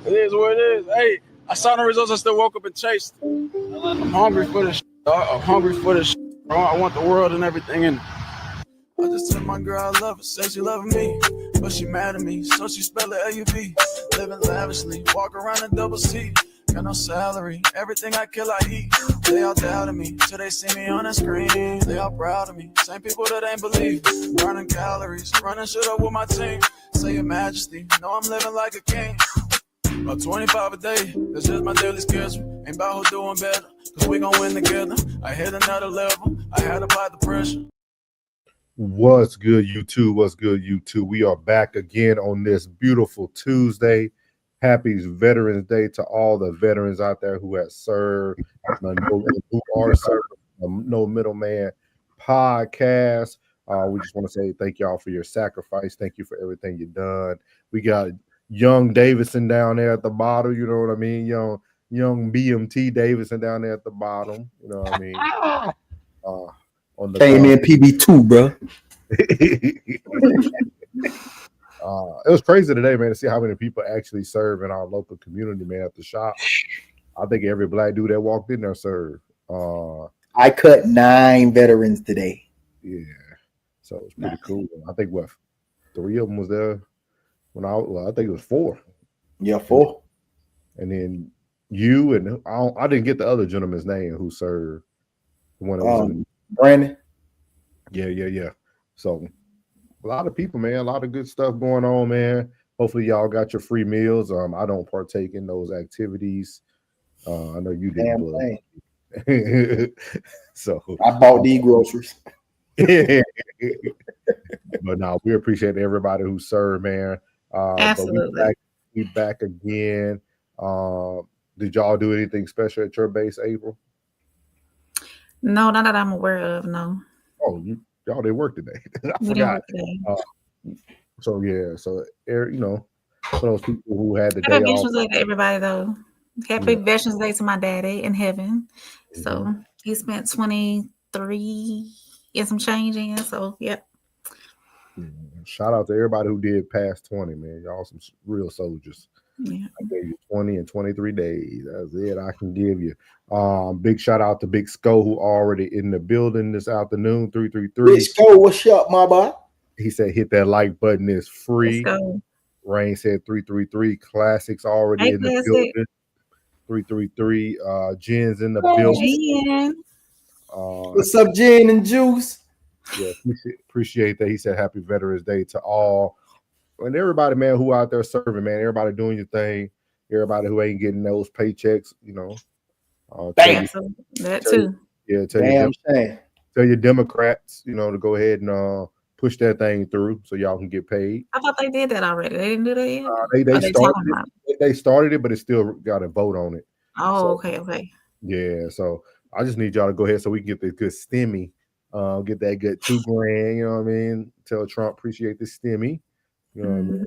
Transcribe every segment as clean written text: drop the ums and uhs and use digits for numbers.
It is what it is. Hey, I saw the results. I still woke up and chased. I'm hungry for this. I'm hungry for this. Bro. I want the world and everything in it. I just told my girl I love her, say she loving me, but she mad at me, so she spell it L-U-V. Living lavishly, walk around in double C. Got no salary, everything I kill I eat. They all doubted me, till they see me on the screen. They all proud of me, same people that ain't believe. Burning calories, running shit up with my team. Say your majesty, know I'm living like a king. About 25 a day, that's just my daily schedule. Ain't about who doing better, cause we gon' win together. I hit another level, I had to apply the pressure. What's good, YouTube? What's good, YouTube? We are back again on this beautiful Tuesday. Happy Veterans Day to all the veterans out there who have served, who are serving No Middleman podcast. We just want to say thank y'all for your sacrifice. Thank you for everything you've done. We got young Davidson down there at the bottom. You know what I mean? Young BMT Davidson down there at the bottom. You know what I mean? On the came in PB2, bro. It was crazy today, man, to see how many people actually serve in our local community, man, at the shop. I think every black dude that walked in there served. I cut 9 veterans today. Yeah, so it was pretty cool. I think 3 of them was there when I think it was 4. Yeah, 4. And then you and I didn't get the other gentleman's name who served. The one that was Brandon. Yeah. So a lot of people, man, a lot of good stuff going on, man. Hopefully y'all got your free meals. I don't partake in those activities. I know you didn't. So I bought these groceries. But no, we appreciate everybody who served, man. Absolutely. But we back again. Did y'all do anything special at your base, April? No, not that I'm aware of. No. Oh, y'all didn't work today. I We forgot. didn't work today. So you know, for those people who had the day Happy off. Veterans Day to everybody, though. Happy Veterans Day to my daddy in heaven. Mm-hmm. So he spent 23 and some change in. So yep. Shout out to everybody who did past 20, man. Y'all some real soldiers. Yeah. I gave you 20 and 23 days. That's it. I can give you. Big shout out to Big Sco, who already in the building this afternoon. 333. Big Sco, what's up, my boy? He said, "Hit that like button. It's free." Let's go. Rain said 333. Classics already in the building. 333. Jen's in the building. Jen. What's up, Jen and Juice? Yeah, appreciate that. He said, "Happy Veterans Day to all." And everybody, man, who out there serving, man, everybody doing your thing, everybody who ain't getting those paychecks, you know. That too. Tell your Democrats, you know, to go ahead and push that thing through so y'all can get paid. I thought they did that already. They didn't do that yet? They started it, but it still got a vote on it. Oh, okay. Yeah, so I just need y'all to go ahead so we can get the good stimmy, get that good $2,000, you know what I mean? Tell Trump appreciate the stimmy. You know what I mean?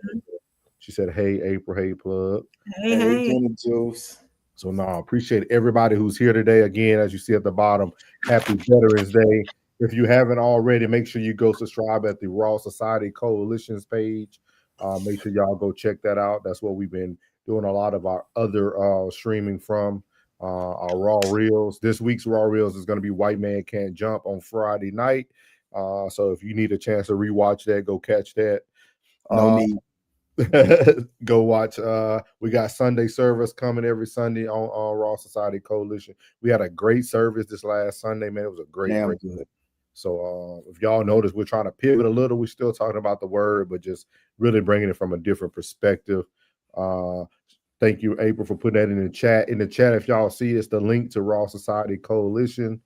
She said, "Hey, April, hey, plug." Hey. Juice. So appreciate everybody who's here today. Again, as you see at the bottom, happy Veterans Day. If you haven't already, make sure you go subscribe at the Raw Society Coalition's page. Make sure y'all go check that out. That's what we've been doing a lot of our other streaming from, our Raw Reels. This week's Raw Reels is going to be White Man Can't Jump on Friday night. So if you need a chance to rewatch that, go catch that. No need. Go watch. We got Sunday service coming every Sunday on Raw Society Coalition. We had a great service this last Sunday, man. It was a great. So if y'all notice, we're trying to pivot a little. We're still talking about the word, but just really bringing it from a different perspective. Thank you, April, for putting that in the chat. In the chat, if y'all see, it's the link to Raw Society Coalition.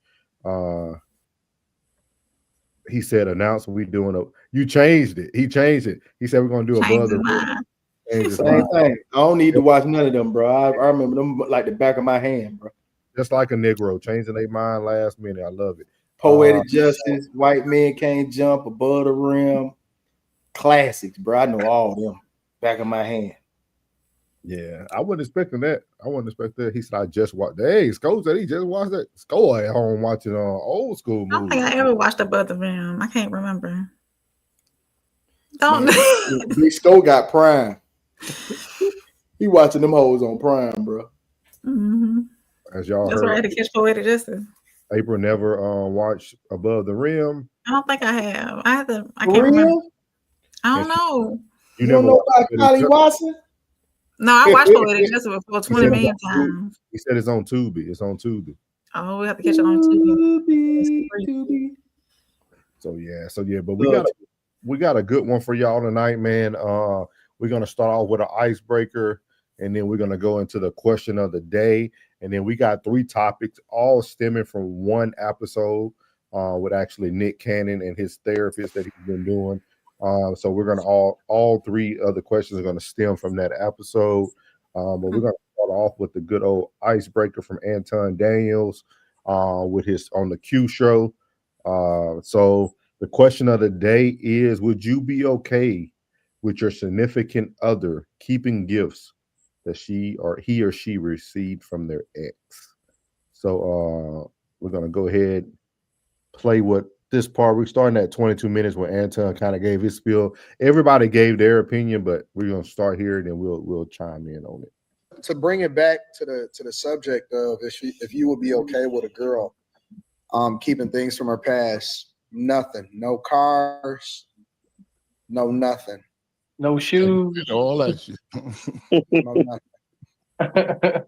He said, "Announce we doing you changed it. He changed it. He said we're gonna do above the same thing. I don't need to watch none of them, bro. I remember them like the back of my hand, bro. Just like a Negro changing their mind last minute. I love it. Poetic Justice, White Men Can't Jump, Above the Rim, classics, bro. I know all of them back of my hand. Yeah, I wasn't expecting that. He said, "I just watched." Hey, Sco said he just watched that. Sco at home watching old school movies. I don't think I ever watched Above the Rim. I can't remember. Big Sco got Prime. He watching them hoes on Prime, bro. Mm-hmm. As y'all That's why I heard, had to catch Poetic Justice. April never watched Above the Rim. I don't think I have. I have to. I For can't remember. real? I And don't know. You never don't know watched about Poetic Kylie Justice? Watson? No, I watched Poetic Justice before He 20 said million it's on Tubi. times. He said it's on Tubi. It's on Tubi. Oh, we have to catch it on TV. So yeah, but we got a good one for y'all tonight, man. We're gonna start off with an icebreaker, and then we're gonna go into the question of the day, and then we got 3 topics, all stemming from one episode with actually Nick Cannon and his therapist that he's been doing. So we're gonna all 3 of the questions are gonna stem from that episode. But we're gonna start off with the good old icebreaker from Anton Daniels with his on the Q show. So the question of the day is: would you be okay with your significant other keeping gifts that he or she received from their ex? So we're gonna go ahead play what this part. We're starting at 22 minutes where Anton kind of gave his spiel. Everybody gave their opinion, but we're gonna start here and then we'll chime in on it. To bring it back to the subject of if you would be okay with a girl keeping things from her past, nothing, no cars, no nothing, No shoes. All that shit. no nothing.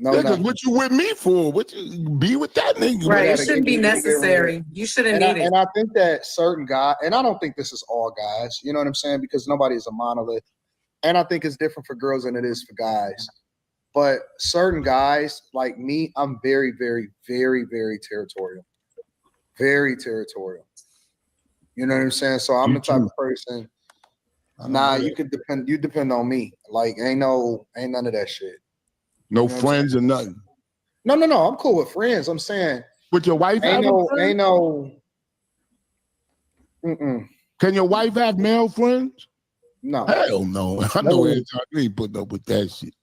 No, Because nothing. what you with me for? What you be with that nigga? Right, it gotta shouldn't get be rid of it. necessary. You shouldn't And need it. and I think that certain guys, and I don't think this is all guys, you know what I'm saying? Because nobody is a monolith. And I think it's different for girls than it is for guys. But certain guys, like me, I'm very, very, very, very territorial. Very territorial. You know what I'm saying? So I'm the type of person, nah, you depend on me. Like ain't none of that shit. No You know what I'm friends or nothing. No, I'm cool with friends. I'm saying With your wife ain't having friends? Mm-mm. Can your wife have male friends? No. Hell no. I know Anton ain't putting up with that shit.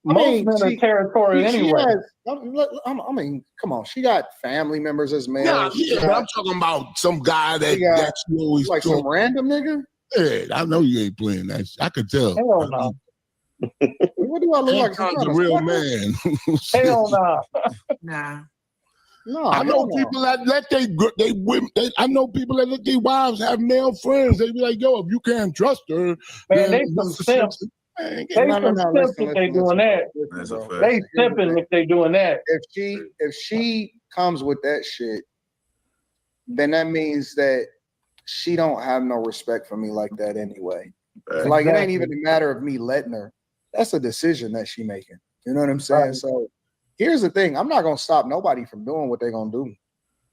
Most men are territorial anyway. I mean, come on. She got family members as male. Nah, yeah, but I'm talking about some guy that you always like talk. some random nigga. Yeah, I know you ain't playing that shit. I could tell. Hell no. What do I look like? Anton's a real man. Hell no. Nah. No, I know people that let they women. I know people that let their wives have male friends. They be like, "Yo, if you can't trust her, Man, they some simps. They some simps if they doing that. They simping if they doing that. If she comes with that shit, then that means that she don't have no respect for me like that anyway. Like it ain't even a matter of me letting her. That's a decision that she making. You know what I'm saying? Right. So here's the thing. I'm not gonna stop nobody from doing what they're gonna do.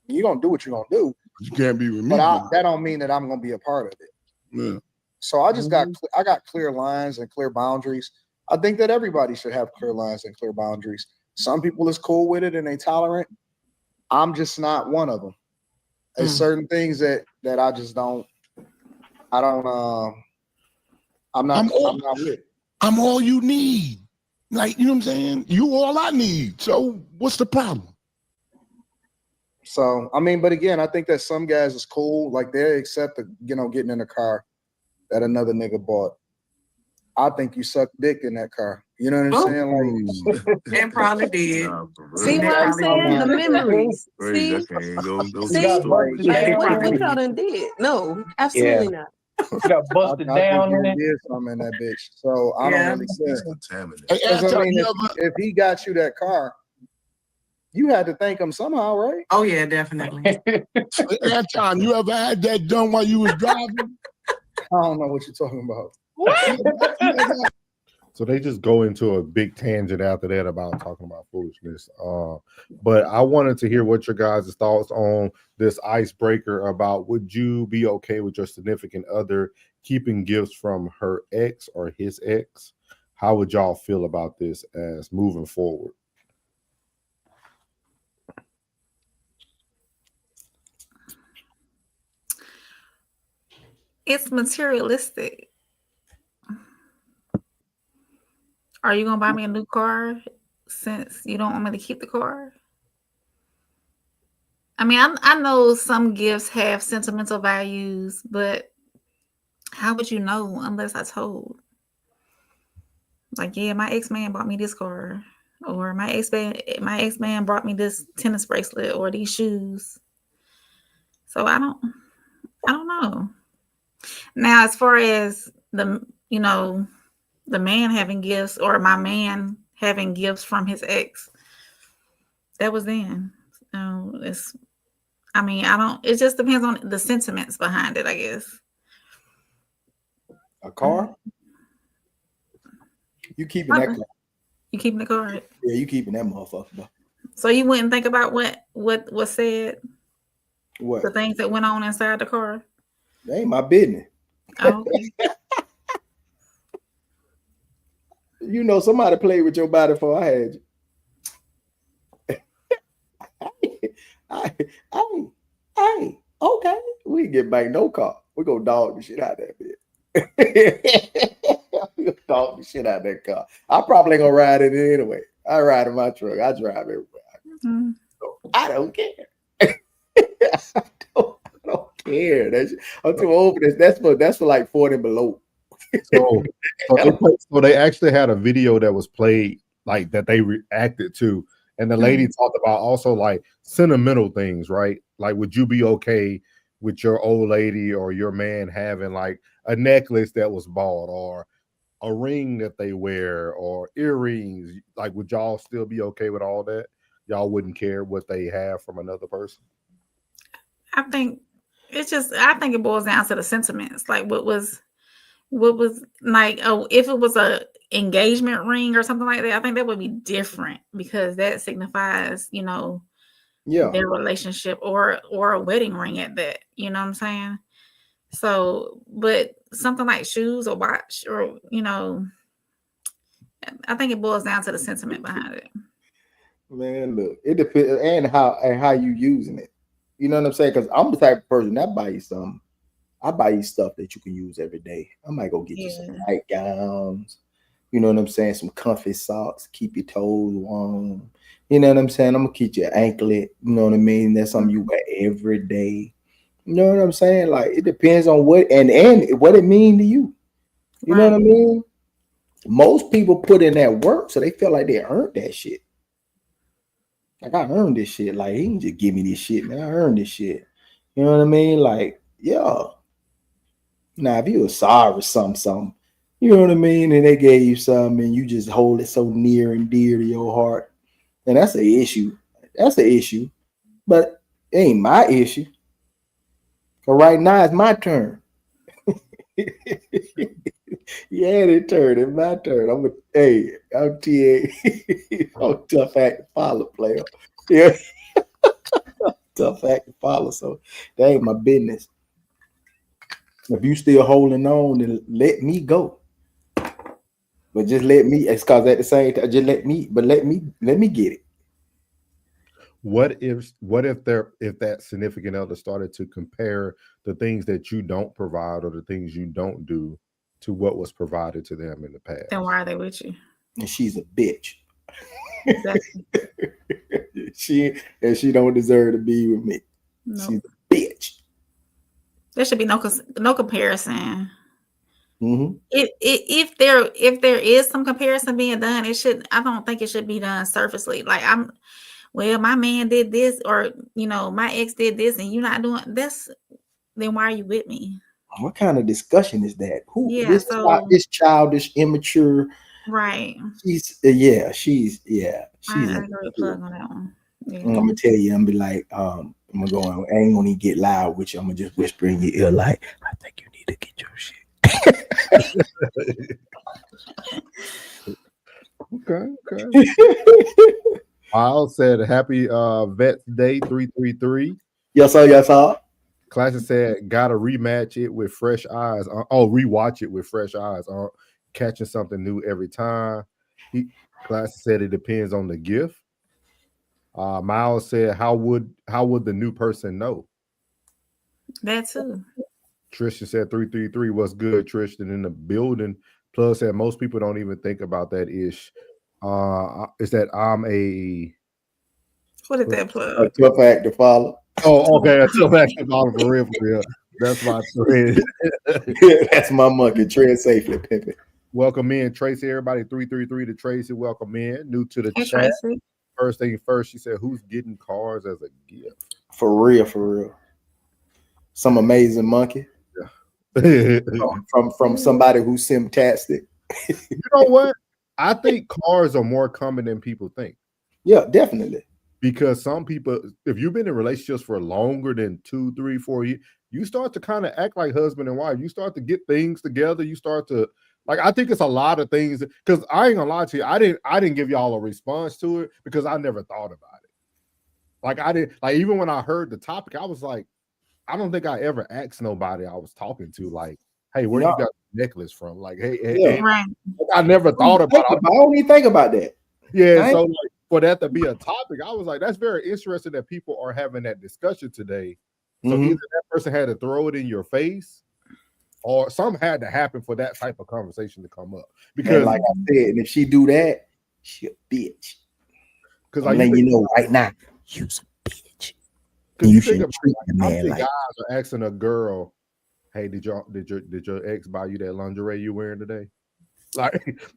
You're gonna do what you're gonna do. You can't be with me. But that don't mean that I'm gonna be a part of it. Yeah. So I just got clear lines and clear boundaries. I think that everybody should have clear lines and clear boundaries. Some people is cool with it and they tolerant. I'm just not one of them. There's certain things that I just don't. I'm not with. I'm all you need. Like, you know what I'm saying? You all I need. So what's the problem? So, I mean, but again, I think that some guys is cool. Like they accept getting in a car that another nigga bought. I think you suck dick in that car. You know what I'm saying? Like, and probably did. See what I'm saying? The memories. See what y'all done did. No, absolutely not. Got busted down in it. Did something in that bitch. So I don't really care. I mean, if he got you that car, you had to thank him somehow, right? Oh yeah, definitely. Anton, you ever had that done while you was driving? I don't know what you're talking about. What? So they just go into a big tangent after that about talking about foolishness. But I wanted to hear what your guys' thoughts on this icebreaker about would you be okay with your significant other keeping gifts from her ex or his ex? How would y'all feel about this as moving forward? It's materialistic. Are you gonna buy me a new car since you don't want me to keep the car? I mean, I know some gifts have sentimental values, but how would you know unless I told? Like, yeah, my ex-man bought me this car, or my ex-man brought me this tennis bracelet or these shoes. So I don't know. Now, as far as the man having gifts or my man having gifts from his ex, that was then. It just depends on the sentiments behind it, I guess. A car? You keeping that car? You keeping the car? Yeah, you keeping that motherfucker, though. So you wouldn't think about what was said? What? The things that went on inside the car? That ain't my business. Oh, okay. You know, somebody played with your body before I had you. Hey, okay. We can get back no car. We're gonna dog the shit out of that bitch. We're gonna dog the shit out of that car. I probably ain't gonna ride in it anyway. I ride in my truck. I drive everywhere. Mm-hmm. So I don't care. I don't care. I'm too old for this. That's for like 40 and below. So they actually had a video that was played like that they reacted to, and the lady talked about also like sentimental things, right? Like, would you be okay with your old lady or your man having like a necklace that was bought or a ring that they wear or earrings? Like, would y'all still be okay with all that? Y'all wouldn't care what they have from another person? I think it boils down to the sentiments. Like what was like, if it was a engagement ring or something like that, I think that would be different because that signifies, their relationship or a wedding ring at that. You know what I'm saying? So, but something like shoes or watch or, I think it boils down to the sentiment behind it. Man, look, it depends and how you using it. You know what I'm saying? Because I'm the type of person that buy you something. I buy you stuff that you can use every day. I might go get you some nightgowns. You know what I'm saying? Some comfy socks, keep your toes warm. You know what I'm saying? I'm gonna keep your anklet. You know what I mean? That's something you wear every day. You know what I'm saying? Like, it depends on what and what it mean to you. You know what I mean? Most people put in that work, so they feel like they earned that shit. Like, I earned this shit. Like, he can just give me this shit, man. I earned this shit. You know what I mean? Like, yeah. Now, if you were sorry for something, you know what I mean, and they gave you something and you just hold it so near and dear to your heart, and that's an issue. That's an issue. But it ain't my issue. But right now, it's my turn. Yeah, it turned. It's my turn. I'm TA. I'm tough act to follow, player. Yeah. Tough act to follow. So that ain't my business. If you still holding on, then let me go. But just let me. It's cause at the same time, just let me get it. What if that significant other started to compare the things that you don't provide or the things you don't do to what was provided to them in the past? Then why are they with you? And she's a bitch. Exactly. she don't deserve to be with me. Nope. She's a bitch. There should be no comparison. Mm-hmm. If there is some comparison being done, I don't think it should be done surfacely. Like, my man did this, or my ex did this, and you're not doing this. Then why are you with me? What kind of discussion is that? This childish, immature. Right. She's I agree with plug on that one. Yeah. I'm gonna tell you, I'm gonna be like, I ain't gonna even get loud with you. I'm gonna just whisper in your ear, like, I think you need to get your shit. Okay. Miles said, "Happy Vets Day 333." Yes, sir. Classic said, "Gotta rematch it with fresh eyes." Rewatch it with fresh eyes. Catching something new every time. Classic said, "It depends on the gift." Miles said, "How would the new person know?" That too. Tristan said, 333. What's good, Tristan, in the building? Plus said most people don't even think about that ish. Is that I'm a what is that plug? A tough act to follow. Oh, okay. A tough act to follow for real. That's my thread. That's my monkey. Tread safely, Pippin. Welcome in, Tracy. Everybody, 333 to Tracy. Welcome in. New to the Hey, chat. Tracy. First thing first, she said, "Who's getting cars as a gift?" For real, for real. Some amazing monkey from somebody who's simptastic. You know what? I think cars are more common than people think. Yeah, definitely. Because some people, if you've been in relationships for longer than 2, 3, 4 years, you start to kind of act like husband and wife. You start to get things together. You start to I think it's a lot of things. Because I ain't gonna lie to you, I didn't give y'all a response to it because I never thought about it. Like I didn't even when I heard the topic, I was like, I don't think I ever asked nobody I was talking to, like, hey, where you got the necklace from? Like, hey, Right. I never thought about it. I don't even think about that. Yeah, so like, for that to be a topic, I was like, that's very interesting that people are having that discussion today. So either that person had to throw it in your face, or something had to happen for that type of conversation to come up. Because, and like I said, and if she do that, she a bitch. Because I'm letting you know right now, you's a bitch. Because you think treat the man like guys are asking a girl, "Hey, did your ex buy you that lingerie you wearing today?"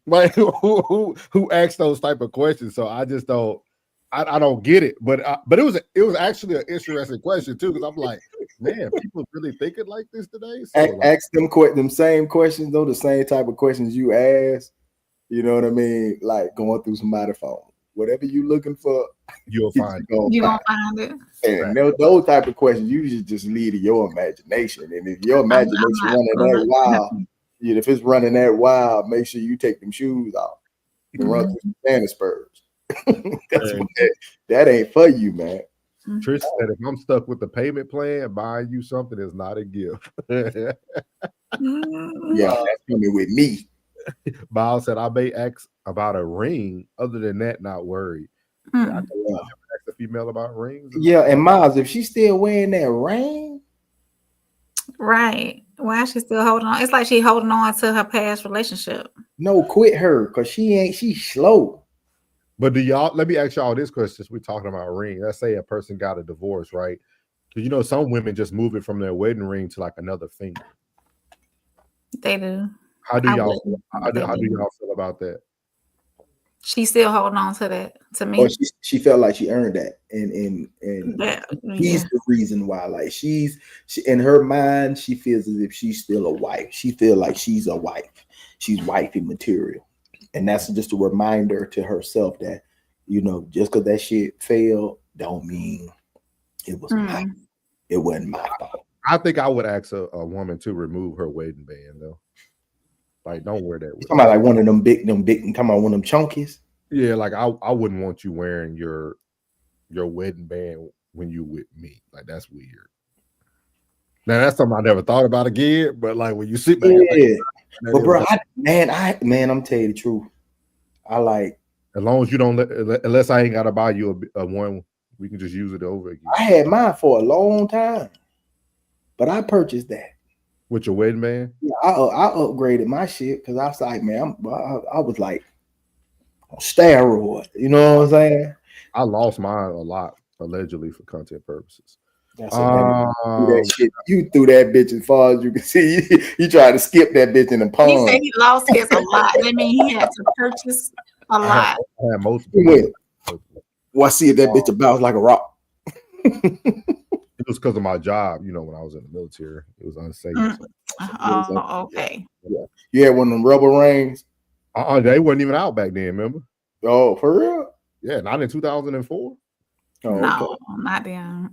Like who asks those type of questions? So I just don't. I don't get it, but it was actually an interesting question too, because I'm like, man, people really thinking like this today. So ask them same questions, though, the same type of questions you ask. You know what I mean? Like going through somebody's phone, whatever you looking for, you'll find it. You gonna find it. And those type of questions, you should just lead to your imagination. And if your imagination running that wild, if it's running that wild, make sure you take them shoes off and run through some tennis spurs. That ain't for you, man. Trish said, if I'm stuck with the payment plan, buying you something is not a gift. Yeah, that's coming with me. Miles said, I may ask about a ring. Other than that, not worried. I never asked a female about rings. Yeah, and Miles, if she's still wearing that ring, right? Why is she still holding on? It's like she holding on to her past relationship. No, quit her, because she's slow. But let me ask y'all this question, since we're talking about ring. Let's say a person got a divorce, right? Because some women just move it from their wedding ring to like another finger. They do. How do y'all feel about that? She's still holding on to that. To me, or she felt like she earned that, and he's the reason why. Like she in her mind, she feels as if she's still a wife. She feels like she's a wife. She's wifey material. And that's just a reminder to herself that, just because that shit failed, don't mean it was it wasn't my fault. I think I would ask a woman to remove her wedding band, though. Like, don't wear that. Talking about like one of them big, talking about one of them chunkies. Yeah, like I wouldn't want you wearing your wedding band when you with me. Like, that's weird. Now that's something I never thought about again. But like when you sit back, but bro, I'm telling you the truth. I like, as long as you don't unless I ain't gotta buy you a one, we can just use it over again. I had mine for a long time, but I purchased that with your wedding band. Yeah, I upgraded my shit because I was like, man, I was like on steroid. You know what I'm saying? I lost mine a lot allegedly for content purposes. That's that shit. You threw that bitch as far as you can see. You tried to skip that bitch in the pond. He said he lost his a lot. That means he had to purchase a lot. I had multiple. Well, I see that bitch bounce like a rock. It was because of my job. When I was in the military, it was unsafe. Okay. Yeah. You had one of them rubber rings? They weren't even out back then, remember? Oh, for real? Yeah, not in 2004. Oh, no, not then.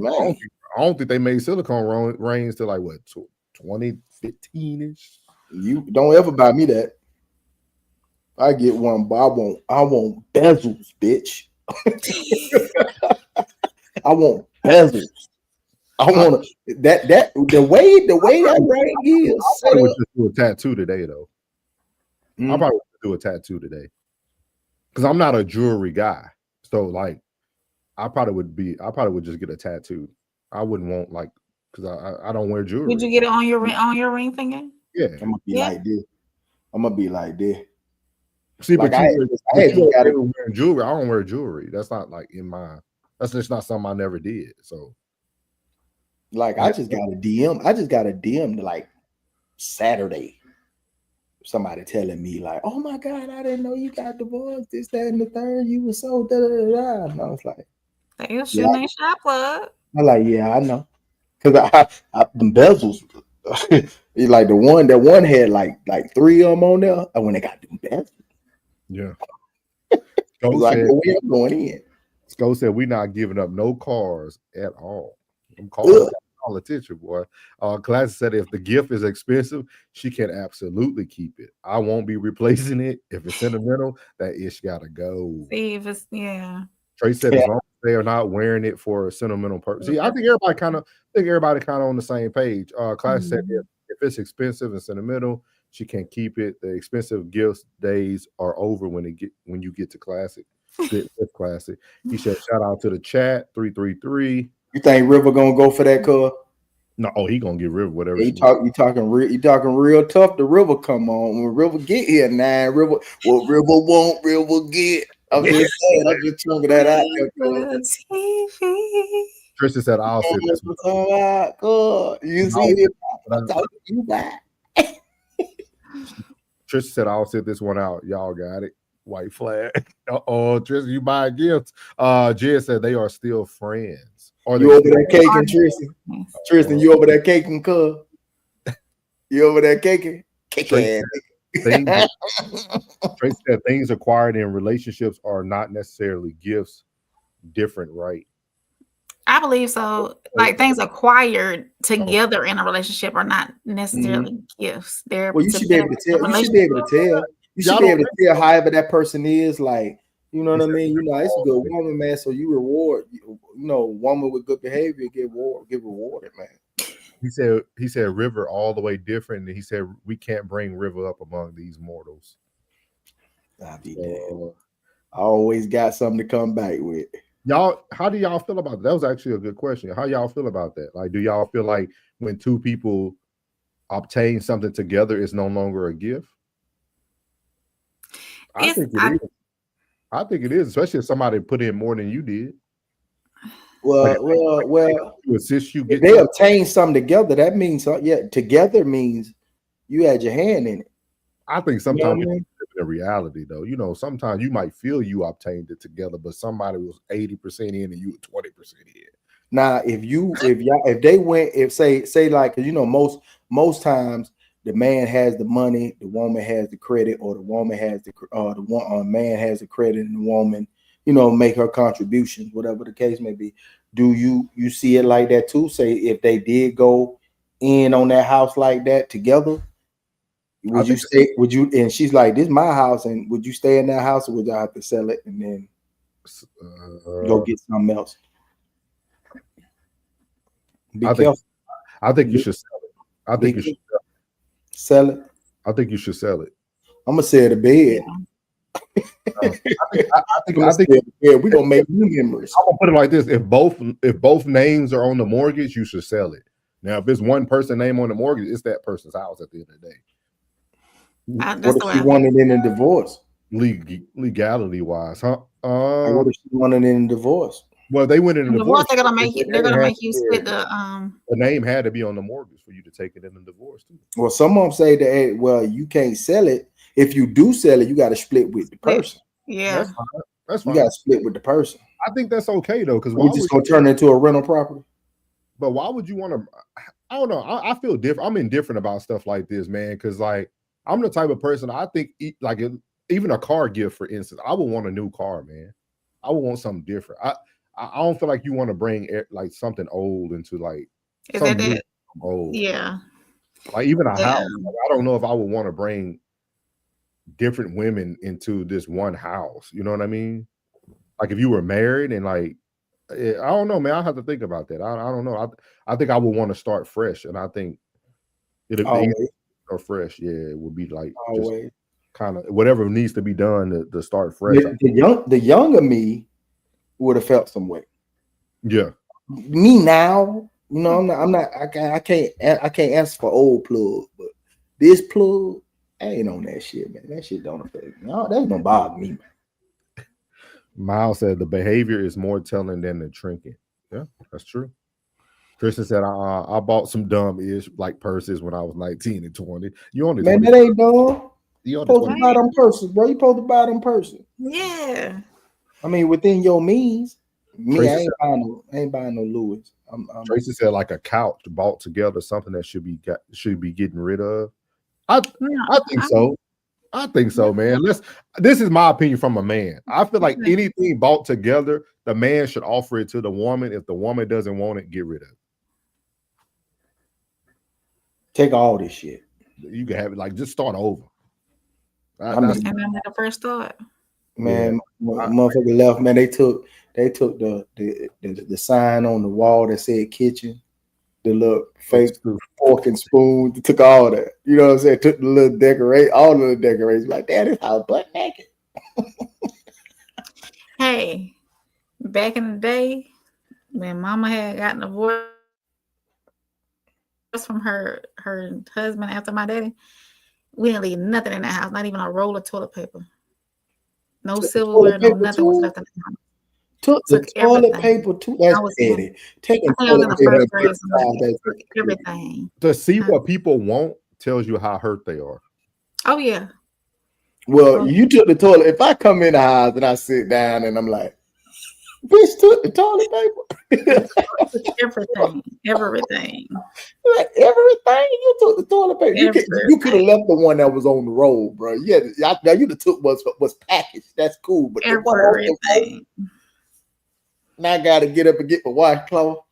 I don't think they made silicone rings till like what 2015-ish. You don't ever buy me that. I get one, but I want bezels, bitch. I want bezels. I want that the way that ring is. I probably would just do a tattoo today, though. I probably would do a tattoo today because I'm not a jewelry guy. So like, I probably would just get a tattoo. I wouldn't want because I don't wear jewelry. Would you get it on your ring finger? Yeah, I'm gonna be like this. See, like but you wear jewelry. I don't wear jewelry. That's not like in my. That's just not something I never did. So, like, I just got a DM. I just got a DM like Saturday somebody telling me like, "Oh my God, I didn't know you got divorced. This, that, and the third. You were so da da da." And I was like, They shooting a shot plug. I'm like, yeah, I know, because the bezels, it's like that one had like 3 of them on there. And when they got them bezels, Yeah. It's like, we are going in. Sco said we're not giving up no cars at all. Them cars all attention, boy. Class said if the gift is expensive, she can absolutely keep it. I won't be replacing it. If it's sentimental, that ish gotta go. See if it's Trey said as long as they are not wearing it for a sentimental purpose. See, I think everybody kind of on the same page. Class said if it's expensive and sentimental, she can keep it. The expensive gifts days are over when you get to classic. Classic. He said, shout out to the chat 333. You think River gonna go for that, cuz? No, he gonna give River whatever. You talking real tough. The River come on. When River get here, River, what River won't, River get. I'm just saying. I'm just throwing that out there. Tristan said, "I'll sit this one. You see it? I'm talking to you back. Tristan said, "I'll sit this one out. Y'all got it. White flag." Tristan, you buy gifts. Jed said they are still friends. You over there caking, Tristan? Tristan, you over there caking, cuz? You over there caking? Tracy said things acquired in relationships are not necessarily gifts. Different, right? I believe so. Like things acquired together in a relationship are not necessarily gifts. They're you should be able to tell. You should be able to tell. You should be able to tell however that person is. Like, you know what I mean? You know, it's a good woman, man. So you reward. You know, woman with good behavior get rewarded, man. He said River all the way different. And he said we can't bring River up among these mortals. I'll be damned. I always got something to come back with. Y'all, how do y'all feel about that? That was actually a good question. How y'all feel about that? Like, do y'all feel like when two people obtain something together, it's no longer a gift? I think it is, especially if somebody put in more than you did. Well, to assist you. If they obtain something together, that means together means you had your hand in it. I think sometimes we live in reality, though. You know, sometimes you might feel you obtained it together, but somebody was 80% in and you were 20% in. Now, if they went, say like, because you know, most times the man has the money, the woman has the credit, or the woman has man has the credit, and the woman, you know, make her contributions, whatever the case may be. Do you see it like that too? Say if they did go in on that house like that together, would you stay? Would you? And she's like, "This is my house," and would you stay in that house, or would you have to sell it and then go get something else? Be careful. I think you should sell it. I think you should sell it. I think you should sell it. I'm gonna sell the bed. I think we're gonna make new memories. I'm gonna put it like this: if both names are on the mortgage, you should sell it. Now, if it's one person name on the mortgage, it's that person's house at the end of the day. What if she wanted in a divorce? Legality wise, huh? What if she wanted in a divorce? Well, they went in a divorce. They're gonna make you split the The name had to be on the mortgage for you to take it in the divorce too. Well, some of them say that, hey, well, you can't sell it. If you do sell it, you got to split with the person. Yeah, that's fine. You got to split with the person. I think that's okay though, because we're just gonna turn it into a rental property. But why would you want to? I don't know. I feel different. I'm indifferent about stuff like this, man. Because like I'm the type of person I think like even a car gift, for instance, I would want a new car, man. I would want something different. I don't feel like you want to bring like something old into like something old. Yeah. Like even a house. Like, I don't know if I would want to bring different women into this one house. You know what I mean? Like if you were married and like, I don't know, man. I have to think about that. I don't know. I think I would want to start fresh, and I think it'll be or fresh. Yeah, it would be like just kind of whatever needs to be done to start fresh. The younger me would have felt some way. Yeah. Me now, you know, I can't answer for old plug, but this plug, I ain't on that shit, man. That shit don't affect me. No, that ain't gonna bother me, man. Miles said the behavior is more telling than the trinket. Yeah, that's true. Tristan said I bought some dumb-ish like purses when I was 19 and 20. You only man, that ain't dumb. You supposed to buy them purses, bro. You supposed to buy them purses. Yeah. I mean, within your means. Me, Tracy I ain't buying no Louis. Tracy said like a couch bought together, something that should be getting rid of. I think so. I think so, man. This is my opinion from a man. I feel like anything bought together, the man should offer it to the woman. If the woman doesn't want it, get rid of it. Take all this shit. You can have it, like, just start over. And then the first thought. Man, motherfucker left, man. They took the sign on the wall that said kitchen, the little fake fork and spoon. They took all that. You know what I'm saying? Took the little decorate, all the little decorations. Like, that is how butt naked. Hey, back in the day, when Mama had gotten divorced from her husband after my daddy, we didn't leave nothing in the house, not even a roll of toilet paper. No silverware, no nothing was left in the house. Took the toilet paper too. That's petty. Taking toilet paper. Everything. To see what people want tells you how hurt they are. Oh yeah. Well, you took the toilet. If I come in the house and I sit down and I'm like, bitch took the toilet paper. Everything. Like everything, you took the toilet paper. You could have left the one that was on the road, bro. Yeah, now you took was packaged. That's cool, but everything. Now I gotta get up and get my washcloth.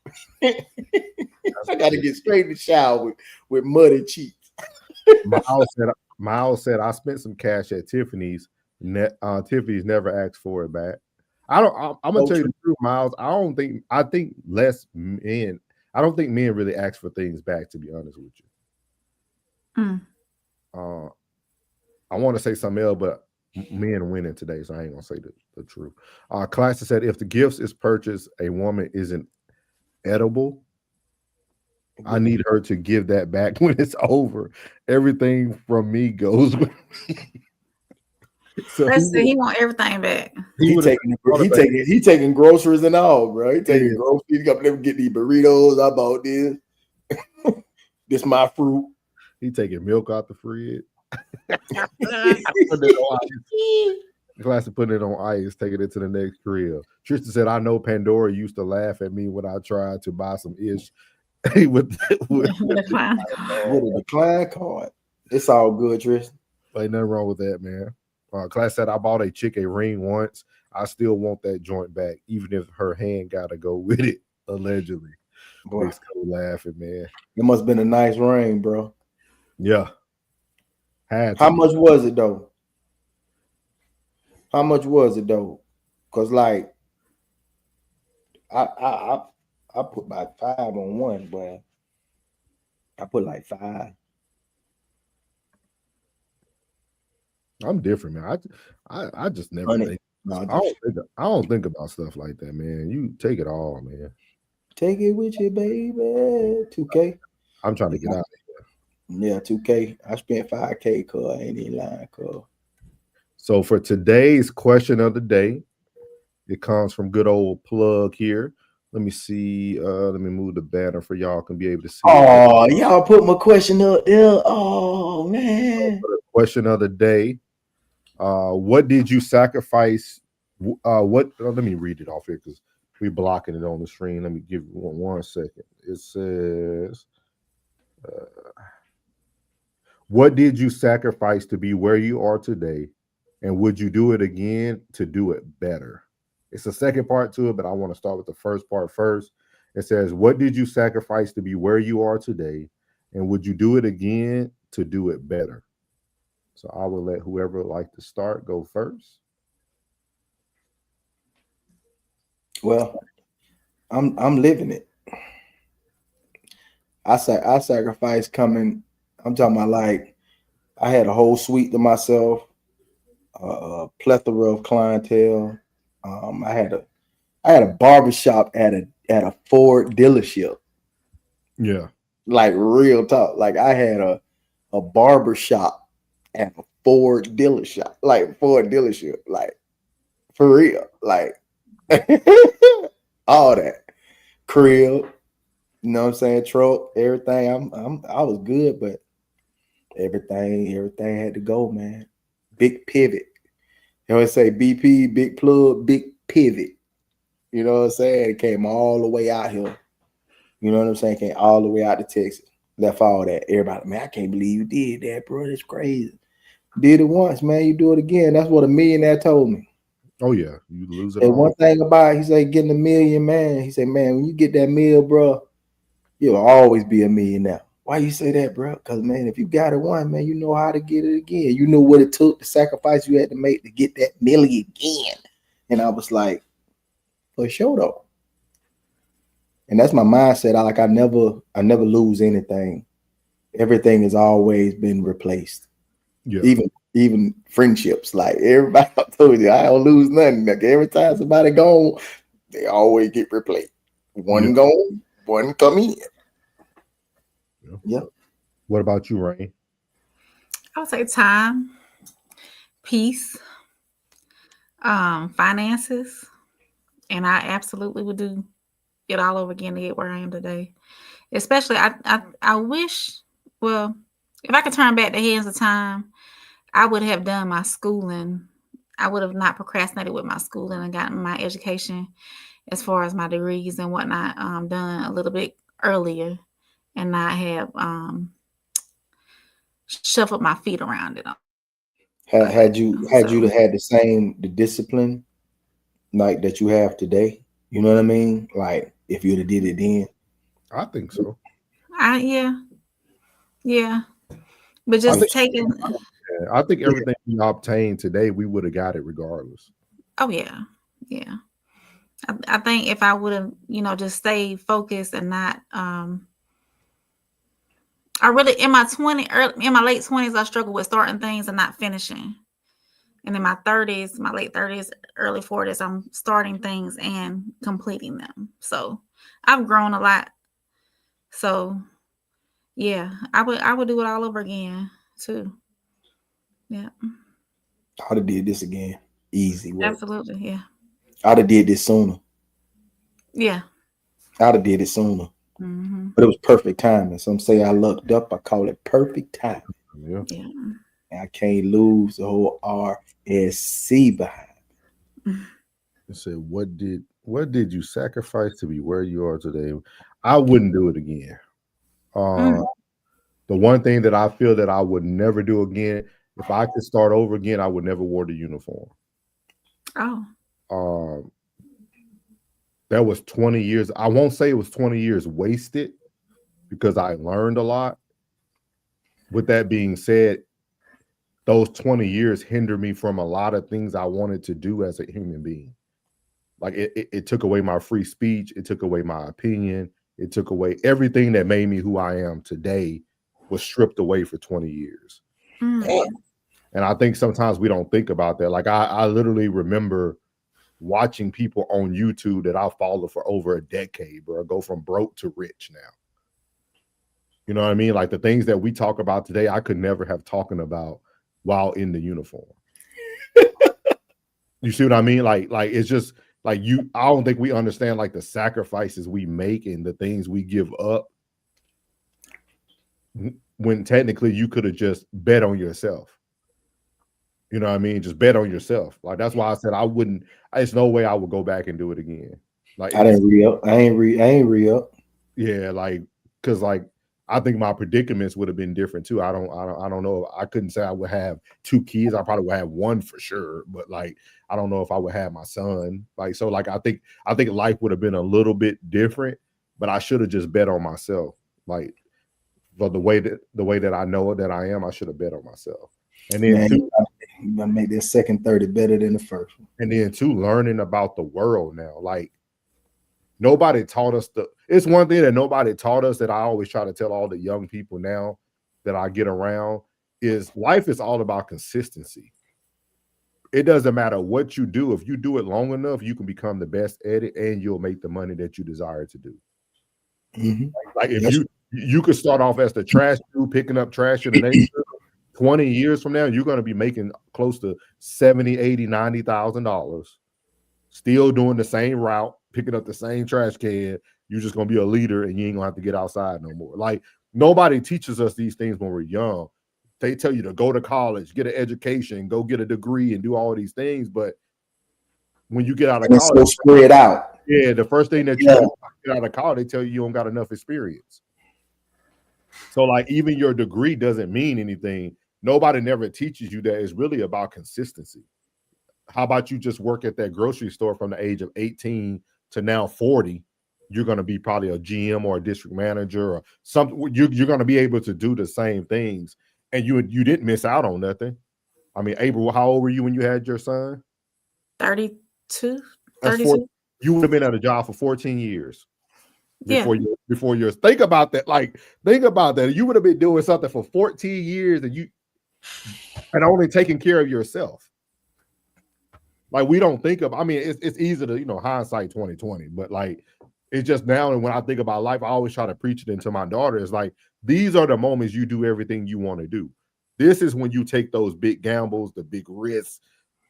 I gotta get straight in the shower with muddy cheeks. Miles said I spent some cash at Tiffany's. Tiffany's never asked for it back. I'm gonna tell you the truth, Miles. I think less men. I don't think men really ask for things back, to be honest with you. I want to say something else, but men winning today, so I ain't gonna say the truth. Classic said if the gifts is purchased, a woman isn't edible. I need her to give that back when it's over. Everything from me goes with me. So he want everything back. He taking groceries and all, bro. He taking groceries. He got to get these burritos. I bought this. This my fruit. He taking milk out the fridge. Classic putting it on ice, taking it to the next crib. Tristan said, I know Pandora used to laugh at me when I tried to buy some ish with a decline card. It's all good, Tristan. Ain't nothing wrong with that, man. Class said I bought a chick a ring once. I still want that joint back, even if her hand gotta go with it, allegedly. Boy, laughing, man. It must have been a nice ring, bro. Yeah. How much was it though? How much was it though? Cause like I put about 5 on one, but I put like 5. I'm different, man. I just never think. I don't think about stuff like that, man. You take it all, man. Take it with you, baby. 2K. I'm trying to get out of here. Yeah, 2K. I spent 5K, cuz I ain't even lying, cuz. So for today's question of the day, it comes from good old Plug here. Let me see. Let me move the banner for y'all can be able to see. Oh, y'all put my question up there. Oh man. Question of the day. What did you sacrifice? Let me read it off here because we're blocking it on the screen. Let me give you one second. It says, what did you sacrifice to be where you are today? And would you do it again to do it better? It's a second part to it, but I want to start with the first part first. It says, what did you sacrifice to be where you are today? And would you do it again to do it better? So I will let whoever would like to start go first. Well, I'm living it. I sacrificed coming. I'm talking about like I had a whole suite to myself, a plethora of clientele. I had a barbershop at a Ford dealership. Yeah. Like real talk. Like I had a barbershop at a Ford dealership. Like for real. Like all that. Crib, you know what I'm saying? Truck, everything. I was good, but Everything had to go, man. Big pivot. You always say BP, big plug, big pivot. You know what I'm saying? It came all the way out here. You know what I'm saying? Came all the way out to Texas. Left all that. Everybody, man, I can't believe you did that, bro. That's crazy. Did it once, man. You do it again. That's what a millionaire told me. Oh yeah, you lose it And all. one thing about it, he said, getting $1 million, man. He said, man, when you get that meal, bro, you'll always be a millionaire. Why you say that, bro? Because, man, if you got it one, man, you know how to get it again. You know what it took, the sacrifice you had to make to get that million again. And I was like, for sure, though. And that's my mindset. I never lose anything. Everything has always been replaced. Yeah. Even friendships. Like everybody, I told you, I don't lose nothing. Like every time somebody gone, they always get replaced. One gone, one come in. Yep. What about you, Rain? I would say time, peace, finances, and I absolutely would do it all over again to get where I am today. Especially, I wish, well, if I could turn back the hands of time, I would have done my schooling. I would have not procrastinated with my schooling and gotten my education as far as my degrees and whatnot done a little bit earlier, and not have shuffled my feet around it. Had you had the discipline like that you have today, you know what I mean? Like if you'd have did it then. I think so. Yeah. But just taking. I think everything we obtained today, we would have got it regardless. Oh yeah. I think if I would have, just stayed focused and not, I really in my late 20s, I struggled with starting things and not finishing. And in my late 30s, early 40s, I'm starting things and completing them. So I've grown a lot. So yeah, I would do it all over again too. Yeah. I'd have did this again. Easy work. Absolutely, yeah. I'd have did this sooner. Yeah. I'd have did it sooner. Mm-hmm. But it was perfect timing. Some say I lucked up. I call it perfect timing. Yeah. And I can't lose the whole RSC behind. It said, what did you sacrifice to be where you are today? I wouldn't do it again. The one thing that I feel that I would never do again, if I could start over again, I would never wear the uniform. Oh. That was 20 years. I won't say it was 20 years wasted because I learned a lot. With that being said, those 20 years hindered me from a lot of things I wanted to do as a human being. Like it took away my free speech. It took away my opinion. It took away everything that made me who I am today was stripped away for 20 years. And I think sometimes we don't think about that. Like I literally remember watching people on YouTube that I followed for over a decade, bro, go from broke to rich now. You know what I mean? Like the things that we talk about today, I could never have talking about while in the uniform. You see what I mean? Like it's just like I don't think we understand like the sacrifices we make and the things we give up when technically you could have just bet on yourself. You know what I mean? Just bet on yourself. Like that's why I said I wouldn't. There's no way I would go back and do it again. Like I didn't re-up. I ain't re-up. Yeah, like because like I think my predicaments would have been different too. I don't know. I couldn't say I would have 2 kids. I probably would have 1 for sure. But like I don't know if I would have my son. Like so, like I think life would have been a little bit different. But I should have just bet on myself. Like, but the way that I know that I am, I should have bet on myself. And then you gotta make this second 30 better than the first one. And then too, learning about the world now. Like nobody taught us it's one thing that nobody taught us that I always try to tell all the young people now that I get around is life is all about consistency. It doesn't matter what you do. If you do it long enough, you can become the best at it and you'll make the money that you desire to do. Mm-hmm. Like if you could start off as the trash dude picking up trash in the neighborhood. 20 years from now, you're going to be making close to $70,000, $80,000, $90,000, still doing the same route, picking up the same trash can. You're just going to be a leader and you ain't going to have to get outside no more. Like nobody teaches us these things when we're young. they tell you to go to college, get an education, go get a degree, and do all these things. But when you get out of college, it's so spread out. Yeah, the first thing that you do get out of college, they tell you don't got enough experience. So like even your degree doesn't mean anything. Nobody never teaches you that it's really about consistency. How about you just work at that grocery store from the age of 18 to now 40? You're going to be probably a GM or a district manager or something. You're going to be able to do the same things, and you didn't miss out on nothing. I mean, April, how old were you when you had your son? 32. You would have been at a job for 14 years before Yeah. before yours. Think about that. Like, think about that. You would have been doing something for 14 years and only taking care of yourself. Like, we don't think of, I mean, it's easy to, hindsight 2020, but like, it's just now. And when I think about life, I always try to preach it into my daughter. It's like, these are the moments you do everything you want to do. This is when you take those big gambles, the big risks.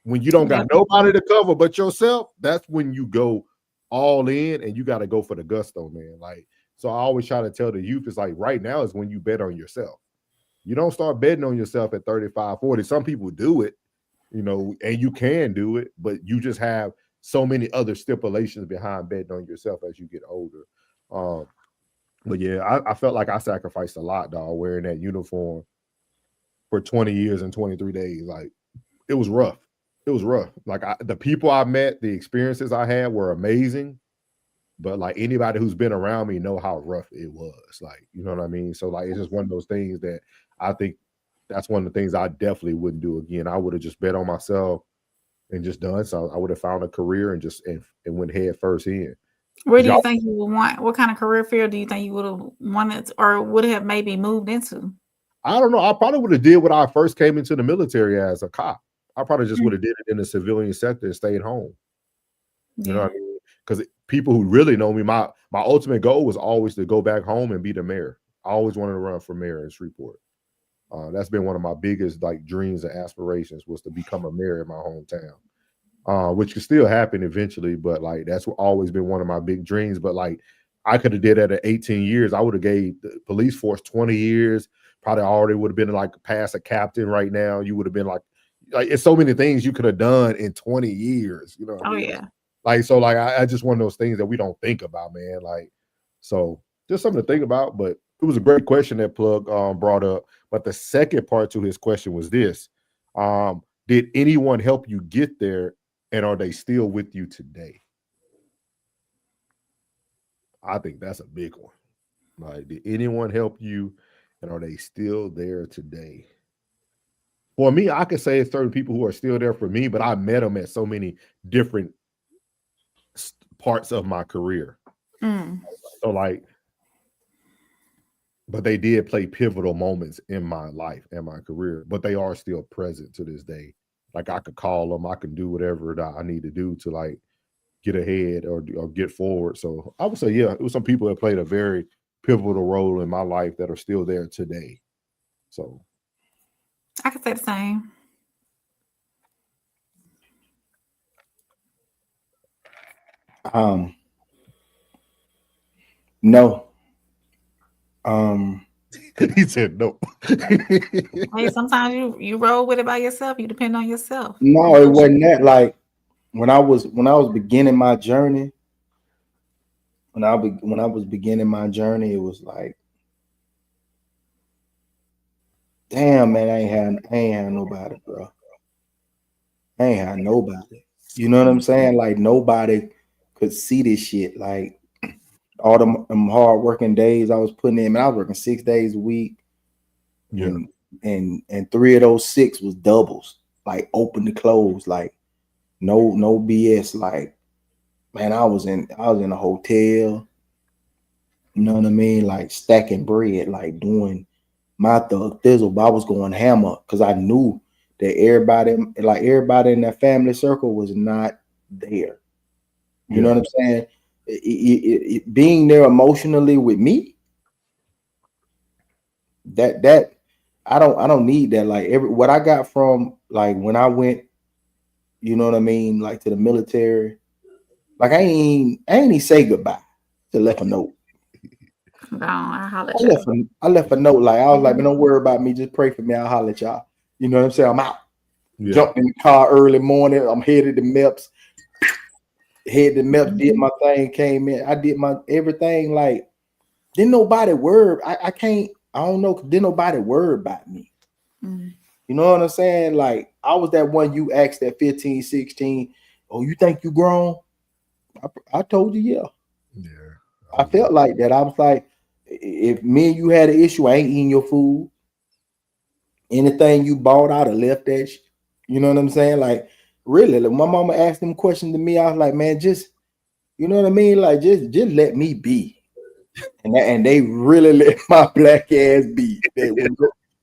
When you don't got nobody to cover but yourself, that's when you go all in, and you got to go for the gusto, man. Like, so I always try to tell the youth, it's like right now is when you bet on yourself. You don't start betting on yourself at 35, 40. Some people do it, and you can do it, but you just have so many other stipulations behind betting on yourself as you get older. But yeah, I felt like I sacrificed a lot, dog, wearing that uniform for 20 years and 23 days. Like, it was rough. It was rough. Like, the people I met, the experiences I had were amazing. But like, anybody who's been around me know how rough it was. Like, you know what I mean? So like, it's just one of those things that I think that's one of the things I definitely wouldn't do again. I would have just bet on myself and just done so. I would have found a career and just and went head first in. Where do you think you would want? What kind of career field do you think you would have wanted or would have maybe moved into? I don't know. I probably would have did what I first came into the military as, a cop. I probably just would have did it in the civilian sector and stayed home. You know what I mean? Because people who really know me, my ultimate goal was always to go back home and be the mayor. I always wanted to run for mayor in Shreveport. That's been one of my biggest like dreams and aspirations, was to become a mayor in my hometown, which could still happen eventually. But like, that's always been one of my big dreams. But like, I could have did that at 18 years. I would have gave the police force 20 years. Probably already would have been like past a captain right now. You would have been like it's so many things you could have done in 20 years. You know what I mean? Yeah. Like, so like, I just one of those things that we don't think about, man. Like, so just something to think about. But it was a great question that Plug brought up. But the second part to his question was this: did anyone help you get there, and are they still with you today? I think that's a big one. Like, did anyone help you, and are they still there today? For me, I could say it's certain people who are still there for me, but I met them at so many different parts of my career. So like, but they did play pivotal moments in my life and my career, but they are still present to this day. Like, I could call them, I can do whatever that I need to do to like get ahead or get forward. So I would say, yeah, it was some people that played a very pivotal role in my life that are still there today. So I could say the same. No. He said no. Hey, sometimes you roll with it by yourself. You depend on yourself. No, it wasn't that. Like, when I was beginning my journey, when I was beginning my journey, it was like, damn, man, I ain't had nobody, bro. I ain't had nobody. You know what I'm saying? Like, nobody could see this shit. Like, all them hard working days I was putting in, man, I was working 6 days a week. Yeah. And 3 of those 6 was doubles, like open to close, like no BS. Like, man, I was in a hotel, you know what I mean? Like, stacking bread, like doing my thug thizzle, but I was going hammer because I knew that everybody in that family circle was not there. You know what I'm saying? It being there emotionally with me, that I don't need that. Like, what I got from, like, when I went, you know what I mean, like, to the military, like, I ain't even say goodbye. To left a note. No, I holler at y'all. I left a note like I was like, man, don't worry about me. Just pray for me. I'll holler at y'all. You know what I'm saying? I'm out. Yeah. Jumped in the car early morning. I'm headed to MEPS. Did my thing, came in. I did my everything. Like, didn't nobody worry. I don't know. Didn't nobody worry about me. Mm. You know what I'm saying? Like, I was that one you asked at 15, 16. Oh, you think you grown? I told you, yeah. Yeah. I felt like that. I was like, if me and you had an issue, I ain't eating your food. Anything you bought out or left that, you know what I'm saying? Like, really, like, my mama asked them questions to me. I was like, man, just, you know what I mean? Like, just let me be. And they really let my black ass be.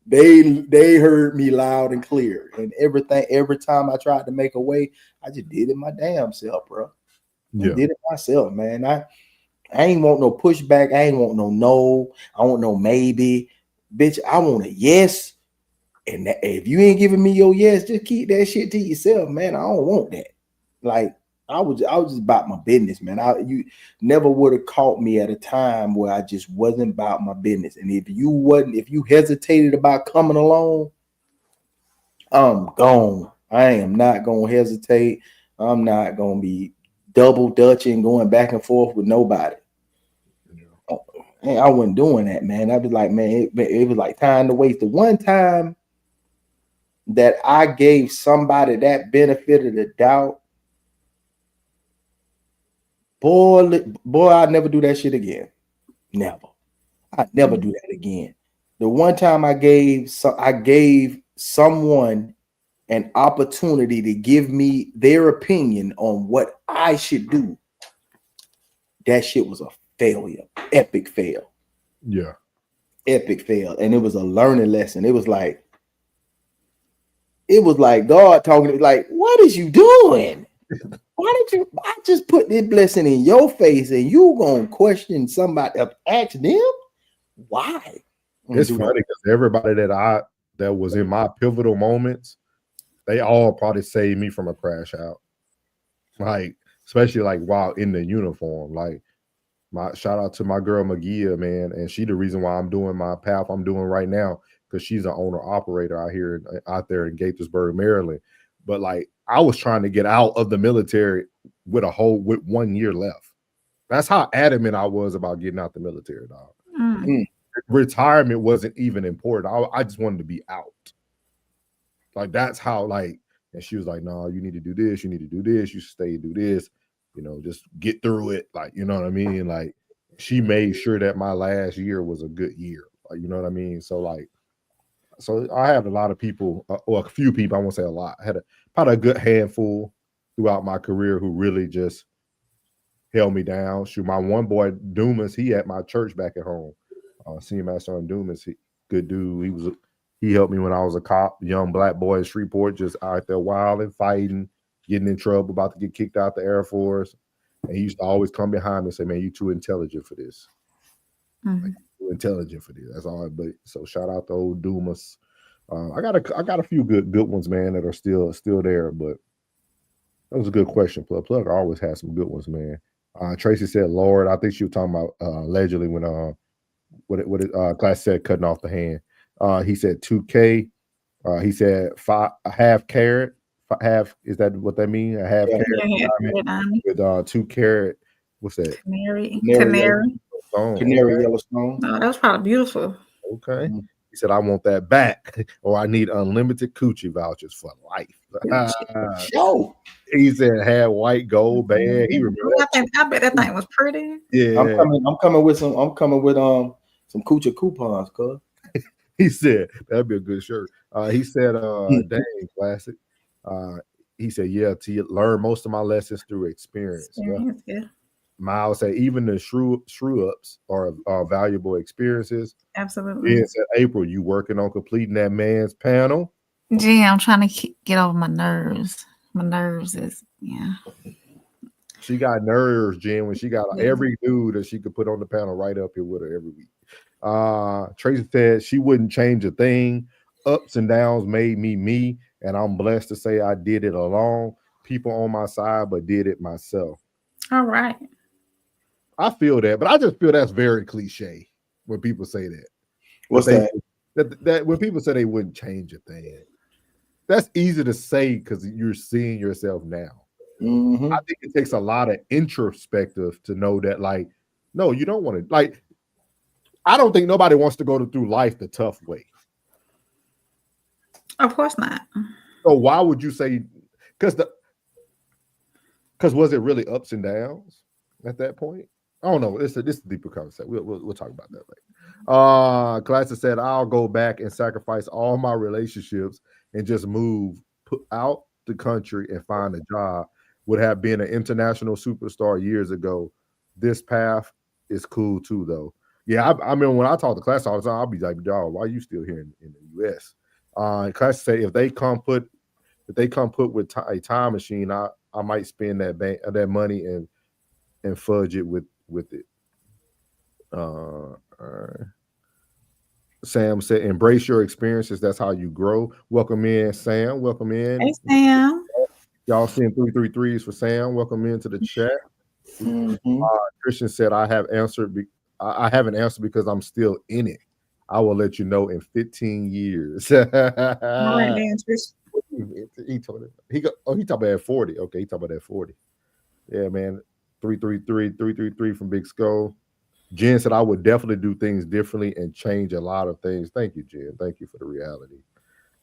They heard me loud and clear. And everything, every time I tried to make a way, I just did it my damn self, bro. I did it myself, man. I ain't want no pushback. I ain't want no. I want no maybe. Bitch, I want a yes. And if you ain't giving me your yes, just keep that shit to yourself, man. I don't want that. Like, I was just about my business, man. You never would have caught me at a time where I just wasn't about my business. And if you hesitated about coming along, I'm gone. I am not gonna hesitate. I'm not gonna be double dutching, going back and forth with nobody. I wasn't doing that, man. I was like, man, it was like time to waste. The one time that I gave somebody that benefit of the doubt, boy, I'd never do that shit again. Never. I'd never do that again. The one time I gave someone an opportunity to give me their opinion on what I should do, that shit was a failure. Epic fail. Yeah. Epic fail. And it was a learning lesson. It was like God talking to me, like, what is you doing? I just put this blessing in your face and you gonna question somebody, ask them why? It's funny because everybody that was in my pivotal moments, they all probably saved me from a crash out. Like, especially like while in the uniform. Like, my shout out to my girl Magia, man, and she the reason why I'm doing my path I'm doing right now, because she's an owner operator out there in Gaithersburg, Maryland. But like, I was trying to get out of the military with 1 year left. That's how adamant I was about getting out the military, dog. Retirement wasn't even important. I just wanted to be out. Like, that's how, like, and she was like, no, you need to do this, you need to do this, you stay, do this, you know, just get through it. Like, you know what I mean? Like, she made sure that my last year was a good year. Like, you know what I mean? So like, so I had a lot of people, or a few people, I won't say a lot. I had about a good handful throughout my career who really just held me down. Shoot, my one boy, Dumas, he at my church back at home. Senior Master on Dumas, good dude. He helped me when I was a cop, young black boy in Shreveport, just out there wilding, fighting, getting in trouble, about to get kicked out the Air Force. And he used to always come behind me and say, man, you too intelligent for this. Like, too intelligent for this. That's all. But so shout out to old Dumas. I got a few good ones, man, that are still there. But that was a good question. Plug always has some good ones, man. Tracy said, Lord, I think she was talking about allegedly when Class said cutting off the hand. He said 2K. He said a half carrot. Half, is that what that means? A half carrot with 2 carat. What's that? Canary Yellowstone. Oh, that was probably beautiful. Okay. He said, I want that back, or I need unlimited coochie vouchers for life. He said, had white gold band. He remember that. I bet that thing was pretty. Yeah. I'm coming with some coochie coupons, cuz. He said that'd be a good shirt. He said, dang, classic. He said, yeah, to learn most of my lessons through experience. Yeah. Miles said, even the shrew ups are valuable experiences. Absolutely. He said, April, you working on completing that man's panel? Gee, I'm trying to get over my nerves. My nerves is, She got nerves, Jen, when she got every dude that she could put on the panel right up here with her every week. Tracy said she wouldn't change a thing. Ups and downs made me, and I'm blessed to say I did it alone. People on my side, but did it myself. All right. I feel that, but I just feel that's very cliche. when people say that. What's that? that when people say they wouldn't change a thing, that's easy to say because you're seeing yourself now. Mm-hmm. I think it takes a lot of introspective to know that, like, no, you don't want to. Like, I don't think nobody wants to go through life the tough way. Of course not. So why would you say? Because was it really ups and downs at that point? I don't know. This is a deeper concept. We'll talk about that later. Classic said, "I'll go back and sacrifice all my relationships and just move out the country and find a job. Would have been an international superstar years ago. This path is cool too, though." Yeah, I mean, when I talk to Class all the time, I'll be like, "Dog, why are you still here in the U.S.?" Class say, if they come put with a time machine, I might spend that money and fudge it with it. Sam said, "Embrace your experiences. That's how you grow." Welcome in, Sam. Welcome in. Hey, Sam. Y'all seeing 333s for Sam. Welcome into the chat. Mm-hmm. Christian said, "I have answered. I haven't answered because I'm still in it. I will let you know in 15 years." All right, man, Trish. He told it. He talking about at 40. Okay, he talking about at 40. Yeah, man. 333 from Big Skull. Jen said, "I would definitely do things differently and change a lot of things." Thank you, Jen. Thank you for the reality.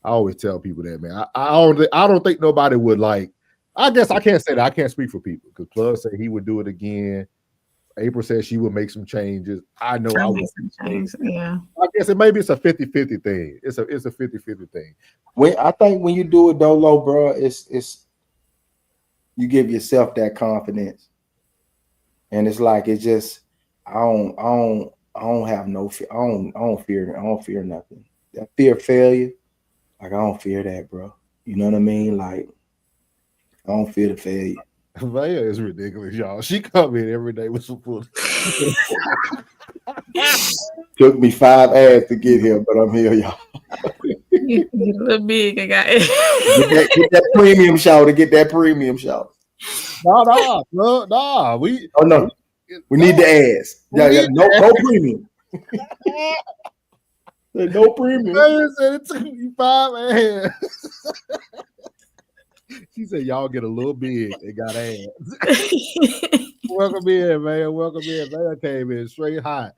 I always tell people that, man. I don't think nobody would like. I guess I can't say that. I can't speak for people because Plug said he would do it again. April said she would make some changes. I know I would. Yeah. I guess maybe it's a 50-50 thing. It's a 50-50 thing. I think when you do it dolo, bro, it's you give yourself that confidence, and it's like it's just I don't have no fear. I don't fear nothing. That fear of failure, like I don't fear that, bro. You know what I mean? Like I don't fear the failure. Maya is ridiculous, y'all. She come in every day with some food. Took me 5 ads to get here, but I'm here, y'all. You a little big, I got it. Get that premium shout to get that premium shout. No. We need the ads. No premium. No premium. Maya said it took me 5 ads. She said, "Y'all get a little big. They got ads." Welcome in, man. Welcome in. Man came in straight hot.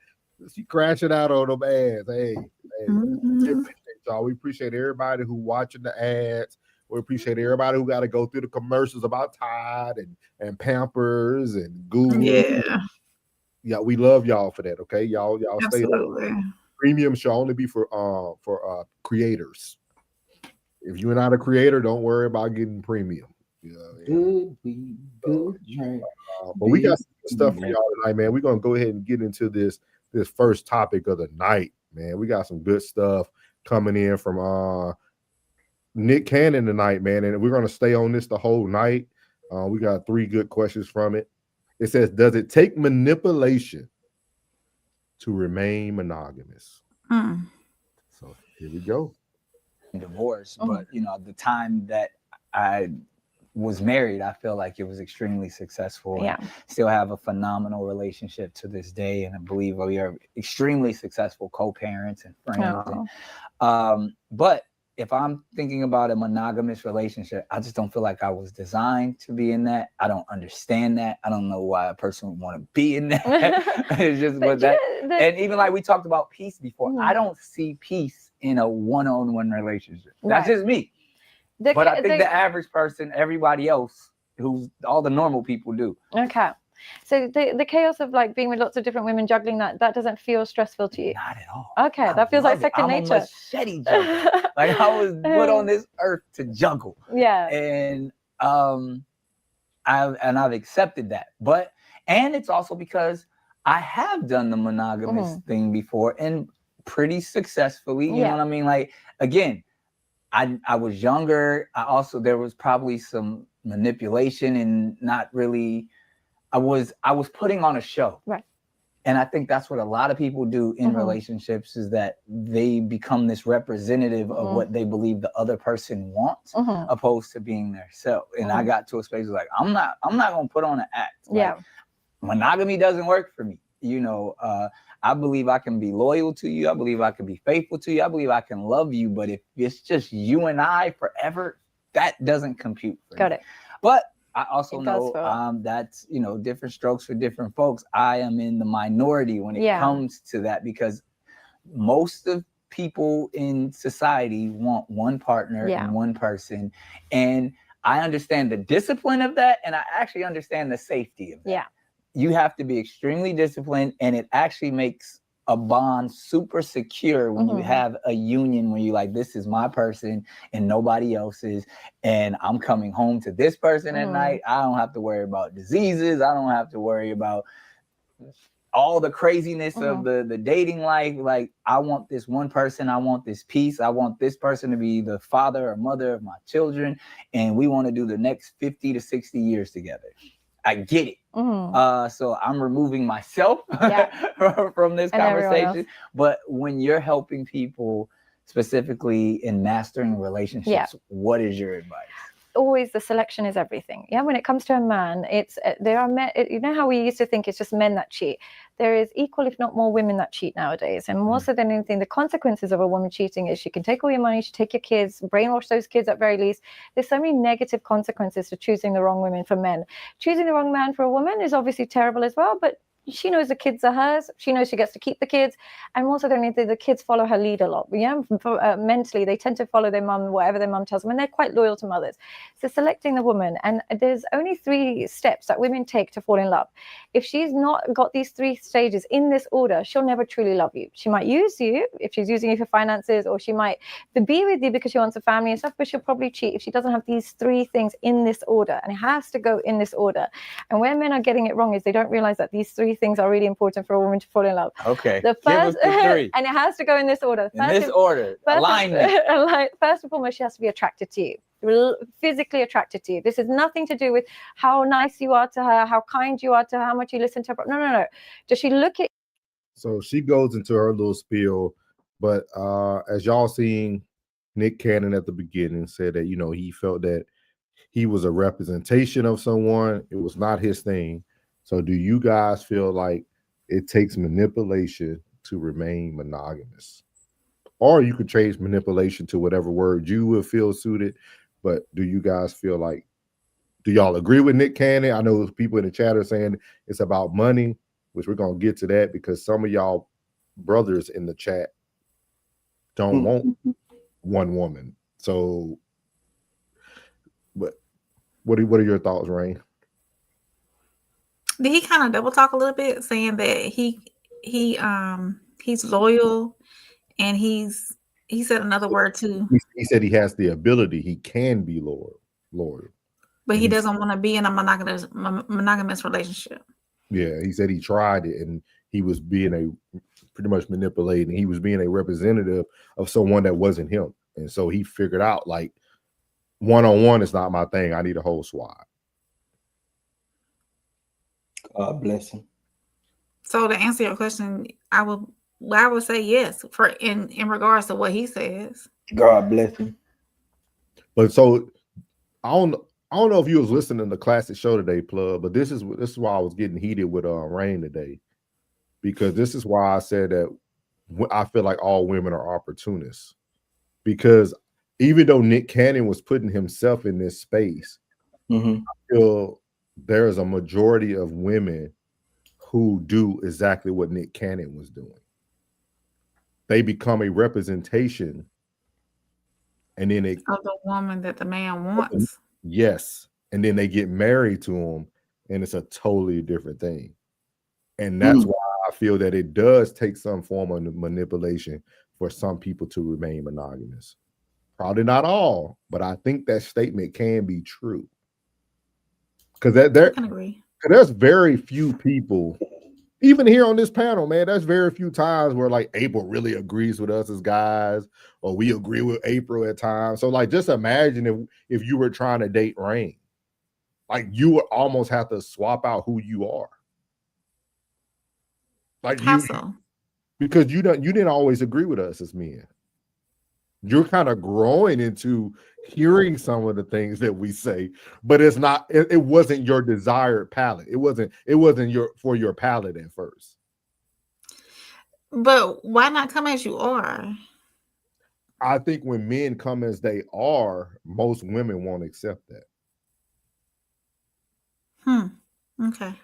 She crashing out on them ads. Hey. We appreciate y'all. We appreciate everybody who watching the ads. We appreciate everybody who got to go through the commercials about Tide and Pampers and Google. Yeah, we love y'all for that. Okay, y'all Absolutely. Stay. Premium should only be for creators. If you're not a creator, don't worry about getting premium. Good. But we got some stuff for y'all tonight, man. We're gonna go ahead and get into this first topic of the night, man. We got some good stuff coming in from Nick Cannon tonight, man, and we're gonna stay on this the whole night. We got 3 good questions from it. It says, "Does it take manipulation to remain monogamous?" So here we go. Divorce, but the time that I was married, I feel like it was extremely successful. Yeah. Still have a phenomenal relationship to this day, and I believe we are extremely successful co-parents and friends. But if I'm thinking about a monogamous relationship, I just don't feel like I was designed to be in that. I don't understand that. I don't know why a person would want to be in that. It's just what that. And even like we talked about peace before, I don't see peace in a one-on-one relationship. That's just me. But I think the average person, everybody else, who's all the normal people do. Okay. So the chaos of like being with lots of different women, juggling that doesn't feel stressful to you? Not at all. Okay, that feels like second nature. I'm a machete juggler. Like I was put on this earth to juggle. Yeah. And I've accepted that. And it's also because I have done the monogamous thing before and pretty successfully. You know what I mean? Like again, I was younger. There was probably some manipulation and not really. I was putting on a show. Right. And I think that's what a lot of people do in relationships is that they become this representative of what they believe the other person wants, opposed to being their self. And I got to a space like, I'm not gonna put on an act. Like, monogamy doesn't work for me. you know, I believe I can be loyal to you. I believe I can be faithful to you. I believe I can love you. But if it's just you and I forever, that doesn't compute for Got me. it. But I also know that's, you know, different strokes for different folks. I am in the minority when it comes to that, because most of people in society want one partner and one person. And I understand the discipline of that, and I actually understand the safety of that. Yeah. You have to be extremely disciplined, and it actually makes a bond super secure when you have a union, when you're like, this is my person and nobody else's, and I'm coming home to this person at night. I don't have to worry about diseases. I don't have to worry about all the craziness of the dating life. Like, I want this one person. I want this peace. I want this person to be the father or mother of my children, and we want to do the next 50 to 60 years together. I get it. So I'm removing myself from this conversation. But when you're helping people specifically in mastering relationships, what is your advice? Always the selection is everything. Yeah, when it comes to a man, it's there are men. You know how we used to think it's just men that cheat. There is equal, if not more, women that cheat nowadays. And more so than anything, the consequences of a woman cheating is she can take all your money, she take your kids, brainwash those kids at very least. There's so many negative consequences to choosing the wrong women for men. Choosing the wrong man for a woman is obviously terrible as well, but she knows the kids are hers. She knows she gets to keep the kids. And also, the kids follow her lead a lot. Yeah, mentally, they tend to follow their mum, whatever their mum tells them, and they're quite loyal to mothers. So selecting the woman, and there's only 3 steps that women take to fall in love. If she's not got these 3 stages in this order, she'll never truly love you. She might use you if she's using you for finances, or she might be with you because she wants a family and stuff, but she'll probably cheat if she doesn't have these 3 things in this order. And it has to go in this order. And where men are getting it wrong is they don't realize that these 3 things are really important for a woman to fall in love. Okay. The first, and it has to go in this order. Alignment. First and foremost, she has to be attracted to you, physically attracted to you. This has nothing to do with how nice you are to her, how kind you are to her, how much you listen to her. No. Does she look at? So she goes into her little spiel, but as y'all seen, Nick Cannon at the beginning said that, you know, he felt that he was a representation of someone. It was not his thing. So do you guys feel like it takes manipulation to remain monogamous? Or you could change manipulation to whatever word you would feel suited. But do you guys feel like, do y'all agree with Nick Cannon? I know people in the chat are saying it's about money, which we're going to get to that because some of y'all brothers in the chat don't want one woman. So, but what are your thoughts, Rain? Did he kind of double talk a little bit, saying that he's loyal, and he said another word too. He said he has the ability. He can be loyal, but he doesn't want to be in a monogamous relationship. Yeah, he said he tried it, and he was being pretty much manipulating. He was being a representative of someone that wasn't him, and so he figured out like one-on-one is not my thing. I need a whole squad. God bless him. So to answer your question, I would say yes for in regards to what he says. God bless him. But so I don't know if you was listening to the classic show today, Plug, but this is why I was getting heated with Rain today, because this is why I said that I feel like all women are opportunists, because even though Nick Cannon was putting himself in this space, I feel there's a majority of women who do exactly what Nick Cannon was doing. They become a representation, and then of the woman that the man wants. Yes, and then they get married to him, and it's a totally different thing. And that's why I feel that it does take some form of manipulation for some people to remain monogamous. Probably not all, but I think that statement can be true. Because I can agree. There's very few people, even here on this panel, man, there's very few times where like April really agrees with us as guys, or we agree with April at times. So like, just imagine if you were trying to date Rain, like you would almost have to swap out who you are. Like because you didn't always agree with us as men. You're kind of growing into hearing some of the things that we say, but it's not. It wasn't your desired palate. It wasn't for your palate at first. But why not come as you are? I think when men come as they are, most women won't accept that. Okay.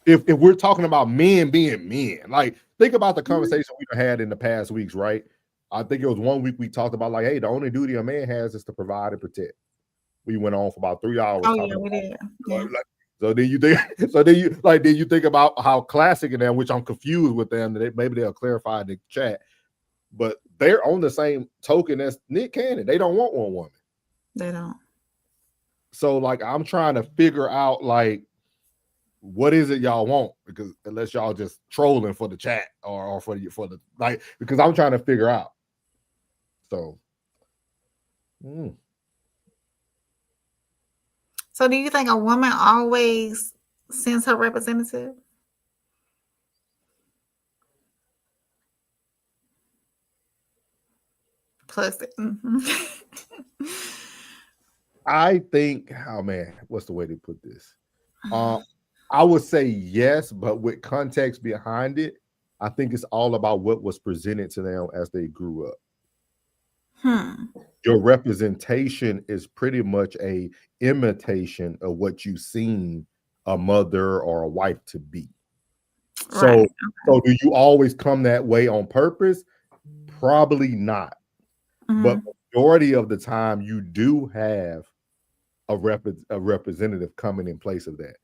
If we're talking about men being men, like think about the conversation we've had in the past weeks, right? I think it was 1 week we talked about like, hey, the only duty a man has is to provide and protect. We went on for about 3 hours. Oh talking yeah, we did. Yeah. like, so then you think, then you think about how classic in them, which I'm confused with them. That maybe they'll clarify in the chat, but they're on the same token as Nick Cannon. They don't want one woman. They don't. So like, I'm trying to figure out like, what is it y'all want? Because unless y'all just trolling for the chat or for the like, because I'm trying to figure out. So. So do you think a woman always sends her representative? Plus it. I think, oh man, what's the way to put this? I would say yes, but with context behind it, I think it's all about what was presented to them as they grew up. Your representation is pretty much a imitation of what you've seen a mother or a wife to be. So, right. So do you always come that way on purpose? Probably not. But majority of the time, you do have a representative coming in place of that.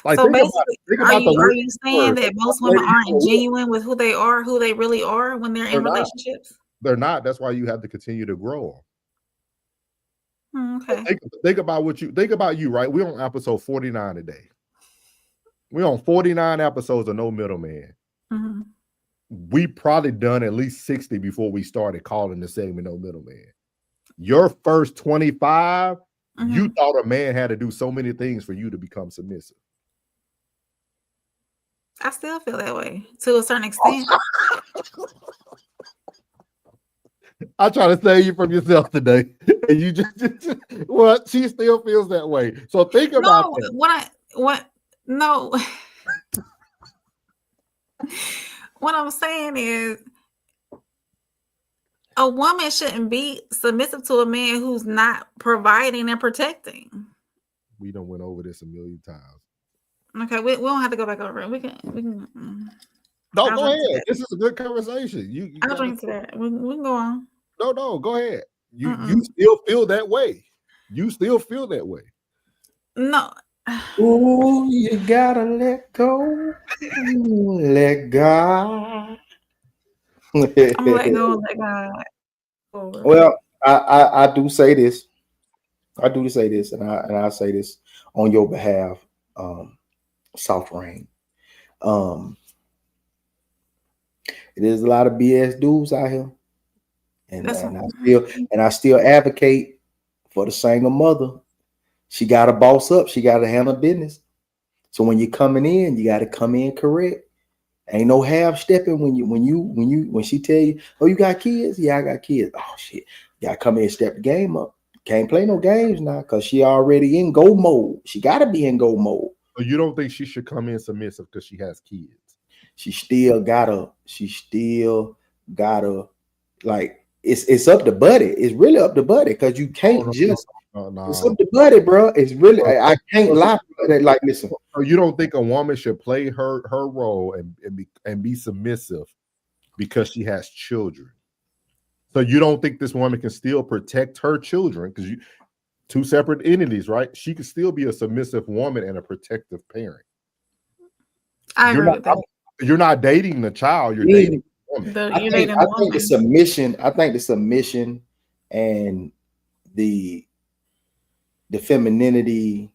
Like, so basically, are you saying that most women aren't genuine with who they are, who they really are when they're in relationships? They're not. That's why you have to continue to grow them. Okay. Think about you, right? We're on episode 49 today. We're on 49 episodes of No Middleman. We probably done at least 60 before we started calling the segment No Middleman. Your first 25, you thought a man had to do so many things for you to become submissive. I still feel that way to a certain extent. I try to save you from yourself today, and you just well, she still feels that way. So think about that. No. What I'm saying is, a woman shouldn't be submissive to a man who's not providing and protecting. We done went over this a million times. Okay, we don't have to go back over it. We can. No, go ahead. This is a good conversation. I'll drink to that. We can go on. No, go ahead. You still feel that way. You still feel that way. No. Ooh, you gotta let go. Let God. I'm gonna let go and let God. Well, I do say this. I do say this, and I say this on your behalf, Soft Rain. It is a lot of BS dudes out here. And I still advocate for the single mother. She got to boss up. She got to handle business. So when you're coming in, you got to come in correct. Ain't no half stepping when she tell you, oh, you got kids? Yeah, I got kids. Oh shit, you got to come in and step the game up. Can't play no games now because she already in go mode. She got to be in go mode. So you don't think she should come in submissive because she has kids? She still gotta like. It's up to Buddy. It's really up to Buddy because you can't It's up to Buddy, bro. It's really I can't lie. Like, listen. So you don't think a woman should play her role and be submissive because she has children? So you don't think this woman can still protect her children because two separate entities, right? She can still be a submissive woman and a protective parent. I agree with that. You're not dating the child. You're dating. I think the submission and the femininity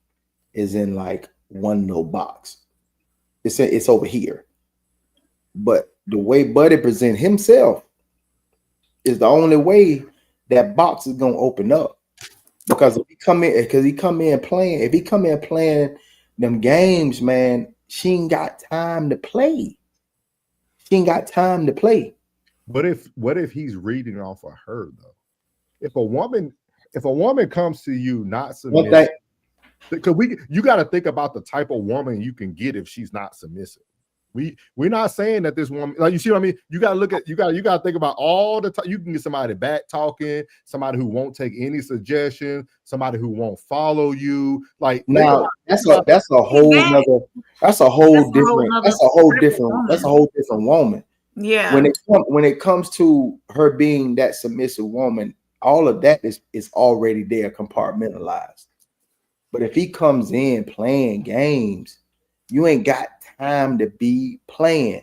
is in like one little box. It's over here. But the way Buddy present himself is the only way that box is gonna open up. Because if he come in playing them games, man, she ain't got time to play. She ain't got time to play. What if he's reading off of her though? If a woman comes to you not submissive, because you got to think about the type of woman you can get if she's not submissive. We're not saying that this woman, like, you see what I mean? You gotta look at, you gotta think about all the time. You can get somebody back talking, somebody who won't take any suggestions, somebody who won't follow you. Like, now that's a whole different woman. Yeah. When it comes to her being that submissive woman, all of that is already there, compartmentalized. But if he comes in playing games, you ain't got time to be playing.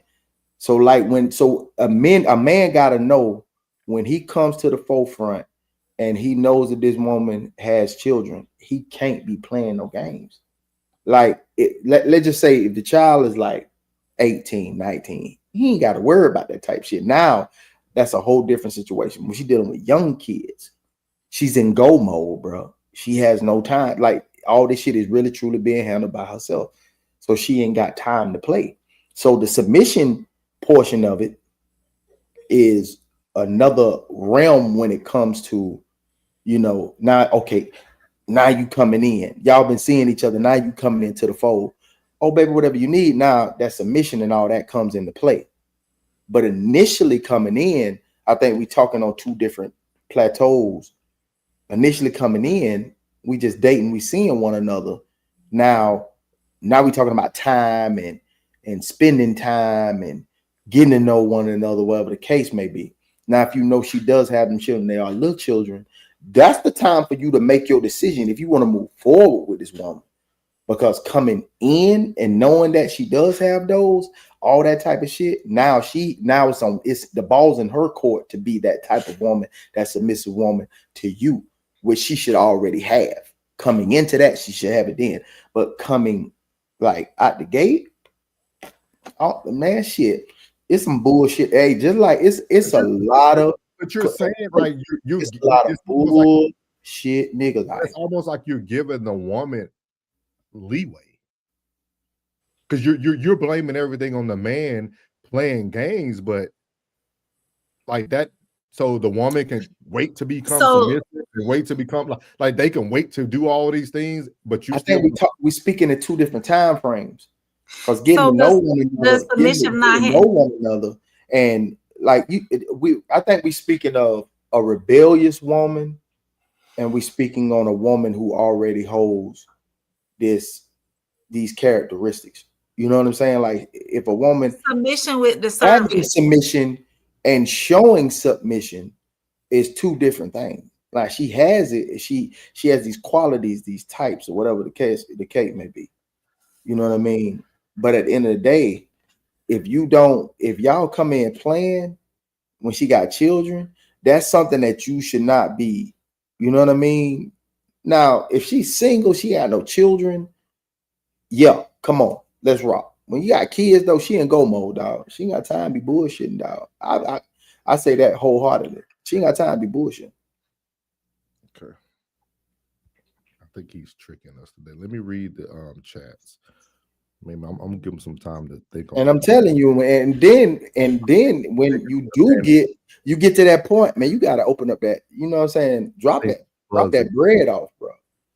So like a man gotta know when he comes to the forefront and he knows that this woman has children, he can't be playing no games. Like let's just say if the child is like 18, 19, he ain't got to worry about that type shit. Now that's a whole different situation. When she's dealing with young kids, she's in go mode, bro. She has no time. Like, all this shit is really truly being handled by herself. So she ain't got time to play. So the submission portion of it is another realm when it comes to, now you coming in. Y'all been seeing each other. Now you coming into the fold. Oh, baby, whatever you need. Now that submission and all that comes into play. But initially coming in, I think we talking on two different plateaus. Initially coming in, we just dating, we seeing one another. Now we talking about time and spending time and getting to know one another, whatever the case may be. Now, if you know she does have them children, they are little children, that's the time for you to make your decision if you want to move forward with this woman. Because coming in and knowing that she does have those, all that type of shit, now it's the ball's in her court to be that type of woman, that submissive woman to you, which she should already have. Coming into that, she should have it then. But coming like out the gate, oh man, shit, it's some bullshit. Hey, just like it's a lot of. But you're saying like you a lot of bullshit, nigga. Like, it's almost like you're giving the woman leeway, because you're blaming everything on the man playing games, but like that. So the woman can wait to become submissive and wait to become like they can wait to do all these things, but you still. We speaking in two different time frames, because getting to know one another, and like I think we speaking of a rebellious woman, and we speaking on a woman who already holds these characteristics. You know what I'm saying? Like, if a woman submission with discernment, submission and showing submission is two different things. Like, she has it, she has these qualities, these types, or whatever the case may be. You know what I mean? But at the end of the day, if y'all come in playing when she got children, that's something that you should not be. You know what I mean? Now, if she's single, she got no children, yeah, come on, let's rock. When you got kids, though, she in go mode, dog. She ain't got time to be bullshitting, dog. I say that wholeheartedly. She ain't got time to be bullshitting. Okay. I think he's tricking us today. Let me read the chats. Maybe I'm gonna give him some time to think on. And I'm telling you, and then when you do get to that point, man, you gotta open up that, you know what I'm saying? Drop that bread off, bro.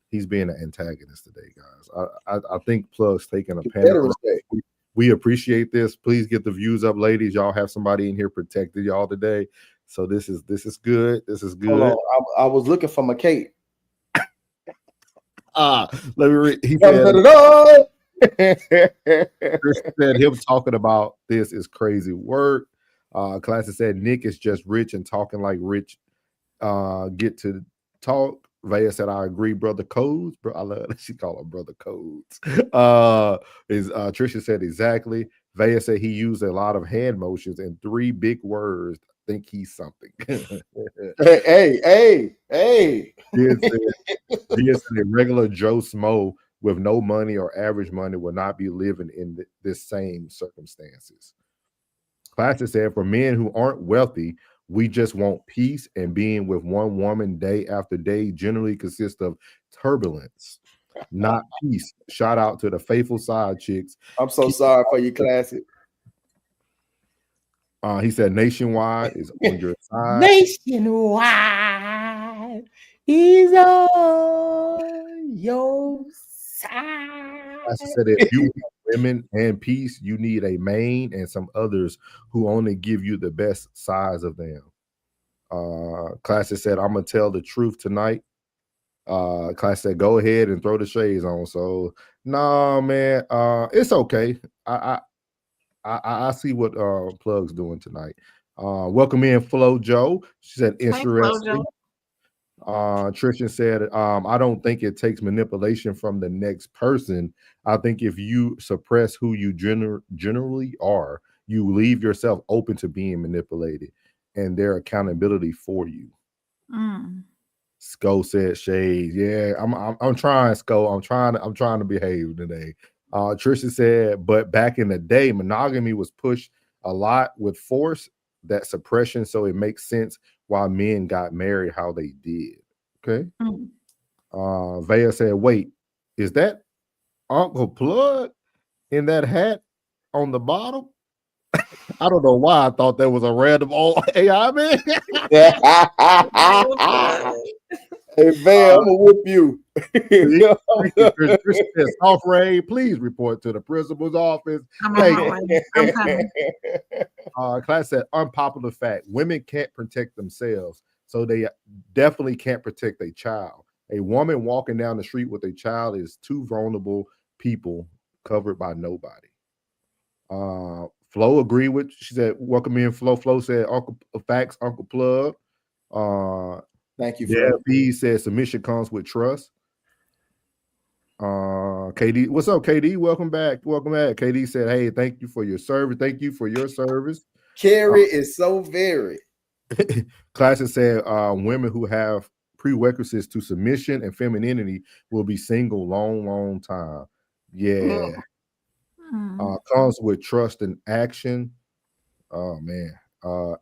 He's being an antagonist today, guys. I think Plug's taking a pen. We appreciate this. Please get the views up, ladies. Y'all have somebody in here protected y'all today. So this is good. This is good. Hold on. I was looking for my Kate. Let me read. He said, Chris said him talking about this is crazy work. Classic said Nick is just rich and talking like rich. Get to talk. Vaya said, I agree, brother Codes. Bro, I love that she called him brother Codes. Trisha said exactly. Vaya said he used a lot of hand motions and 3 big words. Think he's something. hey. He said a regular Joe Smo with no money or average money will not be living in this same circumstances. Classic said, for men who aren't wealthy, we just want peace, and being with one woman day after day generally consists of turbulence, not peace. Shout out to the faithful side chicks. I'm so sorry for you, Classic. He said nationwide is on your side. Nationwide is on your side. I said if you women and peace, you need a main and some others who only give you the best size of them. Classic said, I'm gonna tell the truth tonight. Classic said, go ahead and throw the shades on. So no, man, it's okay. I see what Plug's doing tonight. Welcome in Flo Joe. She said interesting. Trishan said, I don't think it takes manipulation from the next person. I think if you suppress who you generally are, you leave yourself open to being manipulated and their accountability for you. Sko said shades. Yeah, I'm trying, Sko. I'm trying to behave today. Trisha said, but back in the day, monogamy was pushed a lot with force, that suppression, so it makes sense why men got married how they did. Okay. Vaya said, wait, is that Uncle Plug in that hat on the bottom? I don't know why I thought that was a random old AI man. Hey, Van, I'm gonna whoop you. Soft Ray, please report to the principal's office. I'm coming. Class said, unpopular fact: women can't protect themselves, so they definitely can't protect a child. A woman walking down the street with a child is two vulnerable people covered by nobody. Flo agreed with. She said, "Welcome in, Flo." Flo said, "Uncle facts, Uncle Plug." Thank you, Flo. Flo. B said, "Submission comes with trust." KD, what's up, KD? Welcome back. Welcome back. KD said, "Hey, thank you for your service. Thank you for your service." Carrie is so very. Classic said, "Women who have prerequisites to submission and femininity will be single long time." Yeah. Comes with trust and action. Oh man.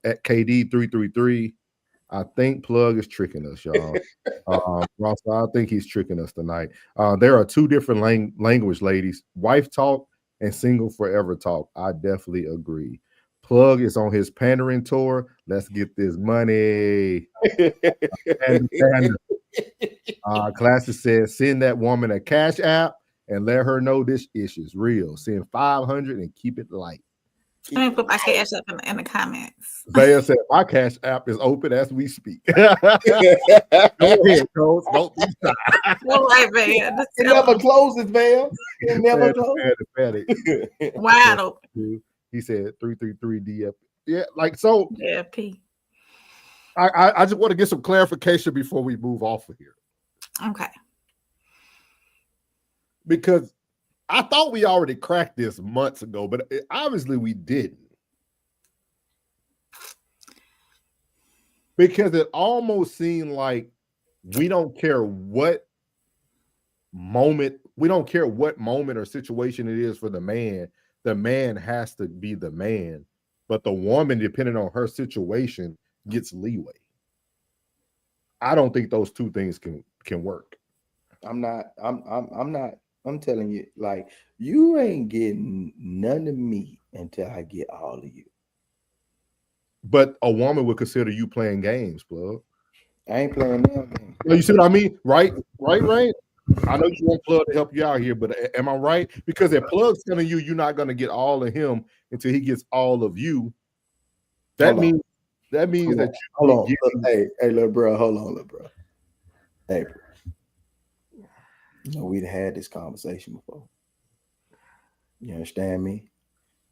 At KD 333, I think Plug is tricking us, y'all. Ross, I think he's tricking us tonight. There are two different language, ladies: wife talk and single forever talk. I definitely agree. Plug is on his pandering tour. Let's get this money. Classic says, send that woman a cash app and let her know this issue's real. Send 500 and keep it light. Let me put my cash up in the comments. Vaya said, my cash app is open as we speak. Go ahead, Coach. Don't be shy. All right, man. It never closes, man. It never closes. Wide open. He said 333 DF. Yeah, like so. DFP. I just want to get some clarification before we move off of here. Okay. Because I thought we already cracked this months ago, but obviously we didn't. Because it almost seemed like we don't care what moment or situation it is for the man has to be the man, but the woman, depending on her situation, gets leeway. I don't think those two things can work. I'm telling you, like, you ain't getting none of me until I get all of you. But a woman would consider you playing games, Plug. I ain't playing them games. You see what I mean? Right? I know you want Plug to help you out here, but am I right? Because if Plug's telling you you're not going to get all of him until he gets all of you, that means that you hold on. Hey, little bro, hold on, little bro. Hey, bro. You know, we'd had this conversation before. You understand me?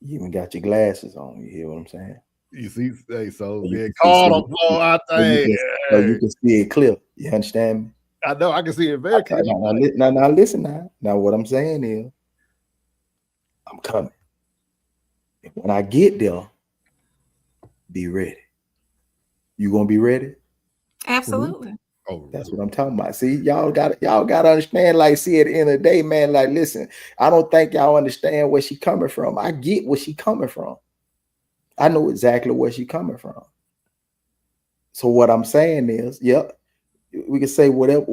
You even got your glasses on. You hear what I'm saying? You see, hey, so yeah, call him, Paul. I think so you can see it clear. You understand me? I know, I can see it very clear. Now listen now. Now what I'm saying is, I'm coming. And when I get there, be ready. You gonna be ready? Absolutely. Mm-hmm. Oh, that's what I'm talking about. See, y'all got to understand. Like, see, at the end of the day, man. Like, listen, I don't think y'all understand where she coming from. I get where she coming from. I know exactly where she coming from. So what I'm saying is, yep, we can say whatever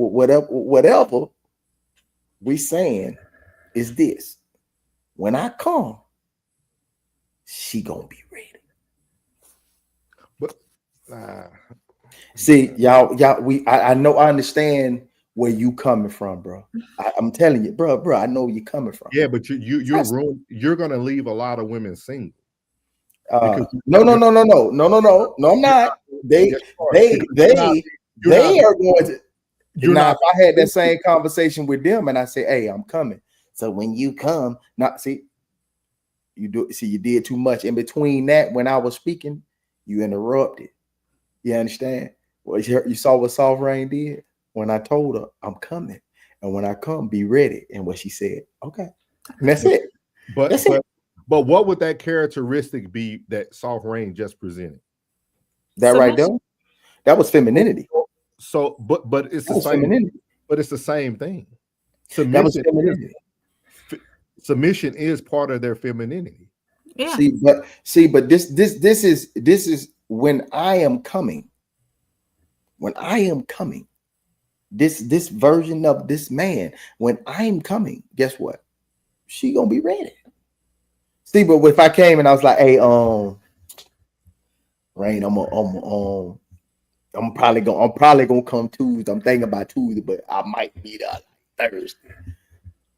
we saying is this: when I come, she gonna be ready. But see, y'all, I know I understand where you coming from, bro. I'm telling you, bro, I know where you coming from. Yeah, but you're gonna leave a lot of women single. No, I'm not. They are going to. Now, if I had that same conversation with them and I say, "Hey, I'm coming," so when you come, not see, you did too much in between that. When I was speaking, you interrupted. You understand? Well, you saw what Soft Rain did when I told her I'm coming, and when I come, be ready. And what she said, okay, and that's it. But what would that characteristic be that Soft Rain just presented? That right there, that was femininity. So, but it's the same. Femininity. But it's the same thing. Submission is part of their femininity. Yeah. But this is when I am coming. When I am coming, this version of this man, when I'm coming, guess what? She gonna be ready. See, but if I came and I was like, "Hey, Rain, I'm probably gonna come Tuesday. I'm thinking about Tuesday, but I might be there Thursday."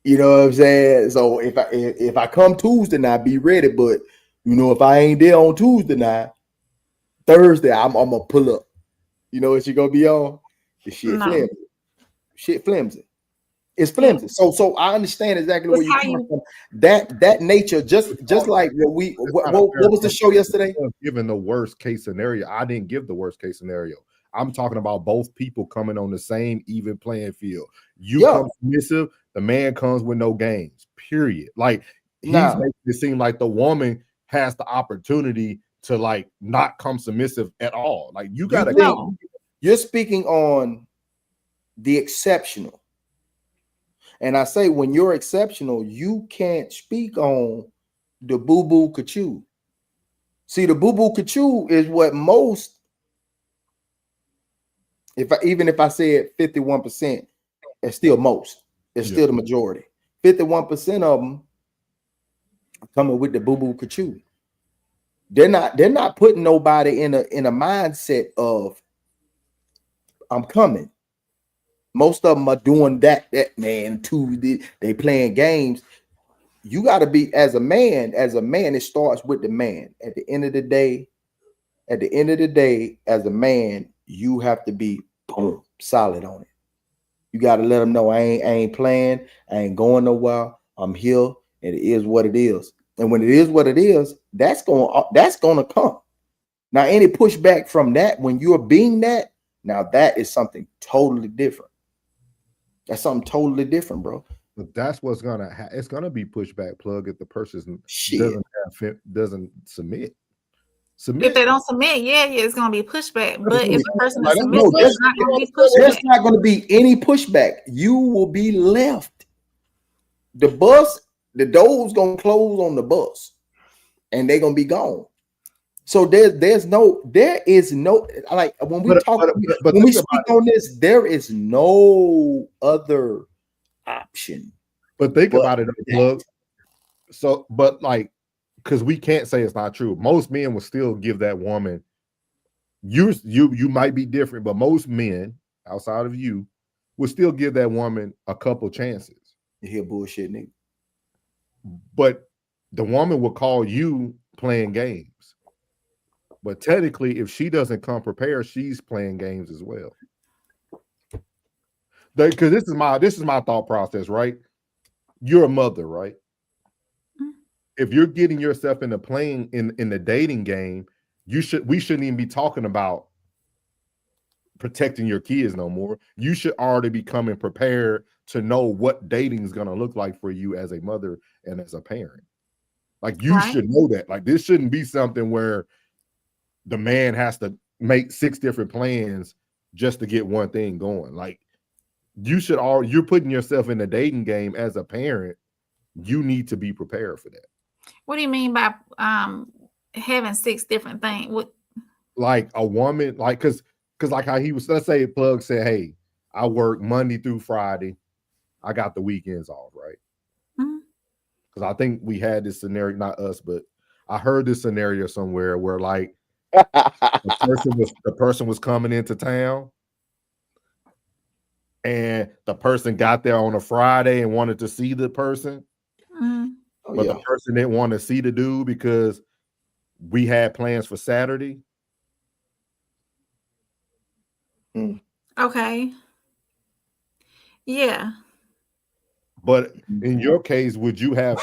You know what I'm saying? So if I come Tuesday night, be ready. But if I ain't there on Tuesday night, Thursday I'm gonna pull up. You know what you gonna be on? The shit flimsy. Shit flimsy. It's flimsy. So I understand exactly where you're coming from. That nature, just like what was the show yesterday? Given the worst case scenario, I didn't give the worst case scenario. I'm talking about both people coming on the same even playing field. You come submissive, the man comes with no games. Period. Like he's making it seem like the woman has the opportunity to like not come submissive at all. Like you gotta know. You're speaking on the exceptional. And I say when you're exceptional, you can't speak on the boo-boo kachoo. See, the boo-boo kachoo is what most, even if I said 51%, it's still most. It's still the majority. 51% of them are coming with the boo-boo kachoo. They're not putting nobody in a mindset of I'm coming. Most of them are doing that man too. They playing games. You got to be as a man. It starts with the man. At the end of the day, as a man, you have to be boom solid on it. You got to let them know I ain't playing. I ain't going nowhere. I'm here, and it is what it is. And when it is what it is, that's gonna come. Now, any pushback from that when you're being that, now that is something totally different. That's something totally different, bro. But that's what's gonna it's gonna be pushback, Plug, if the person doesn't submit. If they don't submit, it's gonna be pushback. But if the person is submissive, it's not gonna be pushback. There's not gonna be any pushback. You will be left. The door's gonna close on the bus, and they're gonna be gone. So there is no like when we when we speak on this, there is no other option. But think about it, Plug. So, but like, because we can't say it's not true. Most men will still give that woman. You might be different, but most men outside of you will still give that woman a couple chances. You hear bullshit, nigga. But the woman will call you playing games. But technically, if she doesn't come prepared, she's playing games as well. Because this is my thought process, right? You're a mother, right? If you're getting yourself into playing in the dating game, we shouldn't even be talking about protecting your kids no more. You should already be coming prepared to know what dating is going to look like for you as a mother and as a parent. Like you should know that. Like this shouldn't be something where the man has to make 6 different plans just to get one thing going. Like you're putting yourself in the dating game as a parent. You need to be prepared for that. What do you mean by having 6 different things? What? Like a woman, like because like how he was. Let's say Plug said, "Hey, I work Monday through Friday. I got the weekends off, right?" Because I think we had this scenario, not us, but I heard this scenario somewhere where like the person was coming into town, and the person got there on a Friday and wanted to see the person, but the person didn't want to see the dude because we had plans for Saturday. Okay. Yeah. But in your case, would you have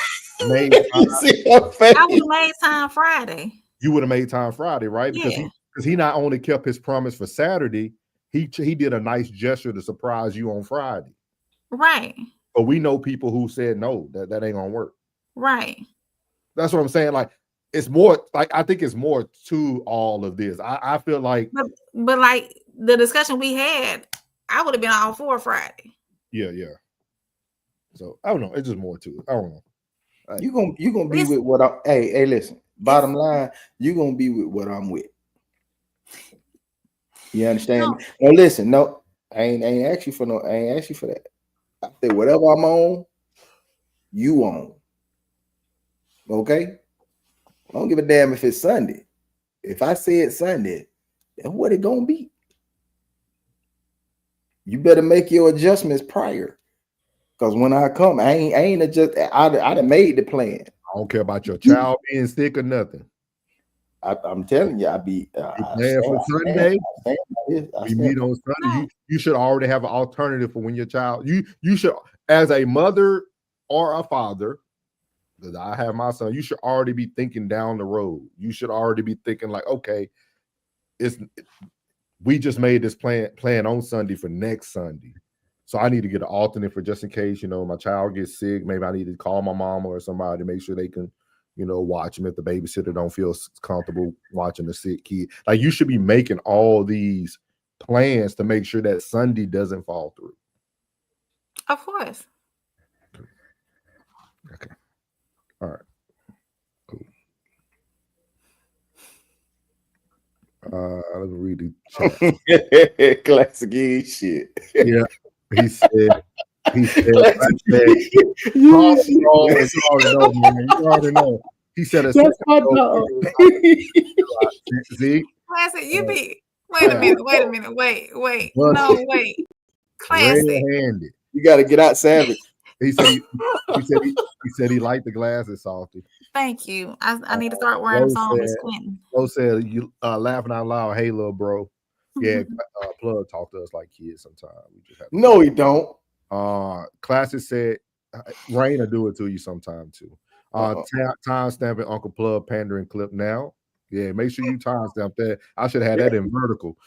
made I would have made time Friday. You would have made time Friday, right? Because he not only kept his promise for Saturday, he did a nice gesture to surprise you on Friday. Right. But we know people who said no, that ain't gonna work. Right. That's what I'm saying. Like, it's more like, I think it's more to all of this. I feel like, but like the discussion we had, I would have been all for Friday. Yeah. So I don't know. It's just more to it. I don't know. You gonna be with what I hey, listen. Bottom line, you gonna be with what I'm with. You understand? No, listen, no, I ain't ask you for that. I said whatever I'm on, you on. Okay? I don't give a damn if it's Sunday. If I say it's Sunday, then what it gonna be? You better make your adjustments prior. Because when I come, I ain't adjust. I done made the plan. I don't care about your child being sick or nothing. I'm telling you, I be plan for Sunday. We meet on Sunday. You should already have an alternative for when your child. You should, as a mother or a father, because I have my son, you should already be thinking down the road. You should already be thinking like, okay, we just made this plan on Sunday for next Sunday. So I need to get an alternate for just in case, my child gets sick. Maybe I need to call my mama or somebody to make sure they can, watch him if the babysitter don't feel comfortable watching the sick kid. Like, you should be making all these plans to make sure that Sunday doesn't fall through. Of course. Okay. All right. Cool. Let me read the chat. Classic shit. Yeah. He said, you already know. He said, that's my dog. See? Classic, you be. Wait a minute. Wait. No, wait. Classic. Red-handed. You got to get out savage. He said he liked the glasses, Salty. Thank you. I need to start wearing them so I don't be squinting. Bo said, you laughing out loud. Hey, little bro. Yeah, Plug talk to us like kids sometimes. We just have no, he don't. Classic said, Rain will do it to you sometime too. Time stamping Uncle Plug pandering clip now. Yeah, make sure you time stamp that. I should have that in vertical.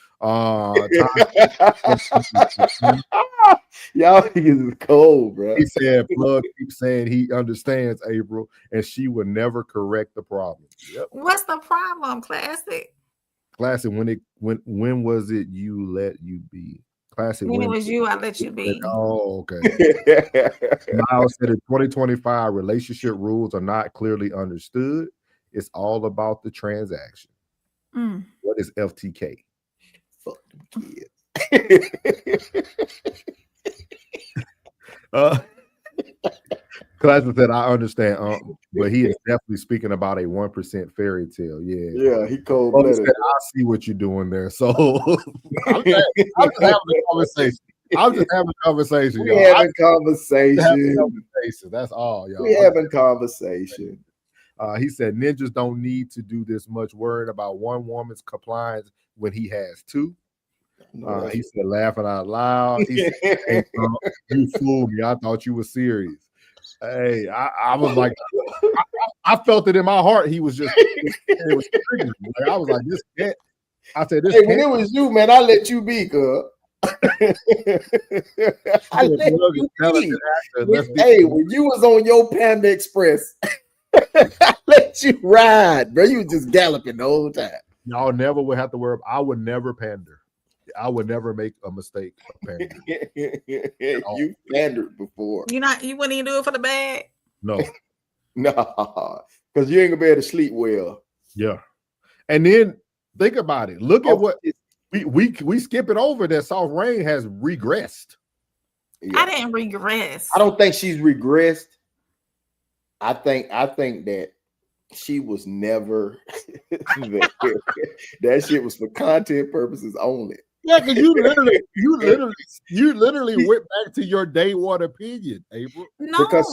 Y'all is cold, bro. He said Plug keeps saying he understands April and she would never correct the problem. Yep. What's the problem, Classic? Classic, when was it you let you be? Classic, when it was you, I let you be. Oh, okay. Miles said in 2025, relationship rules are not clearly understood. It's all about the transaction. What is FTK? Fuck them kids. Classic said, I understand, but he is definitely speaking about a 1% fairy tale. Yeah, he cold-blooded. I see what you're doing there. So I'm just having a conversation. I'm just having a conversation. We having conversation. That's all, y'all. We having conversation. He said ninjas don't need to do this much worrying about one woman's compliance when he has two. He said, laughing out loud. He said, hey, bro, you fooled me. I thought you were serious. Hey, I was like, I felt it in my heart. He was just, it was triggering me. Like, I was like, this can't. I said, this. Hey, when it was you, man, I let you be, cuz. I let you be. Hey, when you was on your Panda Express, I let you ride, bro. You was just galloping the whole time. Y'all never would have to worry. I would never pander. I would never make a mistake. You pandered before. You wouldn't even do it for the bag? No. Because you ain't gonna be able to sleep well. Yeah. And then think about it. Look at what we skip it over that Soft Rain has regressed. Yeah. I didn't regress. I don't think she's regressed. I think that she was never that shit was for content purposes only. Yeah, because you literally went back to your day one opinion, April. No. Because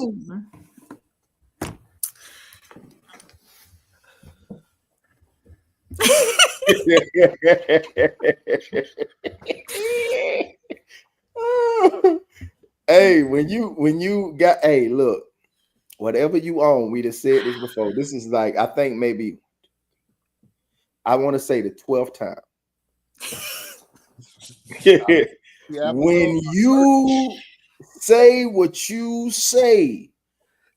hey, when you got, hey, look, whatever you own, we just said this before. This is like, I think maybe I want to say the 12th time. When you say what you say,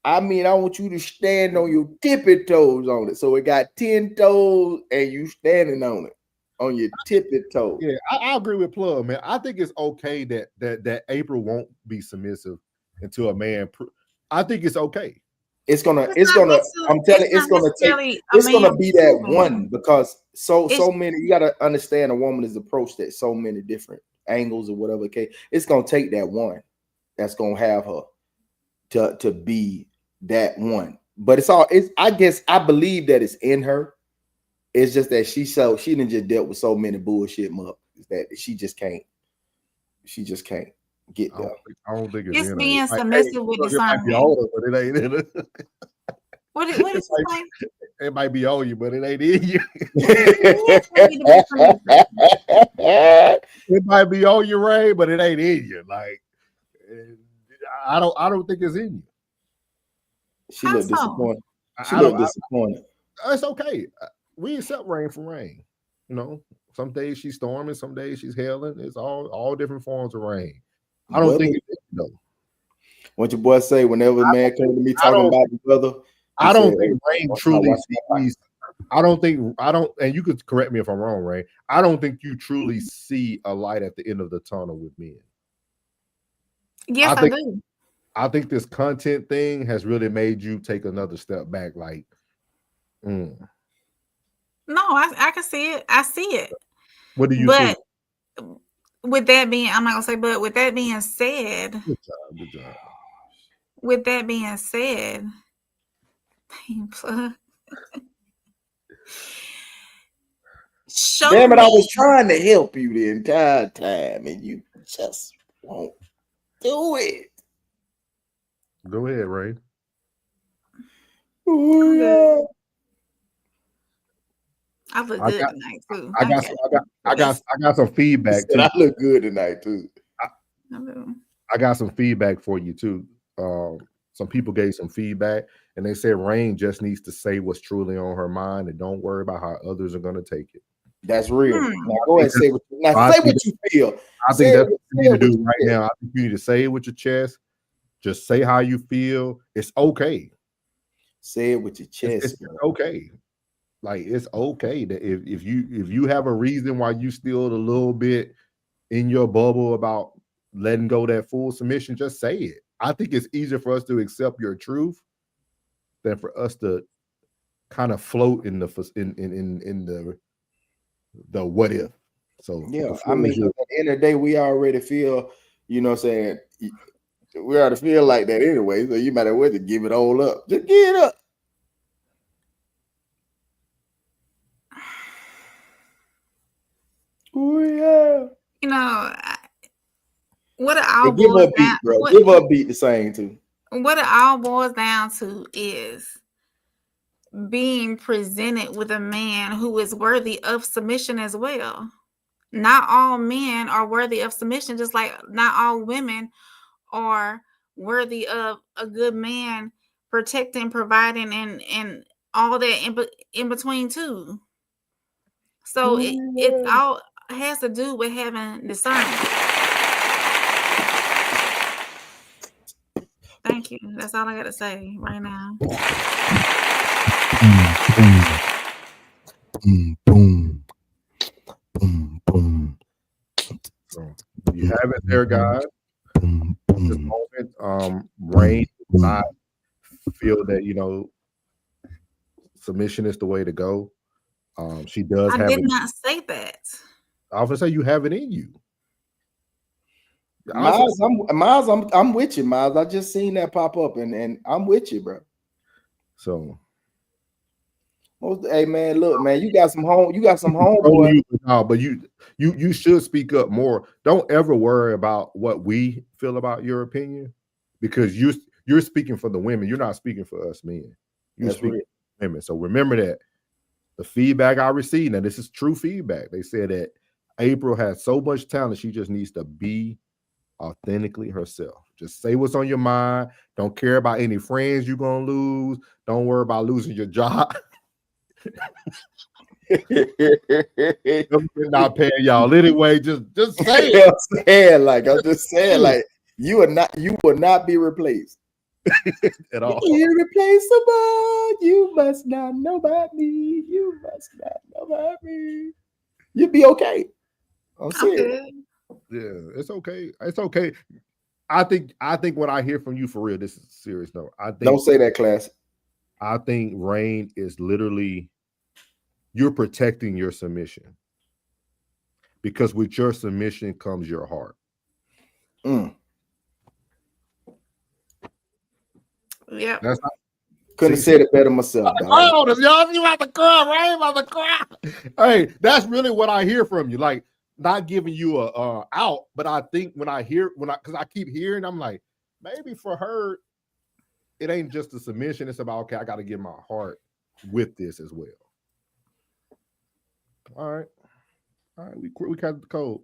I mean, I want you to stand on your tippy toes on it. So it got 10 toes and you standing on it, on your tippy toes. Yeah, I agree with Plug, man. I think it's okay that April won't be submissive until a man. I think it's okay. I'm telling you, it's gonna be that one, because so many, you gotta understand, a woman is approached at so many different angles or whatever. Okay, it's gonna take that one that's gonna have her to be that one. But I guess I believe that it's in her. It's just that she didn't just dealt with so many bullshit motherfuckers that she just can't get there. I don't think it's in being her. submissive with discernment. But it ain't in her. What is it like? It might be on you, but it ain't in you. It might be on you, Ray, but it ain't in you. Like, I don't think it's in you. She looked disappointed. She looked disappointed. It's okay. We accept rain from rain. You know, some days she's storming, some days she's hailing. It's all different forms of rain. I don't think it's though. What your boy say whenever a man comes to me talking about the weather? I don't think Rain truly sees. I don't, and you could correct me if I'm wrong, Ray. I don't think you truly see a light at the end of the tunnel with men. Yes, I do. I think this content thing has really made you take another step back. Like, no, I can see it. I see it. What do you see? With that being, I'm not gonna say, but with that being said, good job. With that being said, Plug. Damn it, I was trying to help you the entire time, and you just won't do it. Go ahead, Ray. Oh, yeah. I look good tonight too. I got some feedback too. I look good tonight too. I got some feedback for you too. Some people gave some feedback, and they said Rain just needs to say what's truly on her mind, and don't worry about how others are going to take it. That's real. Now go ahead and say what you feel. I think that's what you need to do right now. I think you need to say it with your chest. Just say how you feel. It's okay. Say it with your chest. It's okay. Like, it's okay that if you have a reason why you still a little bit in your bubble about letting go that full submission, just say it. I think it's easier for us to accept your truth than for us to kind of float in the what if. So yeah, I mean, at the end of the day, we already feel, you know what I'm saying, we already feel like that anyway. So you might as well just give it all up. Just give it up. Oh yeah. You know, what it all give her a beat, bro. Give her a beat to sing to. What it all boils down to is being presented with a man who is worthy of submission as well. Not all men are worthy of submission, just like not all women are worthy of a good man protecting, providing, and all that in between too. So it all has to do with having discernment. Thank you. That's all I got to say right now. Boom. So you have it there, guys. At this moment, Rain does not feel that, you know, submission is the way to go. She does. I did not say that. I was gonna say you have it in you. Miles, I'm with you, Miles. I just seen that pop up, and I'm with you, bro. So Hey man, look, man, you got some homeboy. No, but you should speak up more. Don't ever worry about what we feel about your opinion, because you're speaking for the women. You're not speaking for us men. You're speaking for women. So remember that the feedback I received, and this is true feedback. They said that April has so much talent, she just needs to be authentically herself. Just say what's on your mind. Don't care about any friends you're gonna lose. Don't worry about losing your job. Not paying y'all anyway. Just say it. I'm just saying, like you will not be replaced at all. Irreplaceable. You must not know about me. You must not know about me. You'll be okay. I'm serious. Yeah, it's okay. It's okay. I think what I hear from you, for real, this is serious. No, I think don't say that, class. I think Rain is literally, you're protecting your submission, because with your submission comes your heart. Yeah. Couldn't have said it better myself. Oh, y'all, you about to cry, Rain, about to cry. Hey, that's really what I hear from you. Like, not giving you a out, but I think because I keep hearing, I'm like, maybe for her, it ain't just a submission. It's about, okay, I got to get my heart with this as well. All right, we got the code.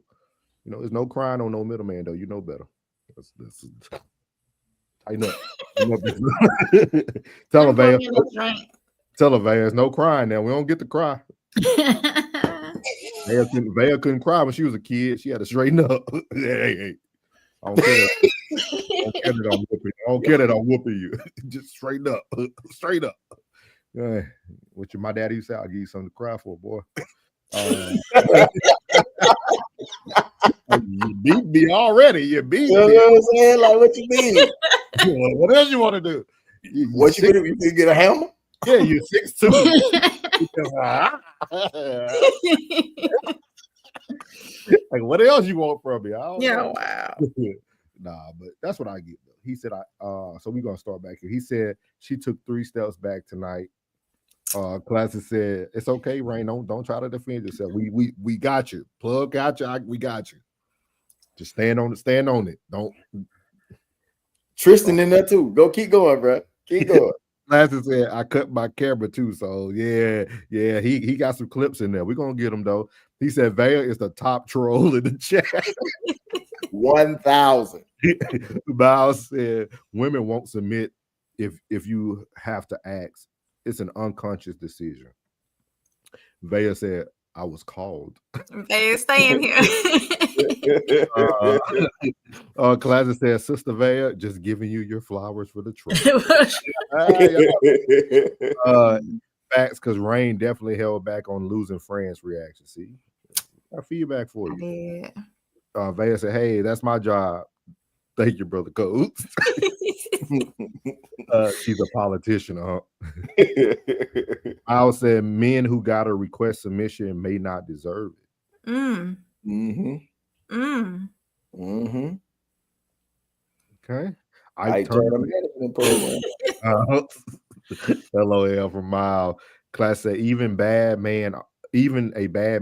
You know, there's no crying on no middleman, though. You know better. Tighten up. Tell her, Vance, no crying now. We don't get to cry. Vaya couldn't cry when she was a kid. She had to straighten up. Hey. I don't care. I don't care that I'm whooping you. Just straighten up. Straight up. What my daddy used to say, I'll give you something to cry for, boy. You beat me already. You beat me. You know what I'm saying? Like, what you mean? What else you want to do? What you do? You can get a hammer? Yeah, you're 6'2". Like, what else you want from me? Wow. Nah, but that's what I get. He said, so we're gonna start back here. He said she took 3 steps back tonight. Classic said, it's okay, Rain. Don't try to defend yourself. We got you. Plug got you. We got you. Just stand on it. Don't. Tristan in there too. Keep going, bro. Keep going. Classic said, I cut my camera too. So yeah, he got some clips in there. We're gonna get him though. He said Vaya is the top troll in the chat. 1,000. Miles said women won't submit if you have to ask. It's an unconscious decision. Vaya said, I was called. Vaya, stay in here. Classic said, Sister Vaya, just giving you your flowers for the trip. Facts, because Rain definitely held back on losing friends reaction. See, our feedback for you. Vaya said, hey, that's my job. Thank you, brother Coates. She's a politician, huh? I said men who gotta request submission may not deserve it. Okay. I turned a management program. LOL from Miles. Class said even a bad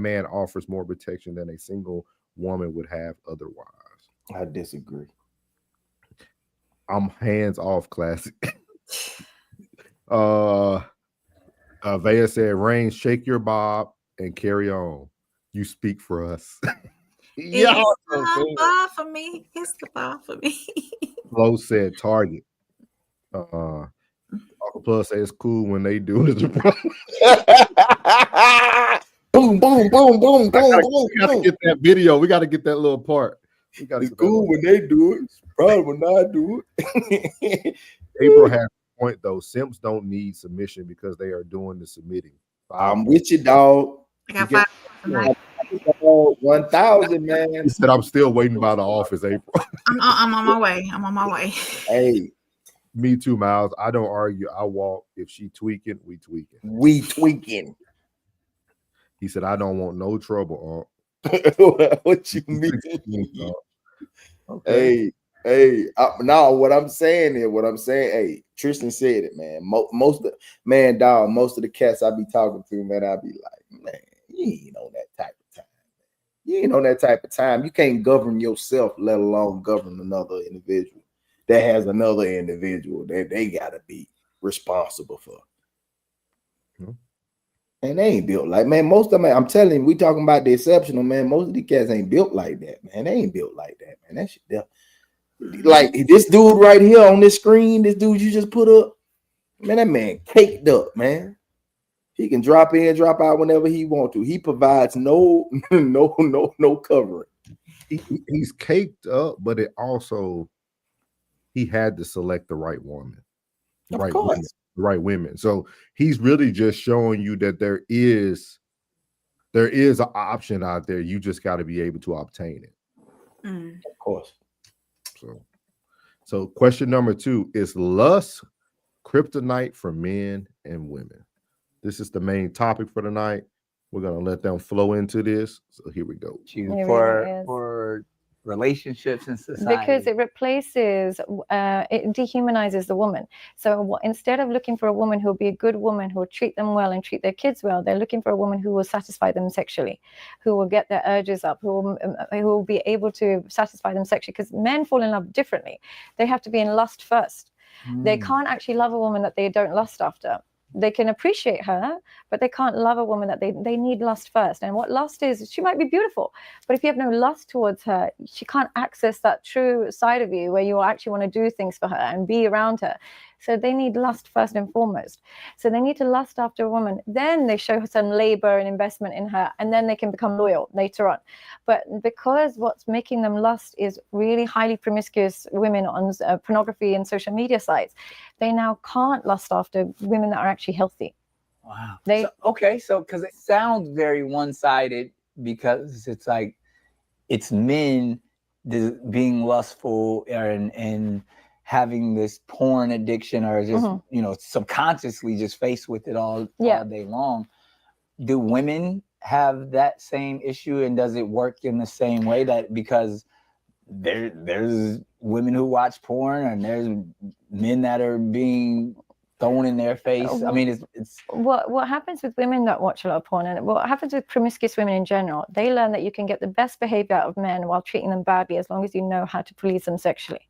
man offers more protection than a single woman would have otherwise. I disagree. I'm hands off, Classic. Vaya said, Rain, shake your bob and carry on. You speak for us. It's the bar for me. It's the bar for me. Flo said target. Plus said it's cool when they do it. Boom, boom, boom, boom, boom, boom. We gotta get that video. We gotta get that little part. It's cool when they do it. It's probably when I do it. April has a point though. Simps don't need submission because they are doing the submitting. I'm with you, dog. I got 5. 1,000, man. He said, I'm still waiting by the office, April. I'm on my way. I'm on my way. Hey. Me too, Miles. I don't argue. I walk. If she tweaking, we tweaking. We tweaking. He said, I don't want no trouble. What you mean? Okay. Hey, now what I'm saying, hey, Tristan said it, man. Most of the cats I be talking to, man, I be like, man, you ain't on that type of time. You ain't on that type of time. You can't govern yourself, let alone govern another individual that has another individual that they gotta be responsible for. And they ain't built like, man, most of them, I'm telling you, we talking about the exceptional, man. Most of the cats ain't built like that, man. They ain't built like that, man. That shit, like this dude right here on this screen, this dude you just put up, man, that man caked up, man. He can drop in, drop out whenever he want to. He provides no covering. He's caked up, but it also he had to select the right woman, right women. So he's really just showing you that there is an option out there. You just got to be able to obtain it. Of course. So question number 2 is lust kryptonite for men and women. This is the main topic for tonight. We're gonna let them flow into this. So here we go. For relationships and society, because it replaces, it dehumanizes the woman. So instead of looking for a woman who will be a good woman, who will treat them well and treat their kids well, they're looking for a woman who will satisfy them sexually, who will get their urges up, who will be able to satisfy them sexually. Because men fall in love differently. They have to be in lust first. They can't actually love a woman that they don't lust after. They can appreciate her, but they can't love a woman that they need lust first. And what lust is, she might be beautiful, but if you have no lust towards her, she can't access that true side of you where you actually want to do things for her and be around her. So they need lust first and foremost. So they need to lust after a woman. Then they show her some labor and investment in her, and then they can become loyal later on. But because what's making them lust is really highly promiscuous women on pornography and social media sites, they now can't lust after women that are actually healthy. Wow. So because it sounds very one-sided, because it's like it's men being lustful and having this porn addiction, or just subconsciously just faced with it all day long. Do women have that same issue, and does it work in the same way? That because there's women who watch porn and there's men that are being thrown in their face. I mean, it's what happens with women that watch a lot of porn, and what happens with promiscuous women in general, they learn that you can get the best behavior out of men while treating them badly, as long as you know how to please them sexually.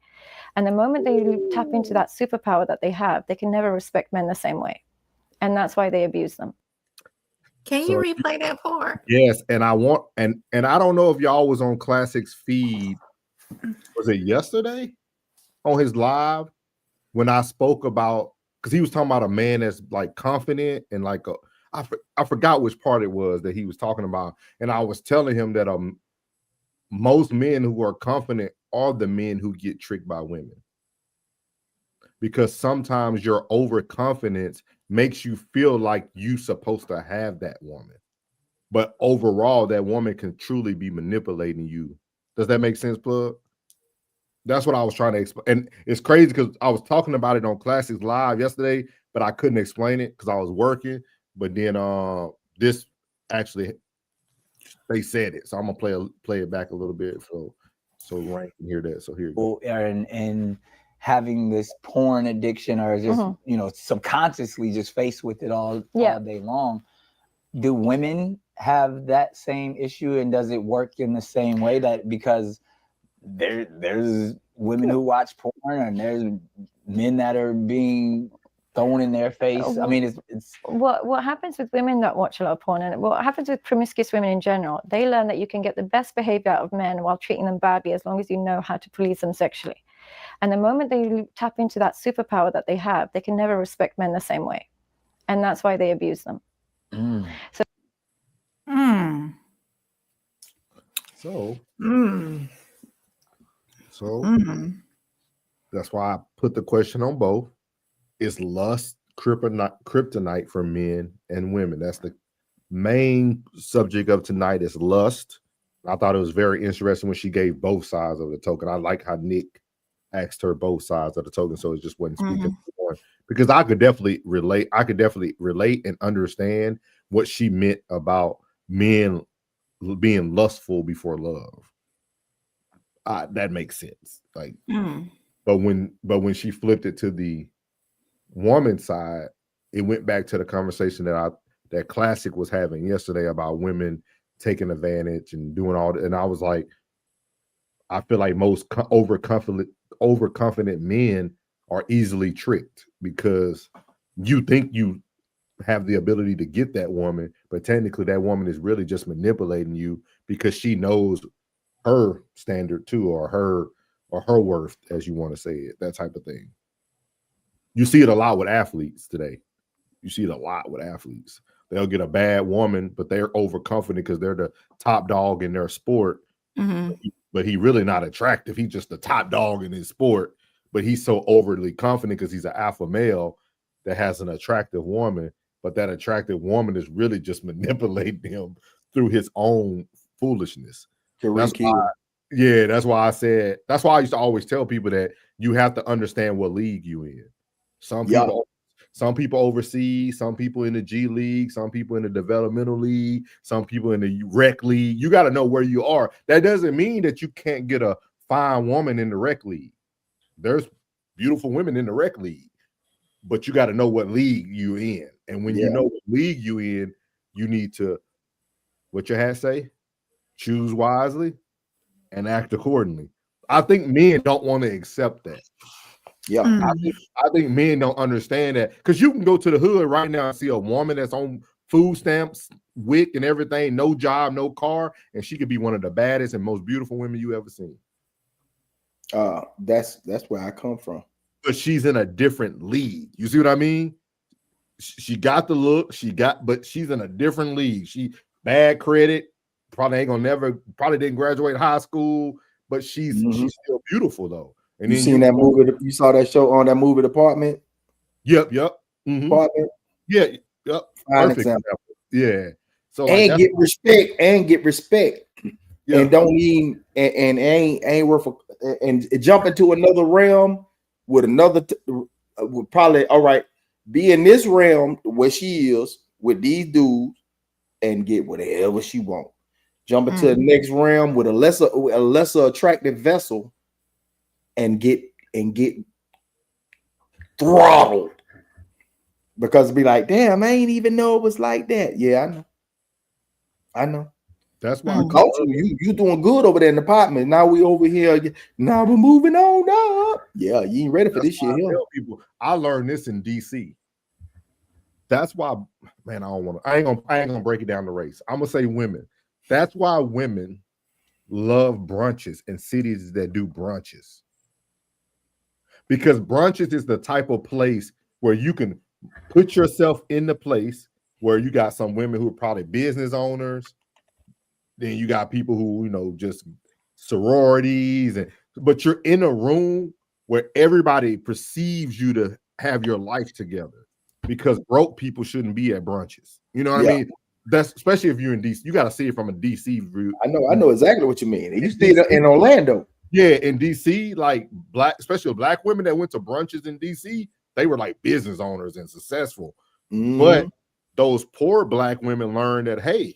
And the moment they tap into that superpower that they have, they can never respect men the same way. And that's why they abuse them. Can you replay that part? Yes, and I want and I don't know if y'all was on Classic's feed. Was it yesterday on his live when I spoke about, because he was talking about a man that's like confident and like I forgot which part it was that he was talking about, and I was telling him that most men who are confident are the men who get tricked by women, because sometimes your overconfidence makes you feel like you're supposed to have that woman, but overall that woman can truly be manipulating you. Does that make sense, Plug? That's what I was trying to explain. And it's crazy because I was talking about it on Classics Live yesterday, but I couldn't explain it because I was working. But then this actually, they said it. So I'm gonna play it back a little bit so Ryan can hear that. So here you go. And having this porn addiction, or just subconsciously just faced with it all day long. Do women have that same issue, and does it work in the same way? That because there's women who watch porn and there's men that are being thrown in their face. I mean, it's what happens with women that watch a lot of porn, and what happens with promiscuous women in general, they learn that you can get the best behavior out of men while treating them badly, as long as you know how to please them sexually. And the moment they tap into that superpower that they have, they can never respect men the same way. And that's why they abuse them. That's why I put the question on both. Is lust kryptonite for men and women? That's the main subject of tonight, is lust. I thought it was very interesting when she gave both sides of the token. I like how Nick asked her both sides of the token, so it just wasn't speaking to one, because I could definitely relate. I could definitely relate and understand what she meant about men being lustful before love. that makes sense. Like, Mm. but when she flipped it to the woman side, it went back to the conversation that Classic was having yesterday about women taking advantage and doing all that. And I was like, I feel like most overconfident men are easily tricked because you think you have the ability to get that woman, but technically that woman is really just manipulating you because she knows her standard too, or her worth, as you want to say it, that type of thing. You see it a lot with athletes today. You see it a lot with athletes. They'll get a bad woman, but they're overconfident because they're the top dog in their sport. Mm-hmm. But he really not attractive. He's just the top dog in his sport. But he's so overly confident because he's an alpha male that has an attractive woman. But that attractive woman is really just manipulating him through his own foolishness. That's why I said, that's why I used to always tell people that you have to understand what league you in. Some people overseas, some people in the G League, some people in the developmental league, some people in the rec league. You got to know where you are. That doesn't mean that you can't get a fine woman in the rec league. There's beautiful women in the rec league, but you got to know what league you in. And when you know what league you in, you need to, what your hat say, choose wisely and act accordingly. I think men don't want to accept that. Yeah, I think men don't understand that, because you can go to the hood right now and see a woman that's on food stamps, WIC, and everything, no job, no car, and she could be one of the baddest and most beautiful women you ever seen. That's where I come from. But she's in a different league. You see what I mean? She got the look, but she's in a different league. She bad credit, probably didn't graduate high school, but she's still beautiful though. And you seen that movie? You saw that show on that movie, Department? Yep. Mm-hmm. Department? Yeah. Yep. Perfect example. Yeah. So get respect. Yeah. And don't even and ain't worth and jump into another realm with another would probably all right. Be in this realm where she is with these dudes and get whatever she wants. Jump into the next realm with a lesser attractive vessel and get throttled, because be like, damn, I ain't even know it was like that. Yeah, I know. That's why you doing good over there in the apartment. Now we over here. Now we're moving on up. Yeah, you ain't ready for this shit here. People, I learned this in DC. That's why, man, I ain't gonna break it down to race. I'm gonna say women. That's why women love brunches in cities that do brunches. Because brunches is the type of place where you can put yourself in the place where you got some women who are probably business owners. Then you got people who, just sororities, but you're in a room where everybody perceives you to have your life together, because broke people shouldn't be at brunches. You know what I mean? That's especially if you're in DC. You got to see it from a DC view. I know exactly what you mean. You see it in Orlando. Yeah, in DC, like especially black women that went to brunches in DC, they were like business owners and successful. But those poor black women learned that, hey,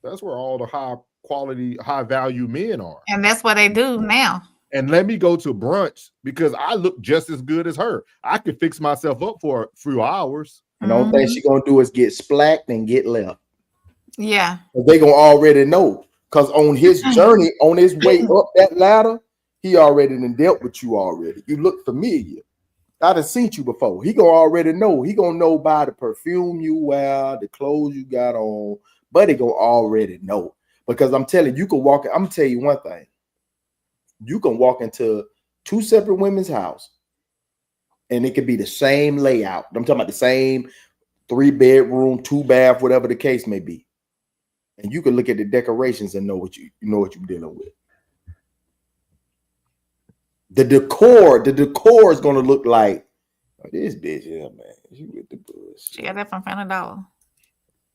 that's where all the high quality, high value men are. And that's what they do now. And let me go to brunch because I look just as good as her. I could fix myself up for a few hours. And the only thing she gonna do is get splacked and get left. Yeah. They gonna already know. Because on his journey, on his way up that ladder, he already done dealt with you already. You look familiar. I done seen you before. He gonna already know. He gonna know by the perfume you wear, the clothes you got on, but he gonna already know. Because I'm telling you, I'm gonna tell you one thing. You can walk into two separate women's house and it could be the same layout. I'm talking about the same 3-bedroom, 2-bath, whatever the case may be. And you can look at the decorations and know what you're dealing with. The decor is gonna look like, oh, this bitch, yeah, man. She with the bullshit. She got that from $5.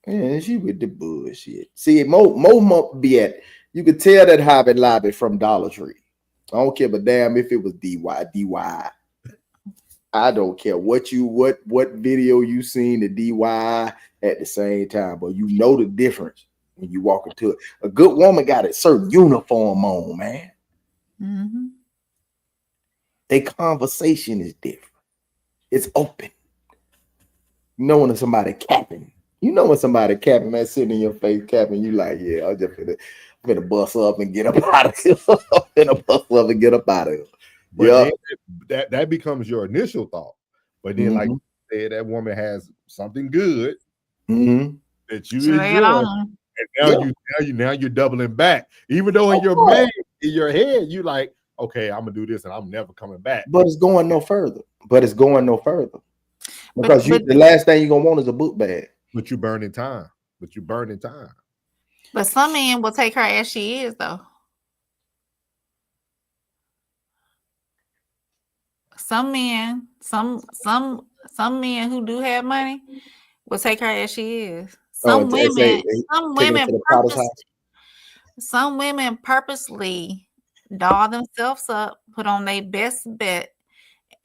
Yeah, she with the bullshit. See, Mo be at. You could tell that Hobby Lobby from Dollar Tree. I don't care, but damn if it was DY. I don't care what video you seen the DY at the same time, but you know the difference when you walk into it. A good woman got a certain uniform on, man. Mm-hmm. Their conversation is different. It's open. You know when somebody capping. You know when somebody capping, man, sitting in your face capping, you like, yeah, I'm gonna bust up and get up out of here. I'm gonna bust up and get up out of here. But then that becomes your initial thought. But then, like Mhm. you said, that woman has something good Mhm. that you She lay it enjoy. on 'em. And now you're doubling back. Even though in your mind, in your head, you like, okay, I'm gonna do this and I'm never coming back. But it's going no further. Because But the last thing you're gonna want is a book bag. But you're burning time. But some men will take her as she is, though. Some men, some men who do have money will take her as she is. Some women purposely doll themselves up, put on their best bet,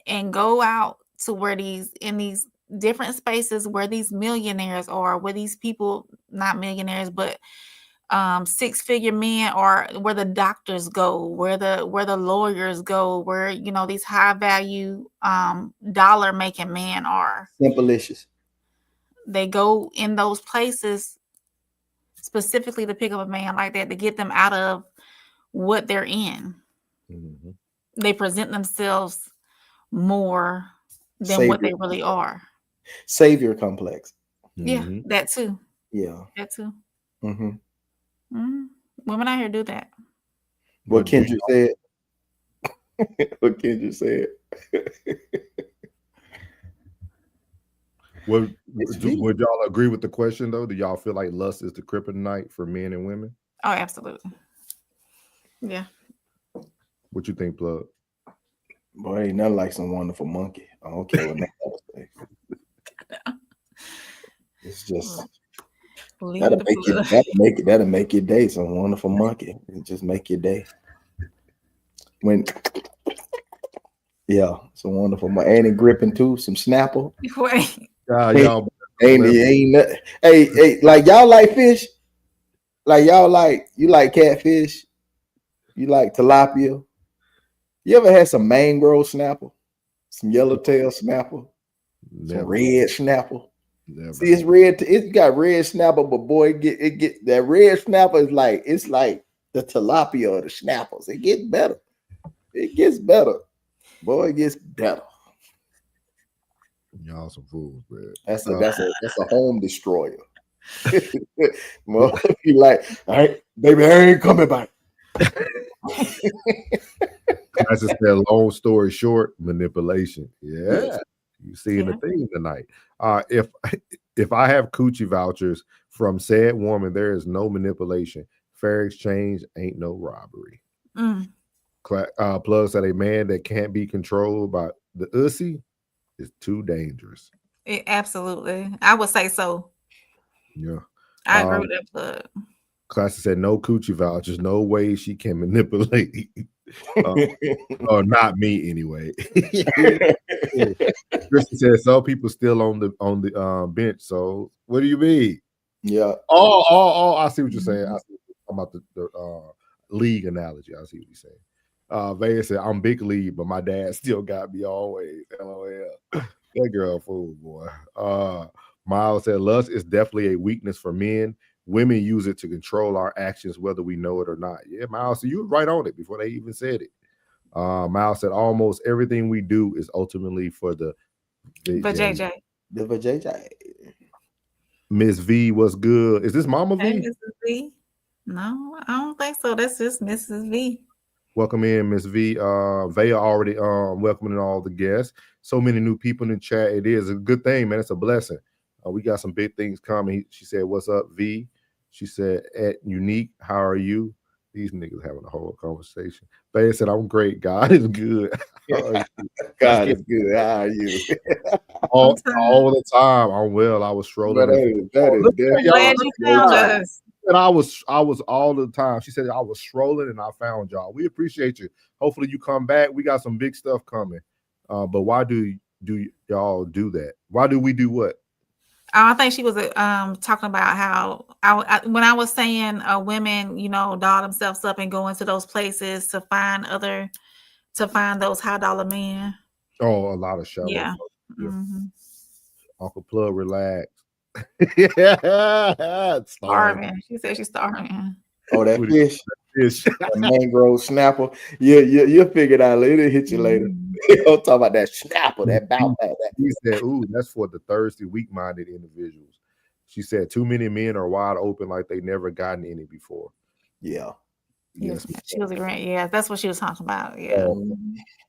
and go out to where these different spaces where these millionaires are, where these people, not millionaires, but six-figure men, or where the doctors go, where the lawyers go, where these high value dollar making men are. Simplicious. They go in those places specifically to pick up a man like that, to get them out of what they're in. Mm-hmm. They present themselves more than what they really are. Savior complex. Yeah, that too. Yeah, that too. Mm-hmm. Mm-hmm. Women out here do that. What Kendra said. What Kendra said. Would y'all agree with the question though? Do y'all feel like lust is the kryptonite for men and women? Oh, absolutely. Yeah. What you think, Plug? Boy, ain't nothing like some wonderful monkey. I don't care what nobody say. It's just that'll make your day. Some wonderful monkey. It just make your day. Some wonderful monkey. Ain't it gripping too? Some Snapple. Y'all ain't nothing. Hey, like y'all like fish? Like you like catfish? You like tilapia? You ever had some mangrove snapper? Some yellowtail snapper? Some red snapper? Never. See, it's red. It's got red snapper, but boy, it get that red snapper is like the tilapia or the snappers. It gets better. It gets better. Boy, it gets better. Y'all some fools, man. That's a home destroyer. Well, you like, all right, baby, I ain't coming back. I just said, long story short, manipulation. Yeah. You seeing the theme tonight. If I have coochie vouchers from said woman, there is no manipulation. Fair exchange ain't no robbery. Plug said a man that can't be controlled by the ussy is too dangerous. Absolutely. I would say so. Yeah. I agree with that, Plug. Classy said no coochie vouchers, no way she can manipulate. Or not me anyway. Kristen said some people still on the bench. So what do you mean? Yeah. Oh, I see what you're saying. I see about the league analogy. I see what you're saying. Vega said I'm big league, but my dad still got me always. LOL. That girl fool, boy. Miles said lust is definitely a weakness for men. Women use it to control our actions, whether we know it or not. Yeah, Miles, so you were right on it before they even said it. Miles said almost everything we do is ultimately for the JJ. The JJ. Miss V was good. Is this Mama V? Hey, Mrs. V. No, I don't think so. That's just Mrs. V. Welcome in, Miss V. Vaya already welcoming all the guests. So many new people in the chat. It is a good thing, man. It's a blessing. We got some big things coming. She said, "What's up, V?" She said, "At Unique, how are you?" These niggas having a whole conversation. Vaya said, "I'm great. God is good." God is good. How are you? all the time. I'm well. I was strolling. Glad you found us. And I was all the time. She said I was strolling and I found y'all. We appreciate you. Hopefully you come back. We got some big stuff coming. But why do y'all do that? Why do we do what? I think she was talking about how when I was saying women, doll themselves up and go into those places to find those high dollar men. Oh, a lot of shallow. Yeah. Mm-hmm. Uncle Plug, relax. Yeah, starving. She said she's starving. Oh, that fish. That mangrove snapper. You'll figure it out later. Hit you later. I'll talk about that snapper, that bounce back. He said, ooh, that's for the thirsty, weak-minded individuals. She said, too many men are wide open like they never gotten any before. Yeah. Yes, she was agreeing. Yeah, that's what she was talking about. Yeah.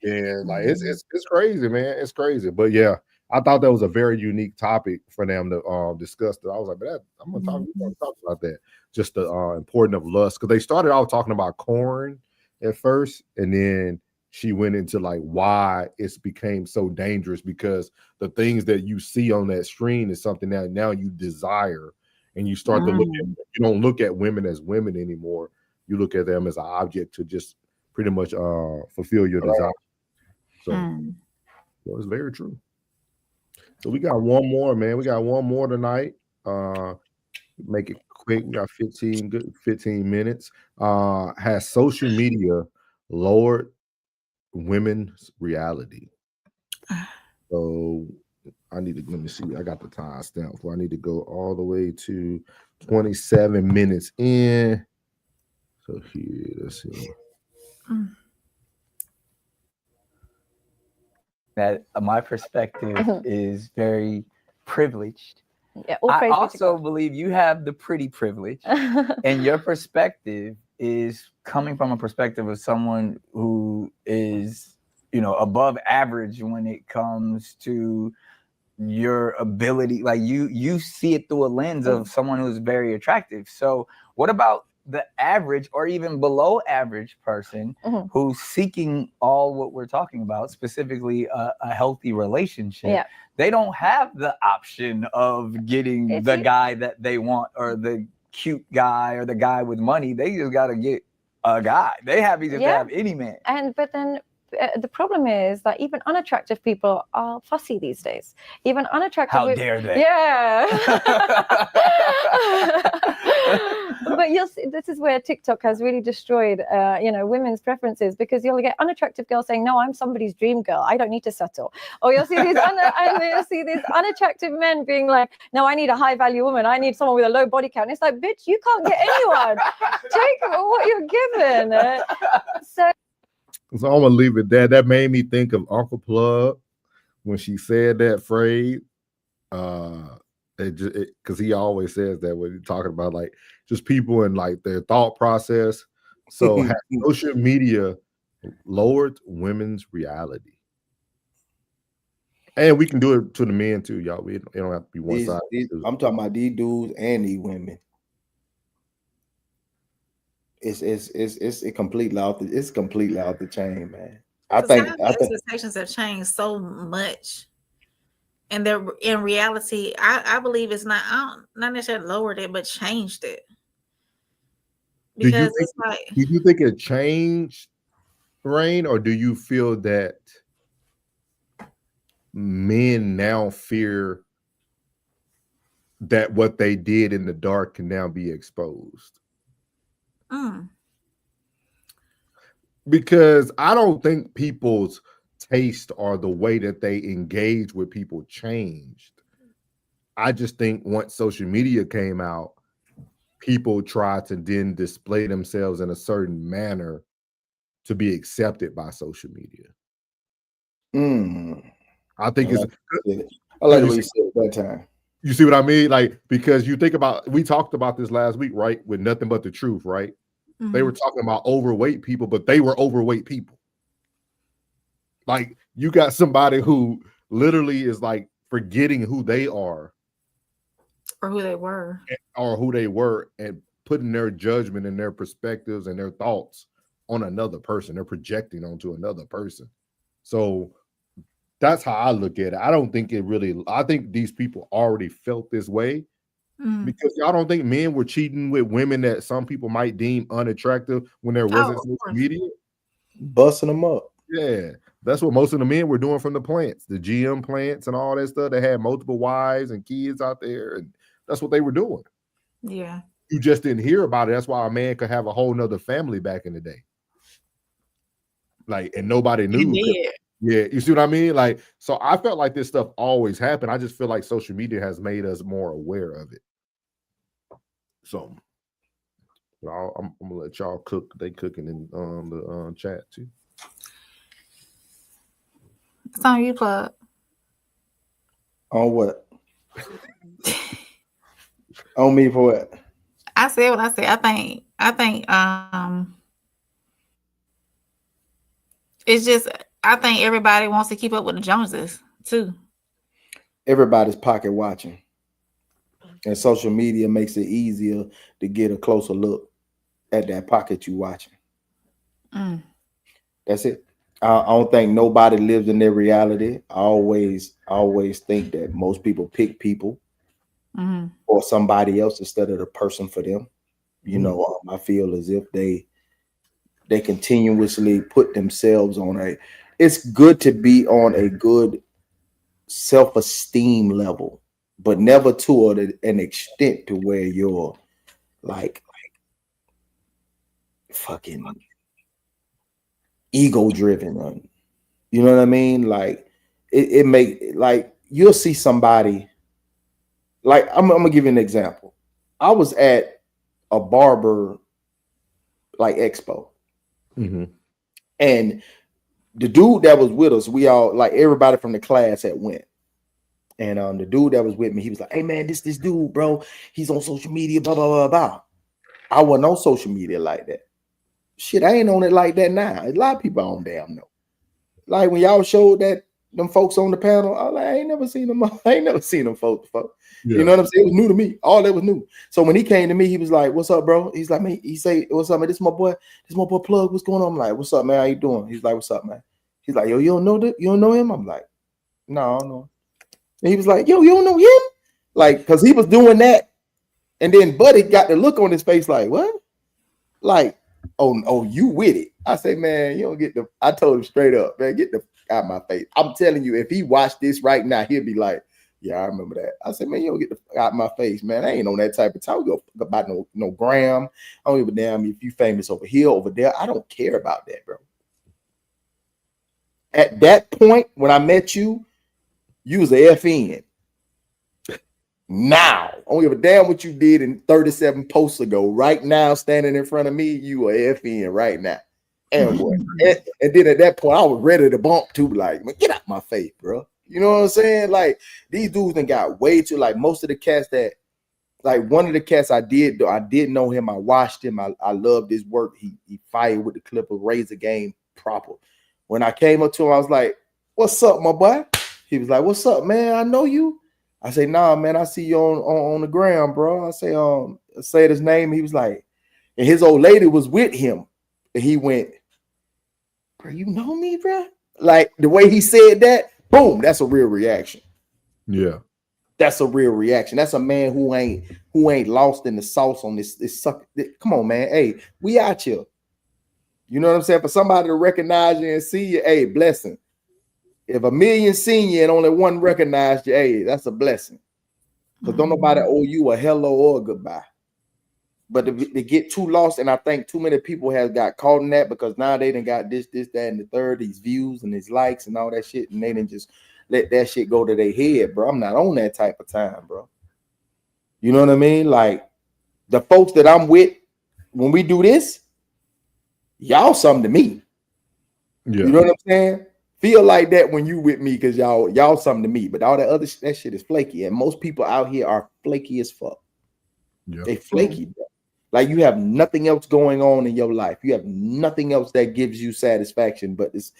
Yeah, like it's crazy, man. It's crazy. But yeah, I thought that was a very unique topic for them to discuss. I was like, man, I'm gonna talk about that. Just the importance of lust. Because they started out talking about corn at first, and then she went into like why it's became so dangerous, because the things that you see on that screen is something that now you desire, and you start to look at, you don't look at women as women anymore. You look at them as an object to just pretty much fulfill your desire. So it's very true. So we got one more, man. We got one more tonight. Make it quick. We got 15 minutes. Has social media lowered women's reality? So let me see. I got the time stamp for. I need to go all the way to 27 minutes in. So here, let's see. That my perspective is very privileged. Yeah, I also believe you have the pretty privilege, and your perspective is coming from a perspective of someone who is, above average when it comes to your ability. Like you see it through a lens of someone who's very attractive. So what about the average or even below average person who's seeking all what we're talking about, specifically a healthy relationship? Yeah. They don't have the option of getting the guy that they want, or the cute guy, or the guy with money. They just got to get a guy. They happy to have any man. But then the problem is that even unattractive people are fussy these days. Even unattractive. How dare they? Yeah. But you'll see, this is where TikTok has really destroyed, women's preferences, because you'll get unattractive girls saying, "No, I'm somebody's dream girl. I don't need to settle." Or you'll see these unattractive men being like, "No, I need a high value woman. I need someone with a low body count." It's like, bitch, you can't get anyone. Take what you're given. So I'm gonna leave it there. That made me think of Uncle Plug when she said that phrase. Because he always says that when he's talking about like just people and like their thought process. So has social media lowered women's reality? And we can do it to the men too, y'all. It don't have to be one side. I'm talking about these dudes and these women. It's completely off the chain, man. I think expectations have changed so much, and they're in reality. I believe it's not necessarily lowered it, but changed it. Because it's like, do you think it changed, Rain, or do you feel that men now fear that what they did in the dark can now be exposed? Because I don't think people's taste or the way that they engage with people changed. I just think once social media came out, people tried to then display themselves in a certain manner to be accepted by social media. I think I like what you said at that time. You see what I mean? Like, because you think about, we talked about this last week, right? With Nothing But the Truth, right? They were talking about overweight people, but they were overweight people. Like, you got somebody who literally is like forgetting who they are. Or who they were, and putting their judgment and their perspectives and their thoughts on another person. They're projecting onto another person. So that's how I look at it. I think these people already felt this way. Because y'all don't think men were cheating with women that some people might deem unattractive when there wasn't social media? Busting them up. Yeah, that's what most of the men were doing from the plants, the GM plants and all that stuff. They had multiple wives and kids out there, and that's what they were doing. Yeah. You just didn't hear about it. That's why a man could have a whole nother family back in the day. Like, and nobody knew. Yeah, you see what I mean? Like, so I felt like this stuff always happened. I just feel like social media has made us more aware of it. So I'm gonna let y'all cook. They cooking in the chat too. It's on you, Plug. On what? On me for what? I said what I said. I think it's just I think everybody wants to keep up with the Joneses too. Everybody's pocket watching. And social media makes it easier to get a closer look at that pocket you watching. That's it. I don't think nobody lives in their reality. I always think that most people pick people or somebody else instead of the person for them. You know, I feel as if they continuously put themselves on it's good to be on a good self-esteem level, but never to an extent to where you're like fucking ego driven. You know what I mean? Like it make like you'll see somebody like I'm gonna give you an example. I was at a barber like expo, and the dude that was with us, we all like everybody from the class had went. And the dude that was with me, he was like, "Hey man, this dude, bro, he's on social media, blah, blah, blah, blah." I wasn't on social media like that. Shit, I ain't on it like that now. A lot of people I don't damn know. Like when y'all showed that them folks on the panel, I was like, I ain't never seen them. I ain't never seen them folks before. Yeah. You know what I'm saying? It was new to me. All that was new. So when he came to me, he was like, "What's up, bro?" He's like, he say, "What's up, man? This is my boy Plug. What's going on?" I'm like, "What's up, man? How you doing?" He's like, "What's up, man?" He's like, "Yo, you don't know that? You don't know him?" I'm like, "No, I don't know." And he was like, "Yo, you don't know him?" Like, because he was doing that. And then Buddy got the look on his face like, "What?" Like, oh, you with it. I say, "Man, you don't get the," I told him straight up, "Man, get the out of my face." I'm telling you, if he watched this right now, he'll be like, "Yeah, I remember that." I said, "Man, you don't get the out of my face, man. I ain't on that type of talk. We go about no gram. I don't give a damn if you famous over here, over there. I don't care about that, bro." At that point, when I met you, you was a FN. Now, I don't give a damn what you did in 37 posts ago. Right now, standing in front of me, you are FN right now. And then at that point, I was ready to bump too. Like, man, get out my face, bro. You know what I'm saying? Like, these dudes done got way too, like, most of the cats that, like, one of the cats I did know him. I watched him. I loved his work. He fired with the Clippers, raised the game proper. When I came up to him, I was like, "What's up, my boy?" He was like, "What's up, man? I know you." I say, "Nah, man, I see you on the ground, bro." I say, said his name. He was like, and his old lady was with him. And he went, "Bro, you know me, bro?" Like the way he said that, boom, that's a real reaction. Yeah. That's a real reaction. That's a man who ain't lost in the sauce on this sucker. Come on, man. Hey, we out here. You know what I'm saying? For somebody to recognize you and see you, hey, blessing. If a million seen you and only one recognized you, hey, that's a blessing. Because don't nobody owe you a hello or a goodbye. But they get too lost, and I think too many people have got caught in that because now they done got this, that, and the third, these views and these likes and all that shit, and they done just let that shit go to their head, bro. I'm not on that type of time, bro. You know what I mean? Like the folks that I'm with, when we do this, y'all something to me. Yeah. You know what I'm saying? Feel like that when you with me because y'all something to me. But all that other that shit is flaky. And most people out here are flaky as fuck. Yeah. They flaky, bro. Like you have nothing else going on in your life. You have nothing else that gives you satisfaction, but it's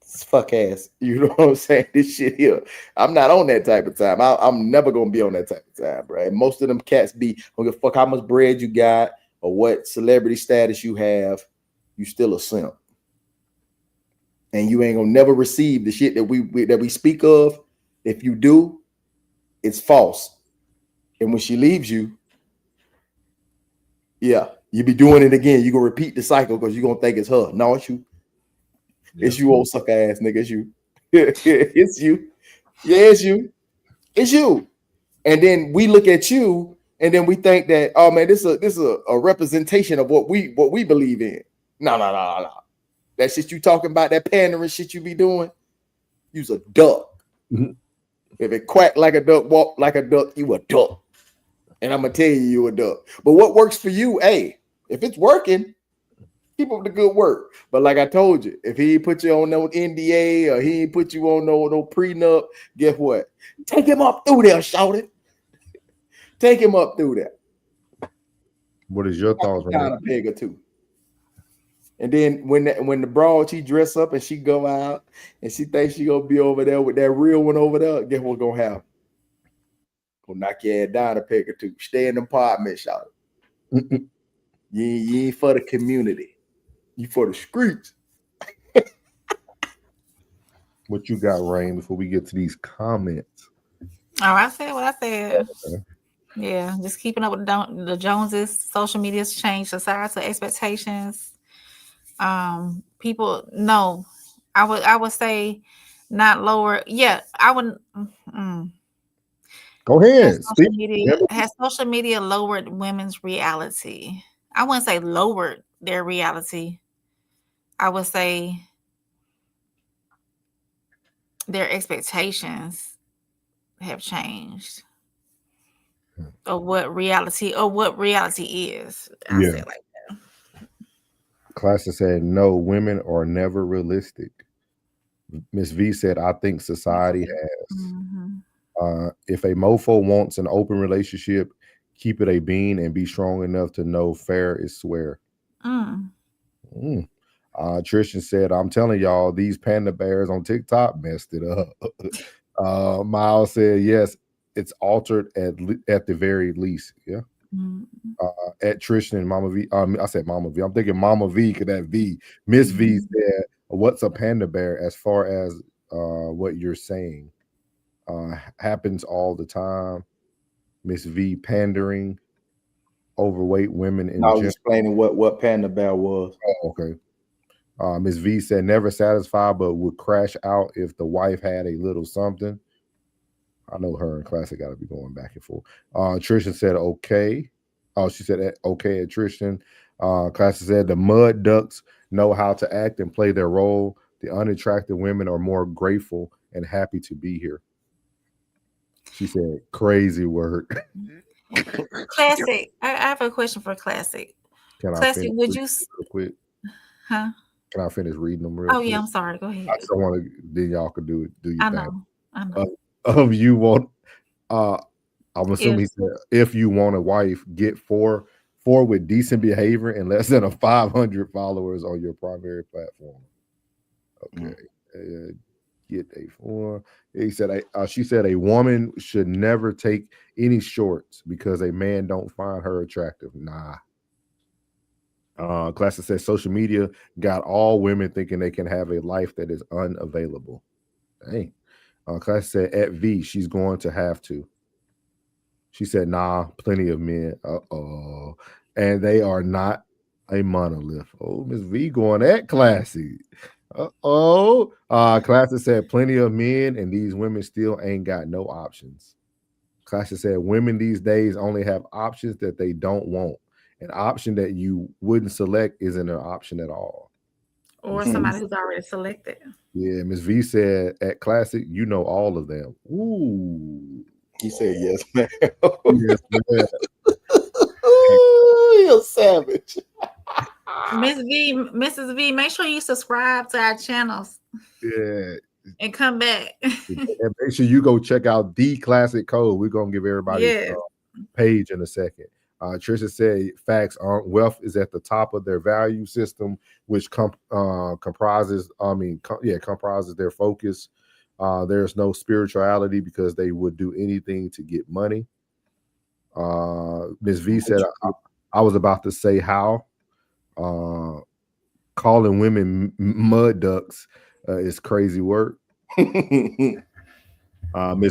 fuck ass. You know what I'm saying? This shit here. I'm not on that type of time. I'm never gonna be on that type of time, bro. And most of them cats be, don't give a fuck how much bread you got or what celebrity status you have, you still a simp. And you ain't gonna never receive the shit that we speak of. If you do, it's false. And when she leaves you, yeah, you be doing it again. You're gonna repeat the cycle because you're gonna think it's her. No, it's you. It's you, old sucker ass nigga. It's you. It's you. Yeah, it's you. It's you. And then we look at you, and then we think that, oh man, this is a representation of what we believe in. No. That shit you talking about, that pandering shit you be doing, you's a duck. Mhm. If it quack like a duck, walk like a duck, you a duck. And I'm gonna tell you a duck. But what works for you, hey, if it's working, keep up the good work. But like I told you, if he put you on no NDA or he put you on no prenup, guess what? Take him up through there, shout it. Take him up through there. What is your thoughts on Kind that? of peg or two. And then when the broad she dress up and she go out and she thinks she gonna be over there with that real one over there, guess what's gonna happen? Gonna knock your head down a peg or two. Stay in the apartment, shout it. You ain't for the community. You for the streets. What you got, Rain, before we get to these comments? Oh, I said what I said. Okay. Yeah, just keeping up with the Joneses. Social media's changed societal expectations. People, no, I would say not lower. Yeah, I would. Go ahead. Has social media lowered women's reality? I wouldn't say lowered their reality. I would say their expectations have changed of what reality is. I say like that. Classic said, no, women are never realistic. Miss V said, I think society has. If a mofo wants an open relationship, keep it a bean and be strong enough to know fair is swear. Tristan said, I'm telling y'all, these panda bears on TikTok messed it up. Miles said, yes, it's altered at the very least. Yeah. At Tristan and Mama V. I said Mama V. I'm thinking Mama V because that V. Miss V said, what's a panda bear as far as what you're saying? Happens all the time. Miss V, pandering, overweight women in I was general. explaining what panda bear was. Oh, okay. Miss V said never satisfied, but would crash out if the wife had a little something. I know her and Classic got to be going back and forth. Tristan said okay. Oh, she said okay at Tristan. Classic said the mud ducks know how to act and play their role. The unattractive women are more grateful and happy to be here. She said crazy word. Classic. I have a question for Classic. Classic, would you real quick? Huh? Can I finish reading them real quick? Yeah, I'm sorry. Go ahead. I just want to, then y'all can do your I thing. know. You want I'm assuming he said if you want a wife, get four with decent behavior and less than 500 followers on your primary platform. Okay. Get a 4. He said she said a woman should never take any shorts because a man don't find her attractive. Nah. Classic says social media got all women thinking they can have a life that is unavailable. Dang. Classic said at V, she's going to have to. She said, nah, plenty of men. And they are not a monolith. Oh, Miss V going at Classy. Classic said plenty of men, and these women still ain't got no options. Classic said women these days only have options that they don't want. An option that you wouldn't select isn't an option at all. Or somebody who's already selected. Yeah, Miss V said at Classic, you know all of them. Ooh. He said yes, ma'am. Yes, ma'am. Ooh, you're savage. Mrs. V, make sure you subscribe to our channels. Yeah. And come back. And make sure you go check out the Classic Code. We're gonna give everybody a page in a second. Trisha said facts aren't. Wealth is at the top of their value system, which comprises their focus. There's no spirituality because they would do anything to get money. Ms. V said, I was about to say how. Calling women mud ducks is crazy work. Ms.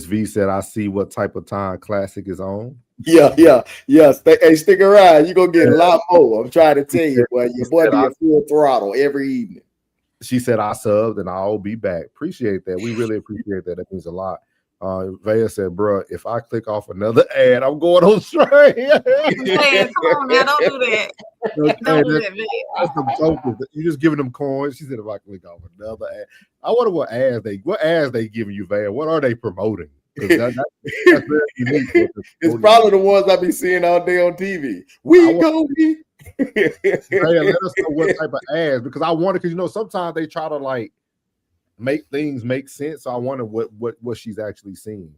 V said, I see what type of time Classic is on. Yeah. Hey, stick around. You're going to get a lot more. I'm trying to tell you, boy. Your boy be a full throttle every evening. She said, I subbed and I'll be back. Appreciate that. We really appreciate that. That means a lot. Vaya said, bro, if I click off another ad, I'm going on strike. Man, come on now, don't do that. Don't do that, man. That's some jokers. You just giving them coins. She said, if I click off another ad, I wonder what ads they giving you, Van. What are they promoting? That's very unique. It's probably the ones I be seeing all day on TV. Kobe. Let us know what type of ads, because I wonder, because sometimes they try to like make things make sense. So I wonder what she's actually seeing.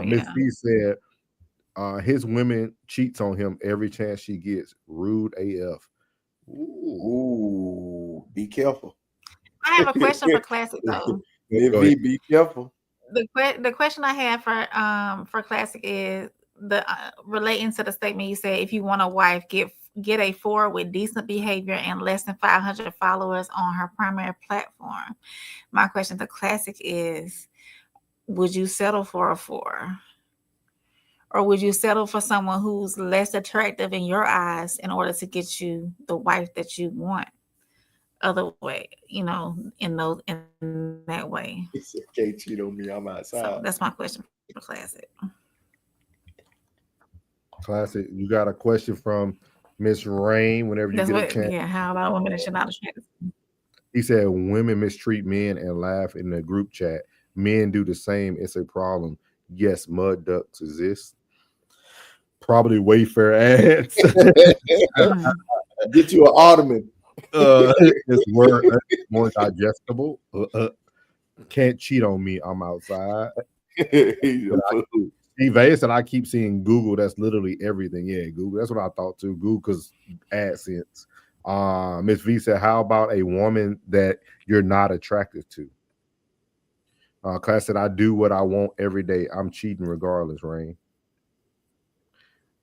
Miss B said his women cheats on him every chance she gets. Rude AF. Ooh, be careful. I have a question for Classic though. Be careful. The question I have for Classic is relating to the statement you said, if you want a wife, get a 4 with decent behavior and less than 500 followers on her primary platform. My question to Classic is, would you settle for a 4? Or would you settle for someone who's less attractive in your eyes in order to get you the wife that you want? Other way, in that way. He said, can't cheat on me, I'm outside. So that's my question for Classic. Classic, you got a question from Miss Rain whenever you get a chance. Yeah, how about women that should not attract? He said women mistreat men and laugh in the group chat. Men do the same. It's a problem. Yes, mud ducks exist. Probably Wayfair ads. Get you an ottoman. This word more digestible. Can't cheat on me. I'm outside. Steve Vaya said I keep seeing Google. That's literally everything. Yeah, Google. That's what I thought too. Google, because AdSense. Miss V said, how about a woman that you're not attracted to? Class said, I do what I want every day. I'm cheating regardless, Rain.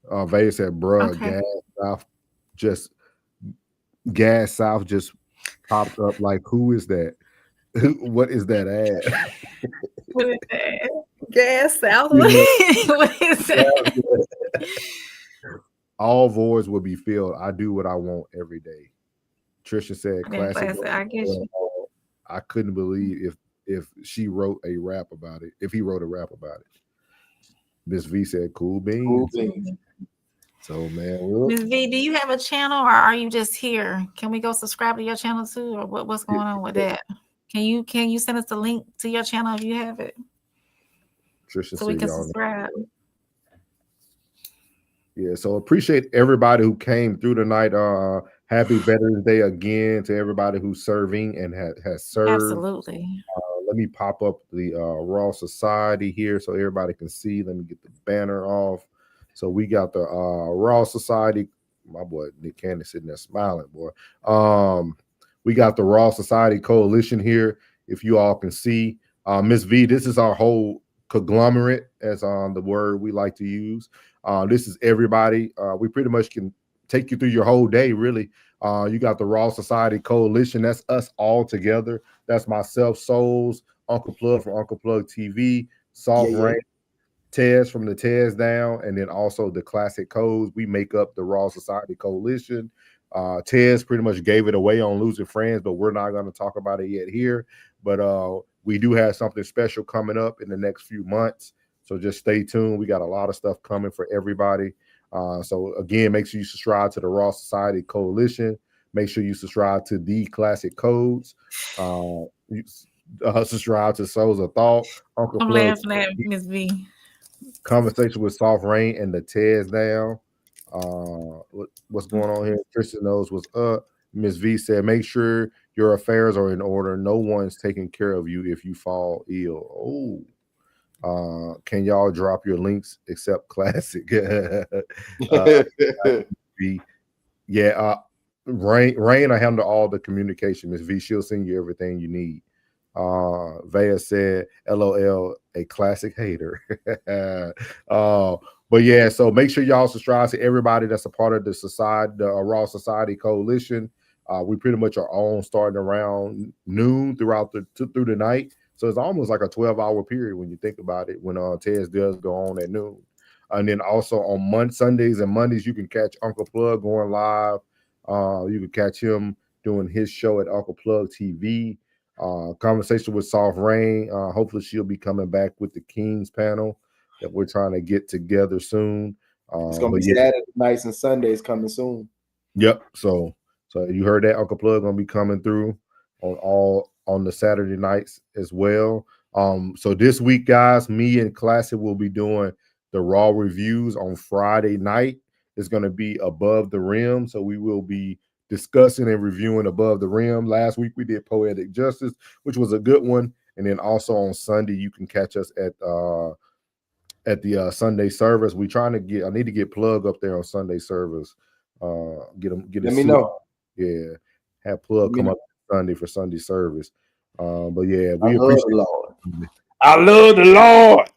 Vaya said, bruh, Gas South just popped up. Like, who is that? What is that ad? What is that? Gas South? What is that? All voids will be filled. I do what I want every day. Trisha said, classic. I guess I couldn't believe if she wrote a rap about it. If he wrote a rap about it. Miss V said, cool beans. Cool beans. So, man, Ms. V, do you have a channel or are you just here? Can we go subscribe to your channel too, or what's going on with that? Can you send us the link to your channel if you have it, Trisha, so we can subscribe? Yeah, so appreciate everybody who came through tonight. Happy Veterans Day again to everybody who's serving and has served. Absolutely. Let me pop up the Raw Society here so everybody can see. Let me get the banner off. So we got the Raw Society. My boy Nick Cannon sitting there smiling, boy. We got the Raw Society Coalition here. If you all can see, Miss V, this is our whole conglomerate, as the word we like to use. This is everybody. We pretty much can take you through your whole day, really. You got the Raw Society Coalition. That's us all together. That's myself, Souls, Uncle Plug from Uncle Plug TV, Soft Rain, Tez from the Tez Down, and then also the Classic Codes. We make up the Raw Society Coalition. Tez pretty much gave it away on Losing Friends, but we're not going to talk about it yet here. But we do have something special coming up in the next few months. So just stay tuned. We got a lot of stuff coming for everybody. So again, make sure you subscribe to the Raw Society Coalition. Make sure you subscribe to the Classic Codes. Subscribe to Souls of Thought. Uncle I'm Plug, laughing at Miss V. Conversation with Soft Rain and the Tez Down. What's going on here? Tristan knows what's up. Miss V said, make sure your affairs are in order. No one's taking care of you if you fall ill. Can y'all drop your links except Classic? Rain, I handle all the communication. Miss V, she'll send you everything you need. Vaya said, LOL, a classic hater. But yeah, so make sure y'all subscribe to everybody that's a part of the society, the Raw Society Coalition. We pretty much are on starting around noon through the night. So it's almost like a 12-hour period when you think about it, when Tez does go on at noon. And then also on Sundays and Mondays, you can catch Uncle Plug going live. You can catch him doing his show at Uncle Plug TV. Conversation with Soft Rain. Hopefully she'll be coming back with the Kings panel that we're trying to get together soon. It's gonna be Saturday nights and Sundays coming soon. Yep. So you heard that Uncle Plug gonna be coming through on the Saturday nights as well. So this week, guys, me and Classic will be doing the Raw reviews on Friday night. It's gonna be Above the Rim. So we will be discussing and reviewing Above the Rim. Last week we did Poetic Justice, which was a good one. And then also on Sunday, you can catch us at the Sunday service. I need to get Plug up there on Sunday service. Let me know. Yeah, have Plug come up Sunday for Sunday service. But yeah, we appreciate the Lord. I love the Lord.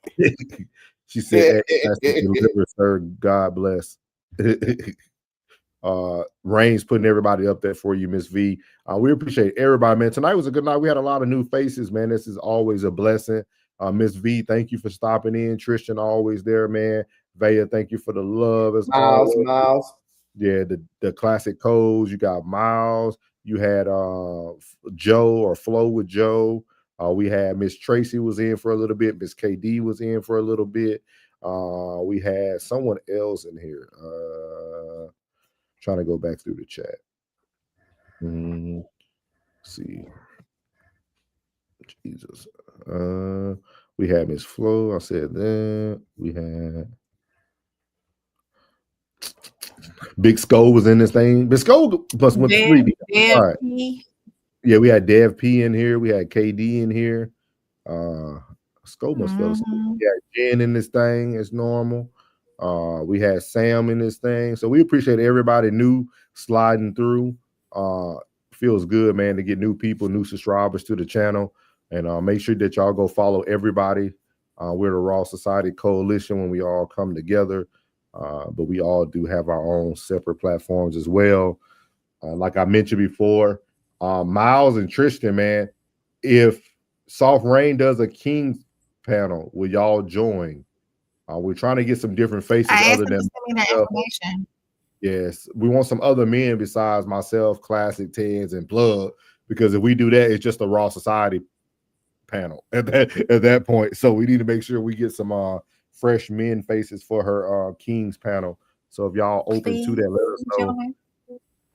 She said, deliver, sir. God bless. Rain's putting everybody up there for you, Miss V. We appreciate everybody, man. Tonight was a good night. We had a lot of new faces, man. This is always a blessing. Miss V, thank you for stopping in. Tristan, always there, man. Vaya, thank you for the love. As Miles. Yeah, the classic codes. You got Miles. You had Joe or Flo with Joe. We had Miss Tracy was in for a little bit. Miss KD was in for a little bit. We had someone else in here. Trying to go back through the chat. Let's see. Jesus. We had Miss Flo. I said that. We had Big Skull was in this thing. Big Skull plus went to sleep. Right. Yeah, we had Dev P in here. We had KD in here. Skull must fell asleep. We had Jen in this thing as normal. We had Sam in this thing. So we appreciate everybody new sliding through. Feels good, man, to get new people, new subscribers to the channel. And make sure that y'all go follow everybody. We're the Raw Society Coalition when we all come together. But we all do have our own separate platforms as well. Like I mentioned before, Miles and Tristan, man, if Soft Rain does a Kings panel, will y'all join? We're trying to get some different faces other than that information. Yes, we want some other men besides myself, Classic, Teds, and Plug, because if we do that, it's just a Raw Society panel at that point. So we need to make sure we get some fresh men faces for her Kings panel. So if y'all open to that, let us know.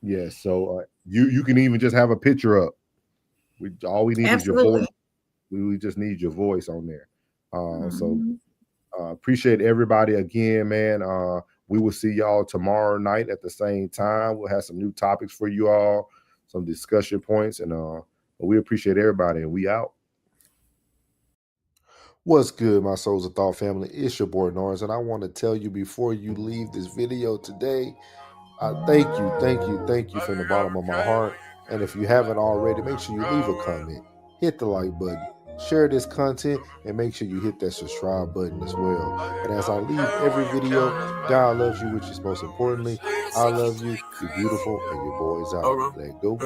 Yeah, so you can even just have a picture up. All we need is your voice. We just need your voice on there. So appreciate everybody again, man. We will see y'all tomorrow night at the same time. We'll have some new topics for you all, some discussion points, and we appreciate everybody, and we out. What's good, my Souls of Thought family? It's your boy Norris, and I want to tell you before you leave this video today, thank you from the bottom of my heart. And if you haven't already, make sure you leave a comment, hit the like button, share this content, and make sure you hit that subscribe button as well. And as I leave every video, God loves you, which is most importantly. I love you. You're beautiful, and your boy's out. Let go.